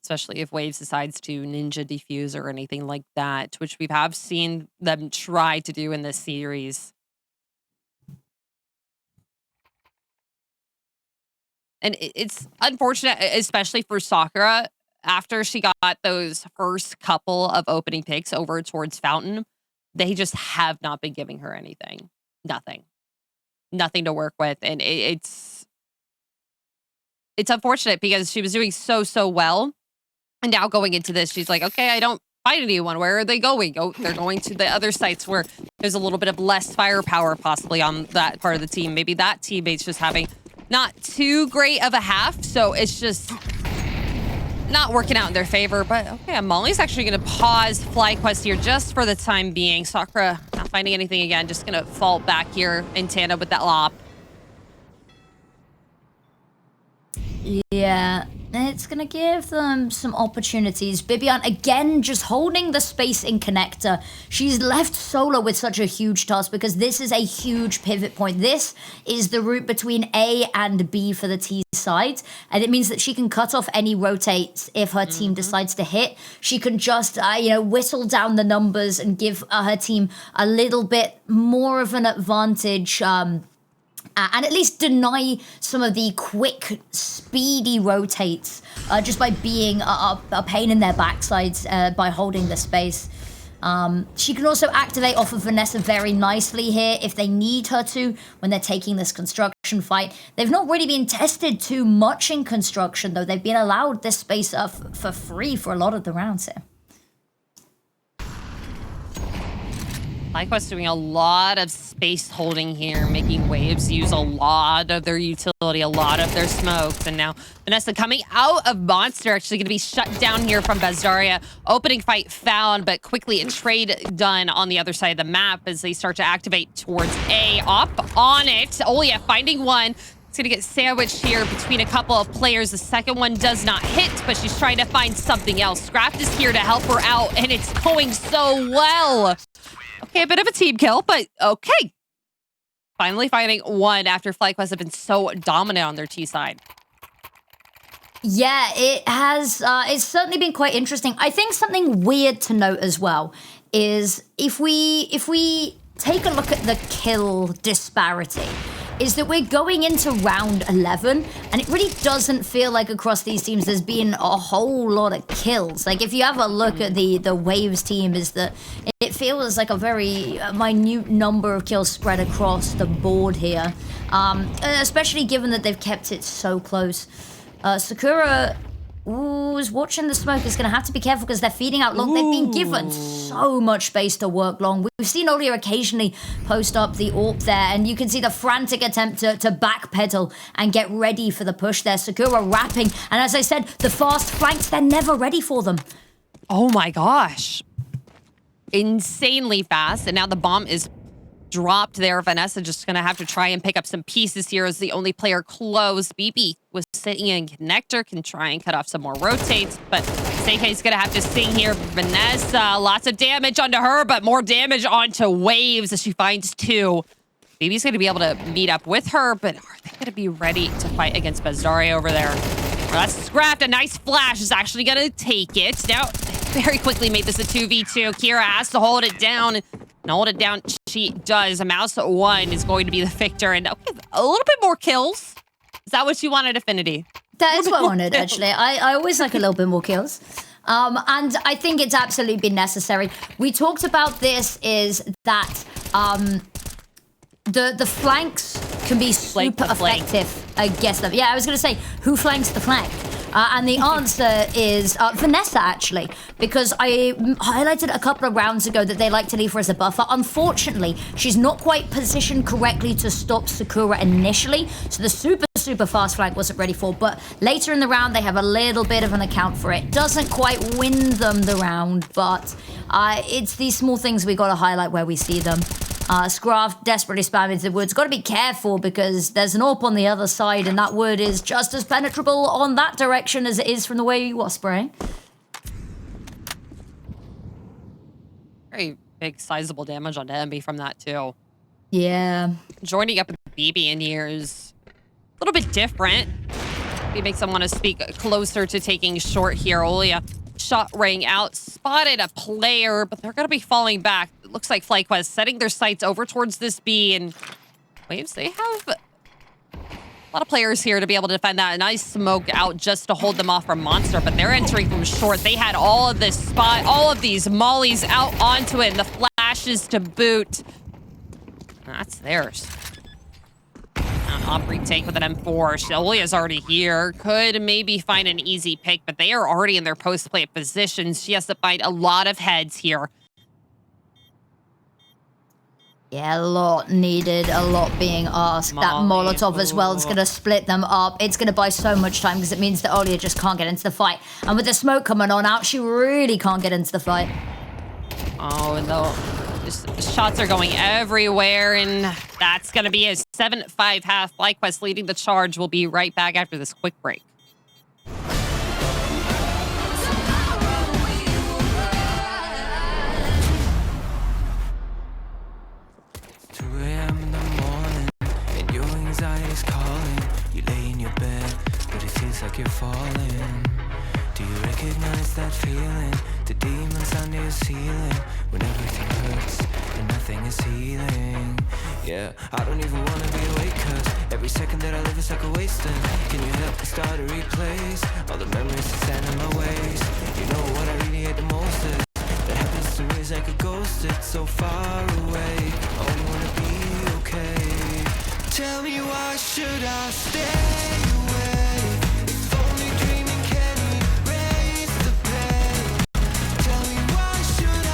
Especially if Waves decides to ninja defuse or anything like that, which we have seen them try to do in this series. And it's unfortunate, especially for Sakura, after she got those first couple of opening picks over towards Fountain, they just have not been giving her anything. Nothing. Nothing to work with. And it's unfortunate because she was doing so well. And now going into this, she's like, okay, I don't find anyone. Where are they going? Oh, they're going to the other sites where there's a little bit of less firepower possibly on that part of the team. Maybe that teammate's just having not too great of a half. So it's just not working out in their favor. But okay, Molly's actually going to pause FlyQuest here just for the time being. Sakura not finding anything again. Just going to fall back here in tandem with that lop. Yeah, it's going to give them some opportunities. Bibian, again, just holding the space in connector. She's left solo with such a huge task because this is a huge pivot point. This is the route between A and B for the T side, and it means that she can cut off any rotates if her team decides to hit. She can just, whistle down the numbers and give her team a little bit more of an advantage, and at least deny some of the quick, speedy rotates just by being a pain in their backsides by holding the space. She can also activate off of Vanessa very nicely here if they need her to when they're taking this construction fight. They've not really been tested too much in construction, though. They've been allowed this space for free for a lot of the rounds here. FlyQuest doing a lot of space holding here, making Waves use a lot of their utility, a lot of their smokes. And now Vanessa coming out of Monster, actually going to be shut down here from Bazdaria. Opening fight found, but quickly a trade done on the other side of the map as they start to activate towards A. Up on it. Oh yeah, finding one. It's going to get sandwiched here between a couple of players. The second one does not hit, but she's trying to find something else. sckrafft is here to help her out, and it's going so well. Okay, a bit of a team kill, but okay. Finally finding one after FlyQuest have been so dominant on their T side. Yeah, it has. It's certainly been quite interesting. I think something weird to note as well is if we take a look at the kill disparity, is that we're going into round 11, and it really doesn't feel like across these teams there's been a whole lot of kills. Like, if you have a look at the Waves team, is that it feels like a very minute number of kills spread across the board here, especially given that they've kept it so close. Sakura, who's watching the smoke, is going to have to be careful because they're feeding out long. They've been given so much space to work long. We've seen Olia occasionally post up the AWP there, and you can see the frantic attempt to backpedal and get ready for the push there. Sakura wrapping, and as I said, the fast flanks, they're never ready for them. Oh my gosh. insanely fast. And now the bomb is dropped there. Vanessa just going to have to try and pick up some pieces here as the only player close. BB was sitting in connector, can try and cut off some more rotates, but CK's going to have to sing here. Vanessa, lots of damage onto her, but more damage onto Waves as she finds two. BB's going to be able to meet up with her, but are they going to be ready to fight against Bazzari over there? Well, that's scrapped. A nice flash is actually going to take it. Now, very quickly made this a 2v2. Kira has to hold it down. And hold it down, she does. A mouse 1 is going to be the victor. And okay, a little bit more kills. Is that what you wanted, Affinity? That is what I wanted, actually. I always like a little bit more kills. And I think it's absolutely been necessary. We talked about this, is that the flanks can be super effective against them. Yeah, I was going to say, who flanks the flank? And the answer is Vanessa, actually, because I highlighted a couple of rounds ago that they like to leave her as a buffer. Unfortunately, she's not quite positioned correctly to stop Sakura initially, so the super fast flank wasn't ready for, but later in the round, they have a little bit of an account for it. Doesn't quite win them the round, but it's these small things we got to highlight where we see them. sckrafft desperately spamming the woods. Got to be careful because there's an AWP on the other side, and that wood is just as penetrable on that direction as it is from the way you are spraying. Very big, sizable damage on MB from that, too. Yeah. Joining up with BB in here is a little bit different. It makes them want to speak closer to taking short here. Olia shot rang out, spotted a player, but they're going to be falling back. It looks like FlyQuest setting their sights over towards this B, and Waves, they have a lot of players here to be able to defend that. A nice smoke out just to hold them off from Monster, but they're entering from short. They had all of this spot, all of these mollies out onto it, and the flashes to boot. That's theirs. An op retake with an M4. Olia's already here. Could maybe find an easy pick, but they are already in their post-play positions. She has to find a lot of heads here. Yeah, a lot needed, a lot being asked. That Molotov as well is going to split them up. It's going to buy so much time because it means that Olia just can't get into the fight. And with the smoke coming on out, she really can't get into the fight. Oh, no. Shots are going everywhere, and that's going to be a 7-5 half. FlyQuest leading the charge. We'll be right back after this quick break. 2 a.m. in the morning, and your anxiety's calling. You lay in your bed, but it feels like you're falling. Do you recognize that feeling? The demons under your ceiling, when everything hurts and nothing is healing. Yeah, I don't even wanna be awake, cause every second that I live is like a wasting. Can you help me start to replace all the memories that stand in my ways? You know what I really hate the most is that happens to me is like a ghost. It's so far away, I only wanna be okay. Tell me, why should I stay away? If only dreaming can erase the pain. Tell me, why should I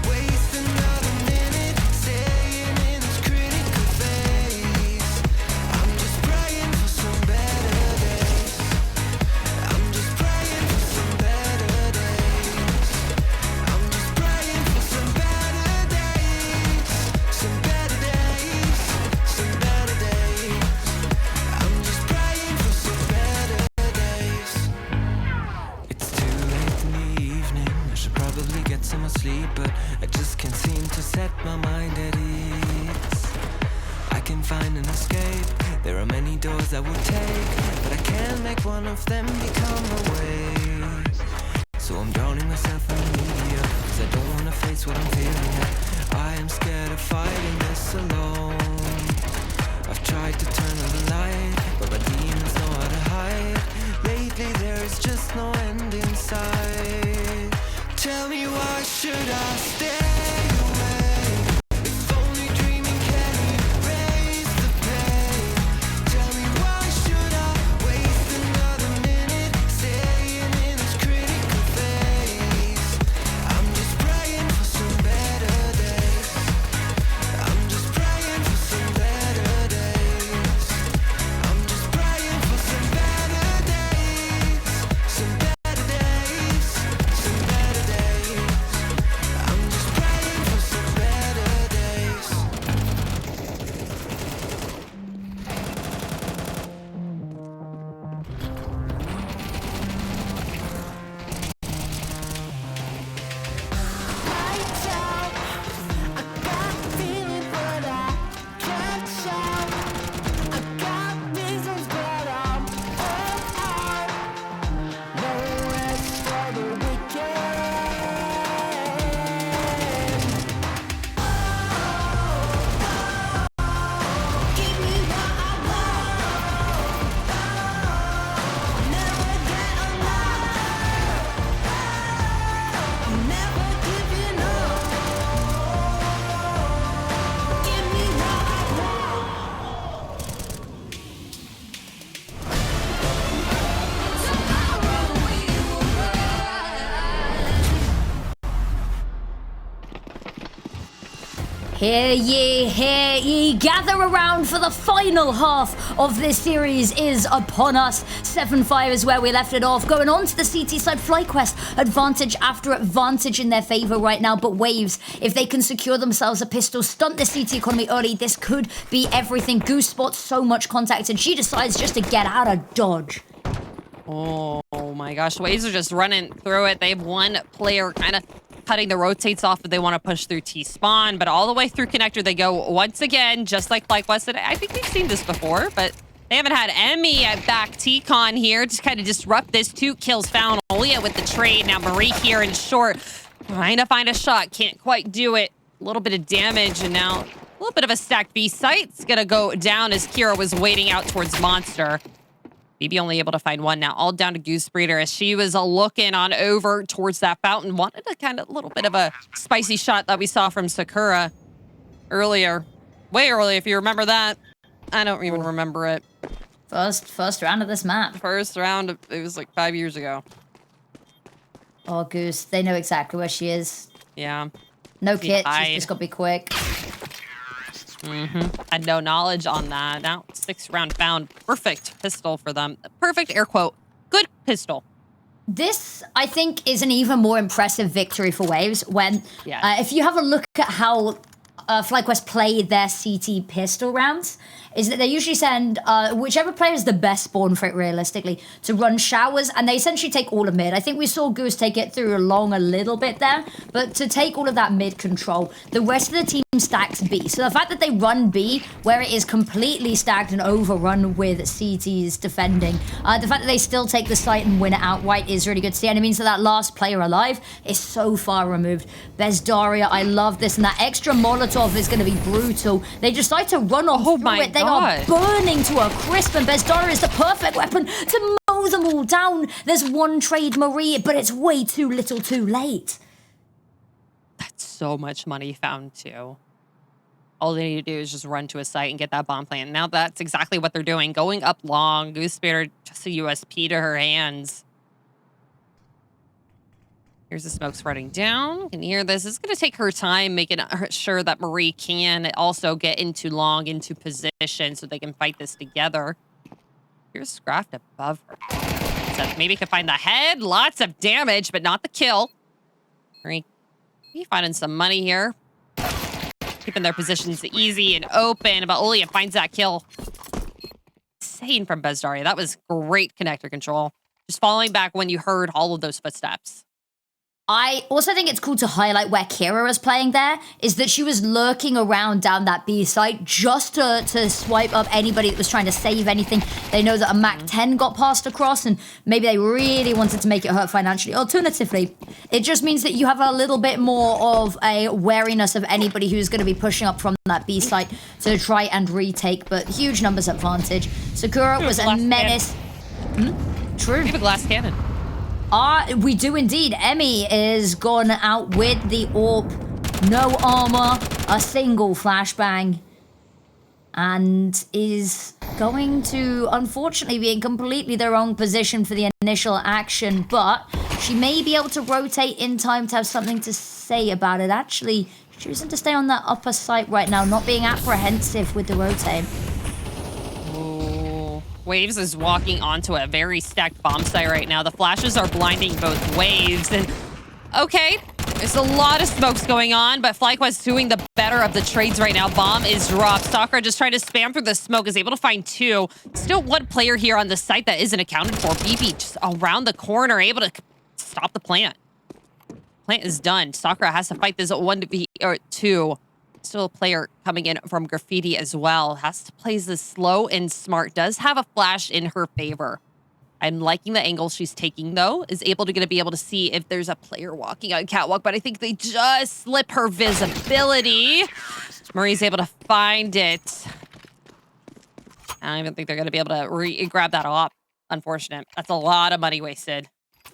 waste another minute staying in this critical phase? I'm just praying for some better days. I'm just praying for some better days. I'm just praying for some better days. Some better days. Some better days. I'm just praying for some better days. It's too late in the evening. I should probably get some more sleep, but I just can't seem to set my mind at ease. I can find an escape. There are many doors I would take, but I can't make one of them become a way. So I'm drowning myself in the media, cause I don't wanna face what I'm feeling yet. I am scared of fighting this alone. I've tried to turn on the light, but my demons know how to hide. Lately there is just no end in sight. Tell me, why should I stay away? If only dreaming can erase the pain. Tell me, why should I waste another minute staying in this critical phase? I'm just praying for some better days. I'm just praying for some better days. I'm just praying for some better days. Some better days. Some better days. I'm just Hear ye, gather around for the final half of this series is upon us. 7-5 is where we left it off. Going on to the CT side, FlyQuest, advantage after advantage in their favor right now, but Waves, if they can secure themselves a pistol, stunt the CT economy early, this could be everything. Goose spots so much contact, and she decides just to get out of dodge. Oh my gosh, Waves are just running through it. They have one player kind of cutting the rotates off if they want to push through T-spawn, but all the way through connector they go once again, just like FlyQuest. And I think we've seen this before, but they haven't had Emmy at back T-con here to kind of disrupt this. 2 kills found. Olia with the trade. Now Marie here in short, trying to find a shot. Can't quite do it. A little bit of damage, and now a little bit of a stacked B site. It's gonna go down as Kira was waiting out towards Monster. BB only able to find one now, all down to Goose Breeder as she was looking on over towards that fountain. Wanted a kind of little bit of a spicy shot that we saw from Sakura earlier. Way early, if you remember that. I don't even remember it. First round of this map. First round, it was like 5 years ago. Oh, Goose, they know exactly where she is. Yeah. No kit, she's just gotta be quick. Had no knowledge on that. Now 6th round found. Perfect pistol for them. Perfect air quote. Good pistol. This, I think, is an even more impressive victory for Waves when, if you have a look at how FlyQuest play their CT pistol rounds, is that they usually send whichever player is the best spawn for it realistically to run showers, and they essentially take all of mid. I think we saw Goose take it through along a little bit there, but to take all of that mid control, the rest of the team stacks B. So the fact that they run B where it is completely stacked and overrun with CT's defending, the fact that they still take the site and win it outright is really good to see, and it means that that last player alive is so far removed. Bezdaria, I love this, and that extra Molotov is going to be brutal. They decide to run off through it. They are burning to a crisp, and Bezdaria is the perfect weapon to mow them all down. There's one trade Marie, but it's way too little too late. That's so much money found too. All they need to do is just run to a site and get that bomb plant. Now that's exactly what they're doing. Going up long, Goose Spirit, just a USP to her hands. Here's the smoke spreading down. You can hear this. It's going to take her time, making sure that Marie can also get into long, into position so they can fight this together. Here's sckrafft above her. So maybe can find the head. Lots of damage, but not the kill. Marie finding some money here. Keeping their positions easy and open, but Olia finds that kill. Insane from Bezdaria. That was great connector control. Just falling back when you heard all of those footsteps. I also think it's cool to highlight where Kira was playing there, is that she was lurking around down that B site just to swipe up anybody that was trying to save anything. They know that a Mac 10 got passed across, and maybe they really wanted to make it hurt financially. Alternatively, it just means that you have a little bit more of a wariness of anybody who's going to be pushing up from that B site to try and retake, but huge numbers advantage. Sakura was a menace. True. We have a glass cannon. We do indeed. Emmy is gone out with the AWP. No armor, a single flashbang, and is going to, unfortunately, be in completely the wrong position for the initial action, but she may be able to rotate in time to have something to say about it. Actually, choosing to stay on that upper site right now, not being apprehensive with the rotate. Waves is walking onto a very stacked bomb site right now. The flashes are blinding both Waves. And okay, there's a lot of smokes going on, but FlyQuest doing the better of the trades right now. Bomb is dropped. Sakura just trying to spam through the smoke, is able to find 2. Still one player here on the site that isn't accounted for. BB just around the corner, able to stop the plant. Plant is done. Sakura has to fight this 1v2. Still a player coming in from Graffiti as well. Has to play this slow and smart. Does have a flash in her favor. I'm liking the angle she's taking, though. Is able to be able to see if there's a player walking on catwalk, but I think they just slip her visibility. Marie's able to find it. I don't even think they're going to be able to grab that off. Unfortunate. That's a lot of money wasted.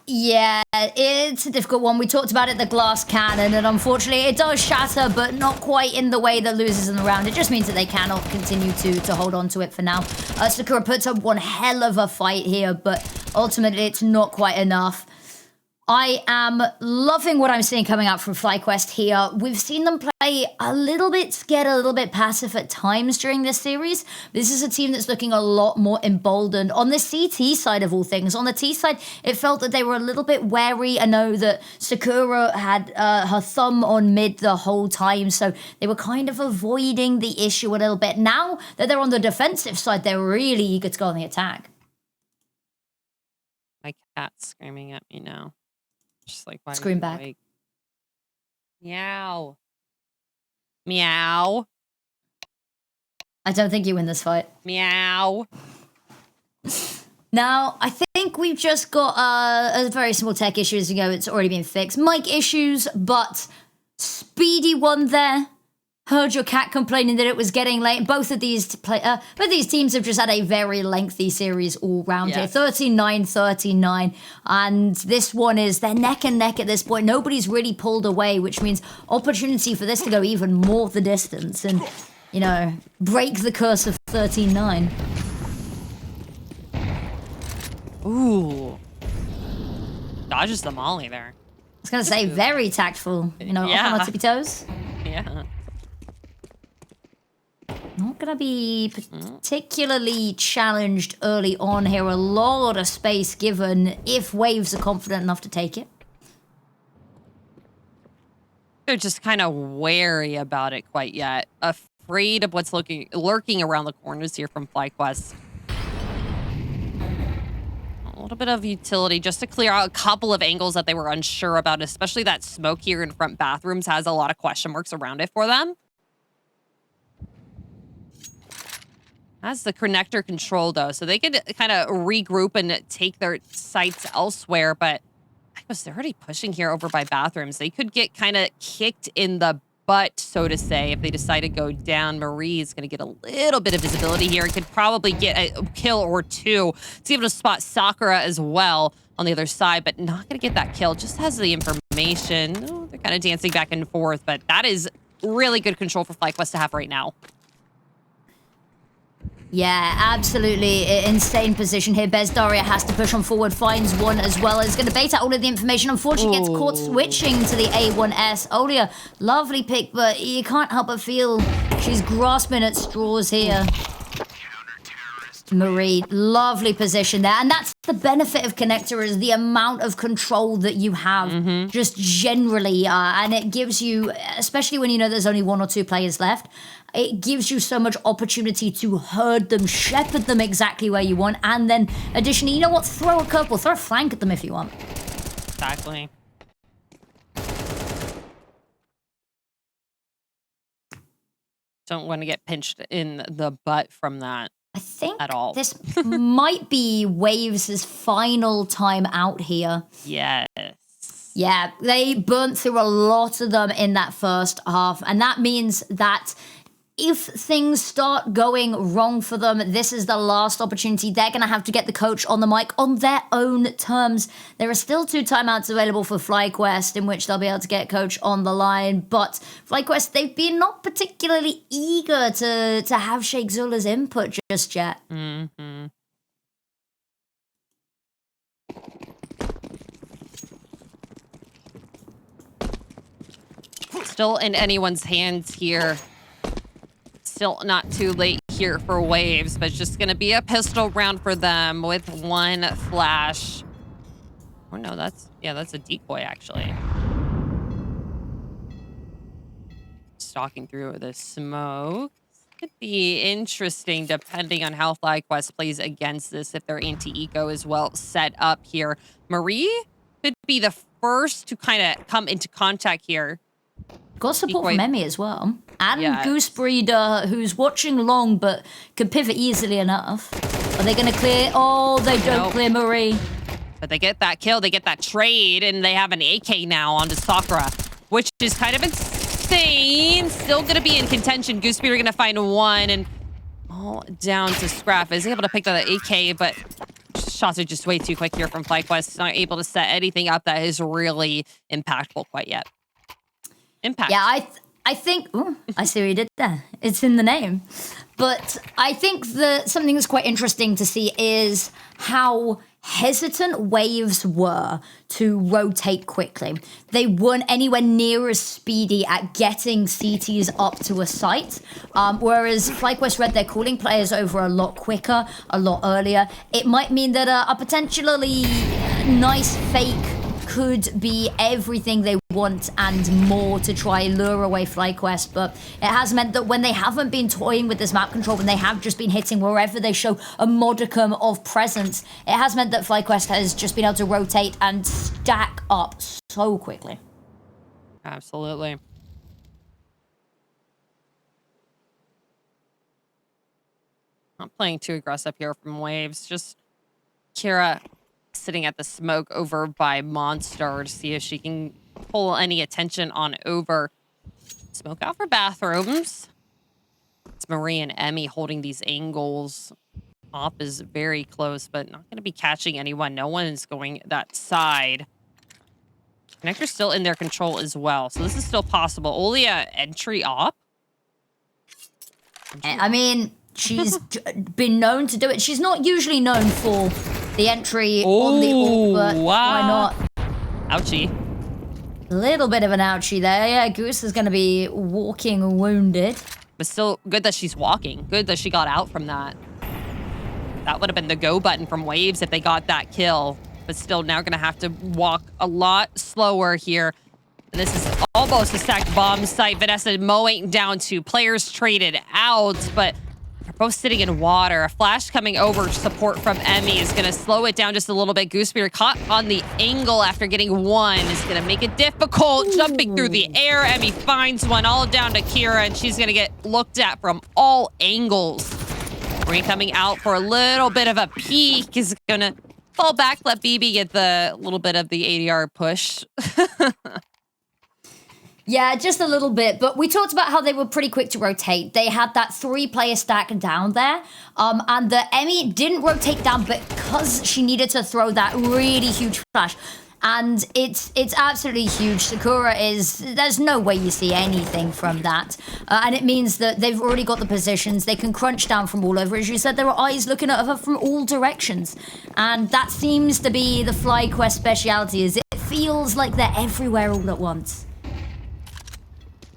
Yeah, it's a difficult one. We talked about it, the glass cannon, and unfortunately it does shatter, but not quite in the way that loses in the round. It just means that they cannot continue to hold on to it for now. Sakura puts up one hell of a fight here, but ultimately it's not quite enough. I am loving what I'm seeing coming out from FlyQuest here. We've seen them play a little bit scared, a little bit passive at times during this series. This is a team that's looking a lot more emboldened. On the CT side of all things, on the T side, it felt that they were a little bit wary. I know that Sakura had her thumb on mid the whole time, so they were kind of avoiding the issue a little bit. Now that they're on the defensive side, they're really eager to go on the attack. My cat's screaming at me now. Just like, why are Scream you back. awake? Meow. Meow. I don't think you win this fight. Meow. Now, I think we've just got a very small tech issue as we go. It's already been fixed. Mic issues, but speedy one there. Heard your cat complaining that it was getting late. Both of these teams have just had a very lengthy series all round here. 39-39. And this one is, they're neck and neck at this point. Nobody's really pulled away, which means opportunity for this to go even more the distance and, you know, break the curse of 13-9. Ooh. Dodges the molly there. I was going to say, very tactful. You know, Yeah. off on our tippy toes. Yeah. Not going to be particularly challenged early on here. A lot of space given if waves are confident enough to take it. They're just kind of wary about it quite yet. Afraid of what's lurking around the corners here from FlyQuest. A little bit of utility just to clear out a couple of angles that they were unsure about, especially that smoke here in front bathrooms has a lot of question marks around it for them. Has the connector control, though, so they could kind of regroup and take their sights elsewhere, but I guess they're already pushing here over by bathrooms. They could get kind of kicked in the butt, so to say, if they decide to go down. Marie is going to get a little bit of visibility here and could probably get a kill or two. It's able to spot Sakura as well on the other side, but not going to get that kill. Just has the information. Oh, they're kind of dancing back and forth, but that is really good control for FlyQuest to have right now. Yeah, absolutely insane position here. Bezdaria has to push on forward, finds one as well. Is going to bait out all of the information. Unfortunately, gets caught switching to the A1S. Olia, lovely pick, but you can't help but feel she's grasping at straws here. Marie, lovely position there. And that's the benefit of Connector, is the amount of control that you have just generally. And it gives you, especially when you know there's only one or two players left, it gives you so much opportunity to herd them, shepherd them exactly where you want. And then additionally, you know what? Throw a curveball, throw a flank at them if you want. Exactly. Don't want to get pinched in the butt from that. I think at all. This might be Waves' final time out here. Yes. Yeah, they burnt through a lot of them in that first half, and that means that if things start going wrong for them, this is the last opportunity. They're going to have to get the coach on the mic on their own terms. There are still 2 timeouts available for FlyQuest, in which they'll be able to get coach on the line. But FlyQuest, they've been not particularly eager to have Sheikh Zula's input just yet. Mm-hmm. Still in anyone's hands here. Still not too late here for Waves, but it's just going to be a pistol round for them with 1 flash. Oh no, that's a decoy actually. Stalking through the smoke. Could be interesting depending on how FlyQuest plays against this, if their anti-eco is well set up here. Marie could be the first to kind of come into contact here. Got support from Emmy as well. And Yes. Goose Breeder, who's watching long but could pivot easily enough. Are they going to clear? Oh, they don't clear Marie. But they get that kill, they get that trade, and they have an AK now onto Sakura, which is kind of insane. Still going to be in contention. Goose Breeder going to find one, and all down to sckrafft. Is able to pick up the AK, but shots are just way too quick here from FlyQuest. Not able to set anything up that is really impactful quite yet. Impact. Yeah, I think, ooh, I see what you did there. It's in the name. But I think that something that's quite interesting to see is how hesitant waves were to rotate quickly. They weren't anywhere near as speedy at getting CTs up to a site, whereas FlyQuest RED, they're calling players over a lot quicker, a lot earlier. It might mean that a potentially nice fake could be everything they want and more to try lure away FlyQuest, but it has meant that when they haven't been toying with this map control, when they have just been hitting wherever they show a modicum of presence, it has meant that FlyQuest has just been able to rotate and stack up so quickly. Absolutely. Not playing too aggressive here from Waves, just Kira sitting at the smoke over by Monster to see if she can pull any attention on over. Smoke out for bathrooms. It's Marie and Emmy holding these angles. Op is very close, but not going to be catching anyone. No one's going that side. Connector's still in their control as well, so this is still possible. Olia entry op. I mean, she's been known to do it. She's not usually known for the entry on the ult, but why not? Ouchie. A little bit of an ouchie there. Yeah, Goose is going to be walking wounded. But still good that she's walking. Good that she got out from that. That would have been the go button from Waves if they got that kill. But still now going to have to walk a lot slower here. And this is almost a stacked bomb site. Vanessa mowing down 2 players traded out, but they're both sitting in water. A flash coming over support from Emmy is going to slow it down just a little bit. Goosebeard caught on the angle after getting one is going to make it difficult. Jumping through the air, Emmy finds one all down to Kira, and she's going to get looked at from all angles. Marie coming out for a little bit of a peek is going to fall back, let BB get the little bit of the ADR push. Yeah, just a little bit, but we talked about how they were pretty quick to rotate. They had that 3-player stack down there, and the Emmy didn't rotate down because she needed to throw that really huge flash. And it's absolutely huge. Sakura there's no way you see anything from that. And it means that they've already got the positions. They can crunch down from all over. As you said, there are eyes looking at her from all directions. And that seems to be the FlyQuest speciality, is it feels like they're everywhere all at once.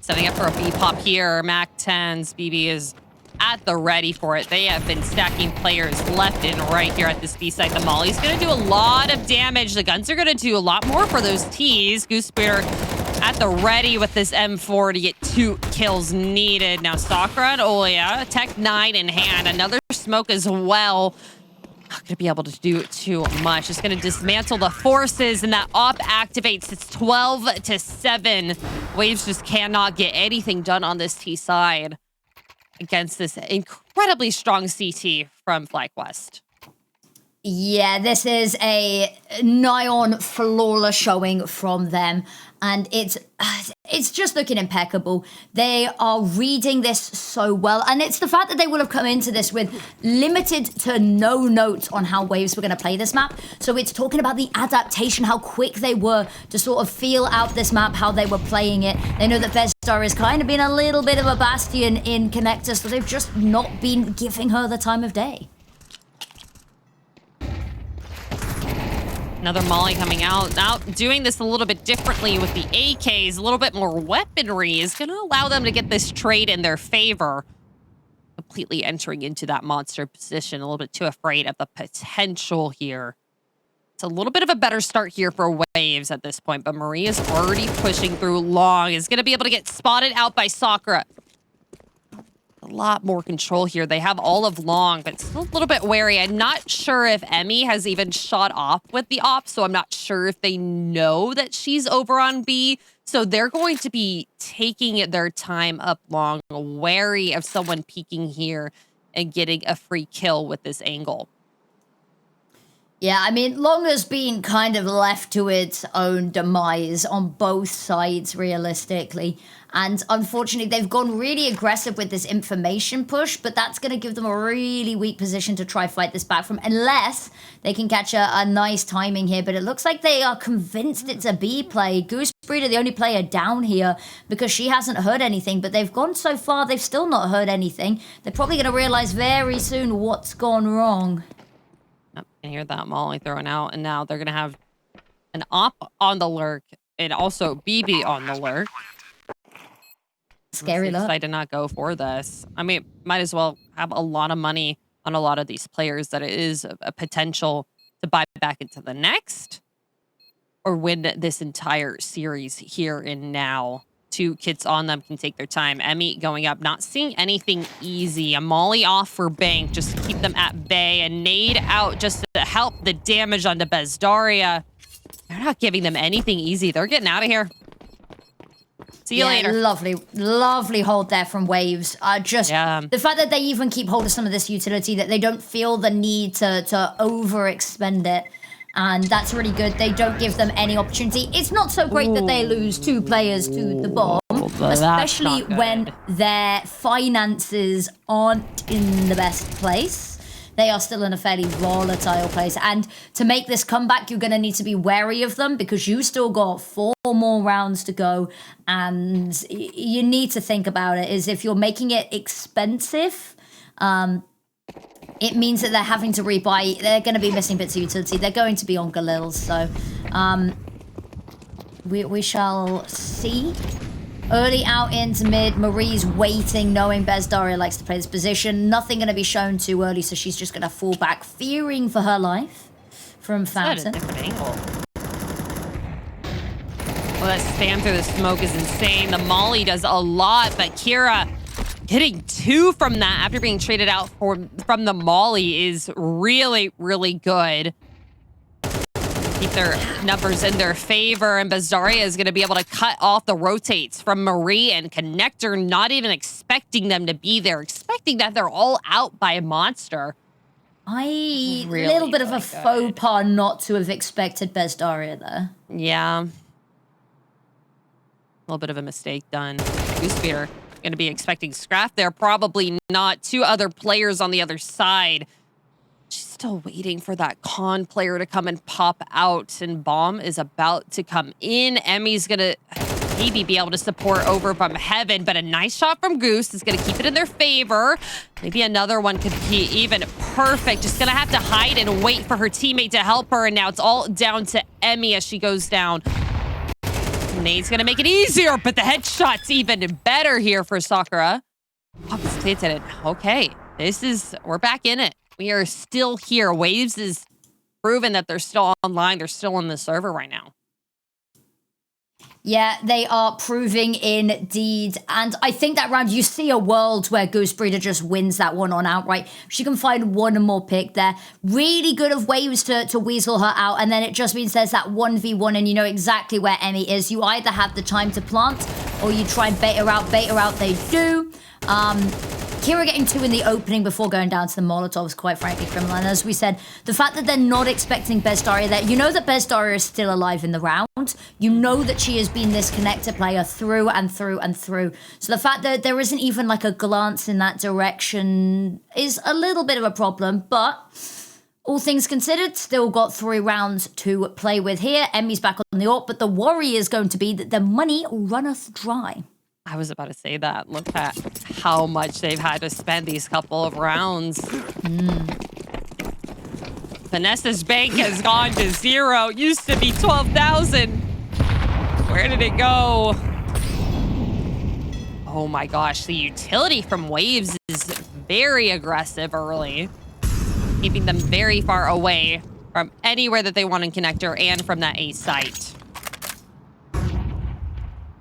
Setting up for a B-pop here. Mac 10s. BB is at the ready for it. They have been stacking players left and right here at this B site. The Molly's going to do a lot of damage. The guns are going to do a lot more for those T's. Goosebeard at the ready with this M4 to get 2 kills needed. Now Sakura and Olia, Tech 9 in hand. Another smoke as well. Not going to be able to do too much. It's going to dismantle the forces, and that op activates. It's 12-7. Waves just cannot get anything done on this T side against this incredibly strong CT from FlyQuest. Yeah, this is a nigh-on flawless showing from them, and it's just looking impeccable. They are reading this so well, and it's the fact that they will have come into this with limited to no notes on how Waves were going to play this map. So it's talking about the adaptation, how quick they were to sort of feel out this map, how they were playing it. They know that Vezdar has kind of been a little bit of a bastion in Connector, so they've just not been giving her the time of day. Another Molly coming out. Now doing this a little bit differently with the AKs, a little bit more weaponry is going to allow them to get this trade in their favor. Completely entering into that monster position, a little bit too afraid of the potential here. It's a little bit of a better start here for Waves at this point, but Marie is already pushing through long. Is going to be able to get spotted out by Sakura. A lot more control here. They have all of long, but still a little bit wary. I'm not sure if Emmy has even shot off with the op, so I'm not sure if they know that she's over on B. So they're going to be taking their time up long, wary of someone peeking here and getting a free kill with this angle. Yeah, I mean, Long has been kind of left to its own demise on both sides, realistically. And unfortunately, they've gone really aggressive with this information push, but that's going to give them a really weak position to try fight this back from, unless they can catch a nice timing here. But it looks like they are convinced it's a B play. Goosebeard, the only player down here, because she hasn't heard anything, but they've gone so far, they've still not heard anything. They're probably going to realize very soon what's gone wrong. I hear that Molly throwing out, and now they're gonna have an op on the lurk and also BB on the lurk. Scary look. Decide to not go for this. I mean, might as well have a lot of money on a lot of these players that it is a potential to buy back into the next or win this entire series here and now. 2 kits on them can take their time. Emmy going up, not seeing anything easy. A Molly off for Bank, just to keep them at bay. A nade out just to help the damage onto Bezdaria. They're not giving them anything easy. They're getting out of here. See you later. Lovely hold there from Waves. The fact that they even keep hold of some of this utility, that they don't feel the need to overexpend it. And that's really good. They don't give them any opportunity. It's not so great that they lose 2 players to the bomb, especially when their finances aren't in the best place. They are still in a fairly volatile place. And to make this comeback, you're going to need to be wary of them because you still got 4 more rounds to go. And you need to think about it, is if you're making it expensive, it means that they're having to rebuy. They're going to be missing bits of utility. They're going to be on Galils. So we shall see. Early out into mid. Marie's waiting, knowing Bezdaria likes to play this position. Nothing going to be shown too early, so she's just going to fall back, fearing for her life from Fountain. That's a different angle. Well, that spam through the smoke is insane. The Molly does a lot, but Kira hitting 2 from that after being traded out from the Molly is really, really good. Keep their numbers in their favor, and Bezdaria is going to be able to cut off the rotates from Marie and Connector, not even expecting them to be there, expecting that they're all out by a monster. A little bit of a faux pas not to have expected Bezdaria there. Yeah. A little bit of a mistake done. Goosebeater going to be expecting sckrafft there, probably not. 2 other players on the other side. She's still waiting for that con player to come and pop out, and Bomb is about to come in. Emmy's going to maybe be able to support over from Heaven, but a nice shot from Goose is going to keep it in their favor. Maybe another one could be even perfect. Just going to have to hide and wait for her teammate to help her, and now it's all down to Emmy as she goes down. Nade's going to make it easier, but the headshot's even better here for Sakura. Okay, we're back in it. We are still here. Waves is proven that they're still online. They're still on the server right now. Yeah, they are proving indeed. And I think that round, you see a world where Goosebreeder just wins that one on outright. She can find one more pick there. Really good of Waves to weasel her out. And then it just means there's that 1v1 and you know exactly where Emmy is. You either have the time to plant or you try and bait her out. Bait her out, they do. Kira getting 2 in the opening before going down to the Molotovs, quite frankly, criminal. And as we said, the fact that they're not expecting Bezdaria there, you know that Bezdaria is still alive in the round. You know that she has been this connector player through and through and through. So the fact that there isn't even like a glance in that direction is a little bit of a problem, but all things considered, still got 3 rounds to play with here. Emmy's back on the AWP, but the worry is going to be that the money runneth dry. I was about to say that. Look at how much they've had to spend these couple of rounds. Vanessa's bank has gone to 0. Used to be 12,000. Where did it go? Oh my gosh, the utility from Waves is very aggressive early. Keeping them very far away from anywhere that they want in connector and from that A site.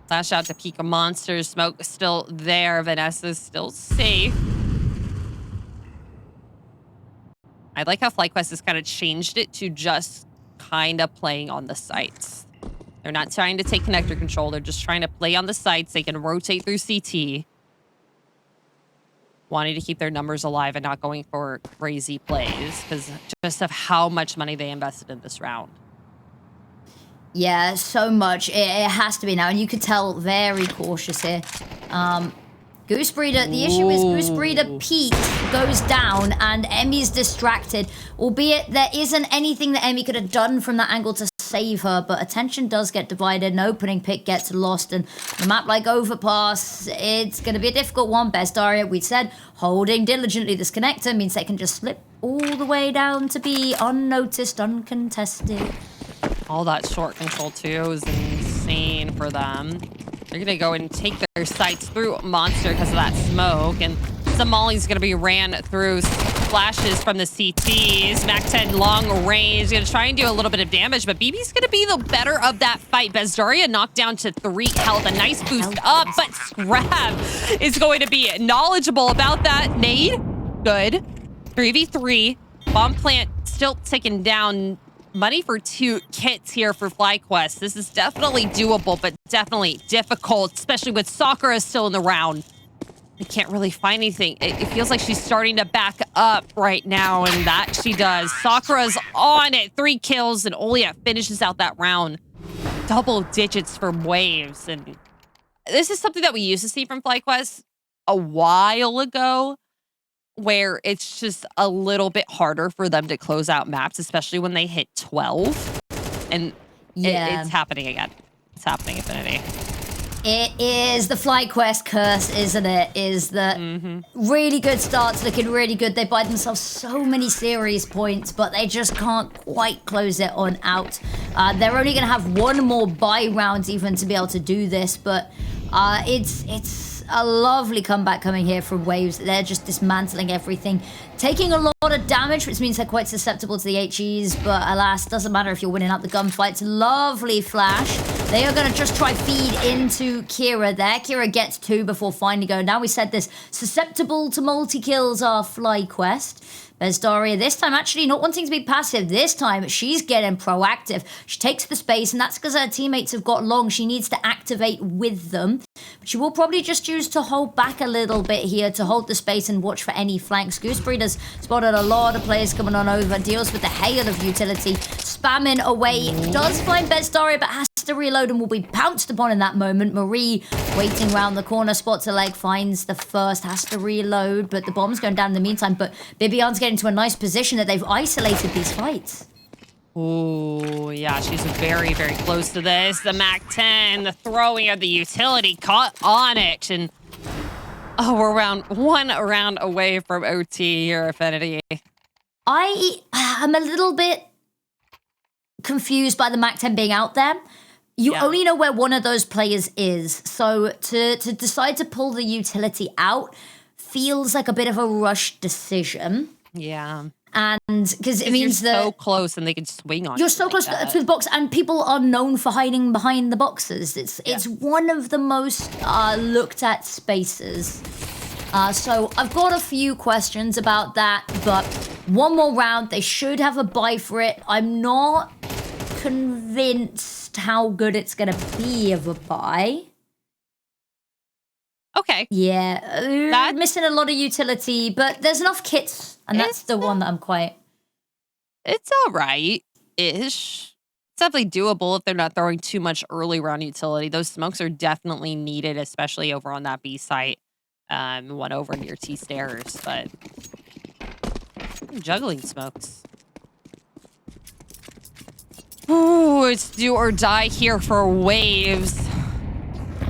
Flash out to Pika Monsters. Smoke is still there. Vanessa's still safe. I like how FlyQuest has kind of changed it to just kind of playing on the sites. They're not trying to take connector control. They're just trying to play on the sites. They can rotate through CT. Wanting to keep their numbers alive and not going for crazy plays because just of how much money they invested in this round. Yeah, so much. It has to be now. And you could tell very cautious here. Goosebreeder, the issue is Goosebreeder peaks, goes down, and Emmy's distracted. Albeit there isn't anything that Emmy could have done from that angle to save her, but attention does get divided. An opening pick gets lost, and a map like Overpass, it's going to be a difficult one. Bestaria, we said, holding diligently this connector means they can just slip all the way down to be unnoticed, uncontested. All that short control, too, is insane for them. They're going to go and take their sights through Monster because of that smoke, and some Molly's going to be ran through flashes from the CTs. Mac-10 long range, going to try and do a little bit of damage, but BB's going to be the better of that fight. Bezdaria knocked down to 3 health, a nice boost up, but sckrafft is going to be knowledgeable about that. Nade, good. 3v3, bomb plant still ticking down. Money for 2 kits here for FlyQuest. This is definitely doable, but definitely difficult, especially with Sakura still in the round. I can't really find anything. It feels like she's starting to back up right now, and that she does. Sakura's on it. 3 kills, and Olia finishes out that round. Double digits from waves, and this is something that we used to see from FlyQuest a while ago, where it's just a little bit harder for them to close out maps, especially when they hit 12. And it's happening again. It's happening, Affinity. It is the FlyQuest curse, isn't it? Is that really good starts looking really good. They buy themselves so many series points, but they just can't quite close it on out. They're only going to have 1 more buy round even to be able to do this, but it's a lovely comeback coming here from Waves. They're just dismantling everything, taking a lot of damage, which means they're quite susceptible to the HEs, but alas, doesn't matter if you're winning out the gunfights. Lovely flash. They are going to just try feed into Kira there. Kira gets 2 before finally going. Now we said this, susceptible to multi-kills are FlyQuest. Bezdaria this time actually not wanting to be passive. This time she's getting proactive. She takes the space, and that's because her teammates have got long. She needs to activate with them. But she will probably just choose to hold back a little bit here to hold the space and watch for any flanks. Gooseberry has spotted a lot of players coming on over, deals with the hail of utility, spamming away. Does find Bezdaria, but has to reload and will be pounced upon in that moment. Marie waiting round the corner, spots a leg, finds the first, has to reload, but the bomb's going down in the meantime. But Bibion's getting to a nice position that they've isolated these fights. Oh, yeah, she's very, very close to this. The Mac-10, the throwing of the utility caught on it. And, oh, we're one round away from OT here, Affinity. I am a little bit confused by the Mac-10 being out there. You only know where one of those players is. So to decide to pull the utility out feels like a bit of a rushed decision. Yeah. And because it means you're that so close and they can swing on you're so close to the box, and people are known for hiding behind the boxes. It's one of the most looked at spaces. So I've got a few questions about that, but one more round, they should have a buy for it. I'm not convinced how good it's gonna be of a buy. Okay. Yeah, that's missing a lot of utility, but there's enough kits, and that's the one that I'm quite... It's all right-ish. It's definitely doable if they're not throwing too much early round utility. Those smokes are definitely needed, especially over on that B site. One over near T stairs, but juggling smokes. Ooh, it's do or die here for Waves.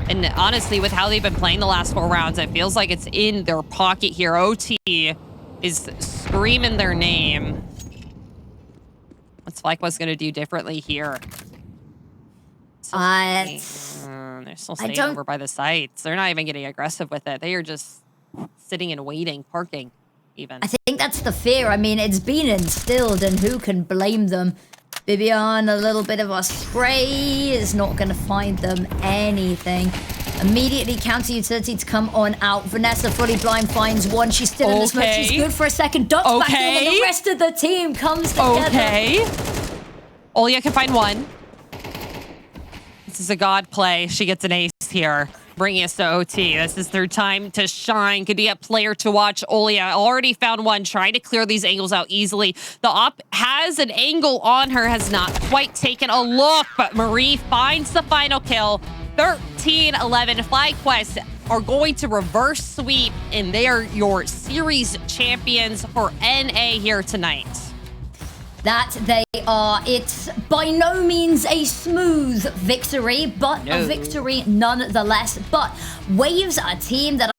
And honestly, with how they've been playing the last 4 rounds, it feels like it's in their pocket here. OT is screaming their name. What's FlyQuest going to do differently here? They're still staying over by the sites. They're not even getting aggressive with it. They are just sitting and waiting, parking even. I think that's the fear. I mean, it's been instilled, and who can blame them? Bibian, a little bit of a spray is not going to find them anything. Immediately counter utility to come on out. Vanessa fully blind finds one. She's still in the smoke. She's good for a second. Ducks back in, and the rest of the team comes together. Okay. Olia can find one. This is a god play. She gets an ace here, bringing us to OT. This is their time to shine. Could be a player to watch. Olia already found one, trying to clear these angles out easily. The op has an angle on her, has not quite taken a look, but Marie finds the final kill. 13-11. FlyQuest are going to reverse sweep, and they are your series champions for NA here tonight. that they are. It's by no means a smooth victory, but a victory nonetheless. But Waves are a team that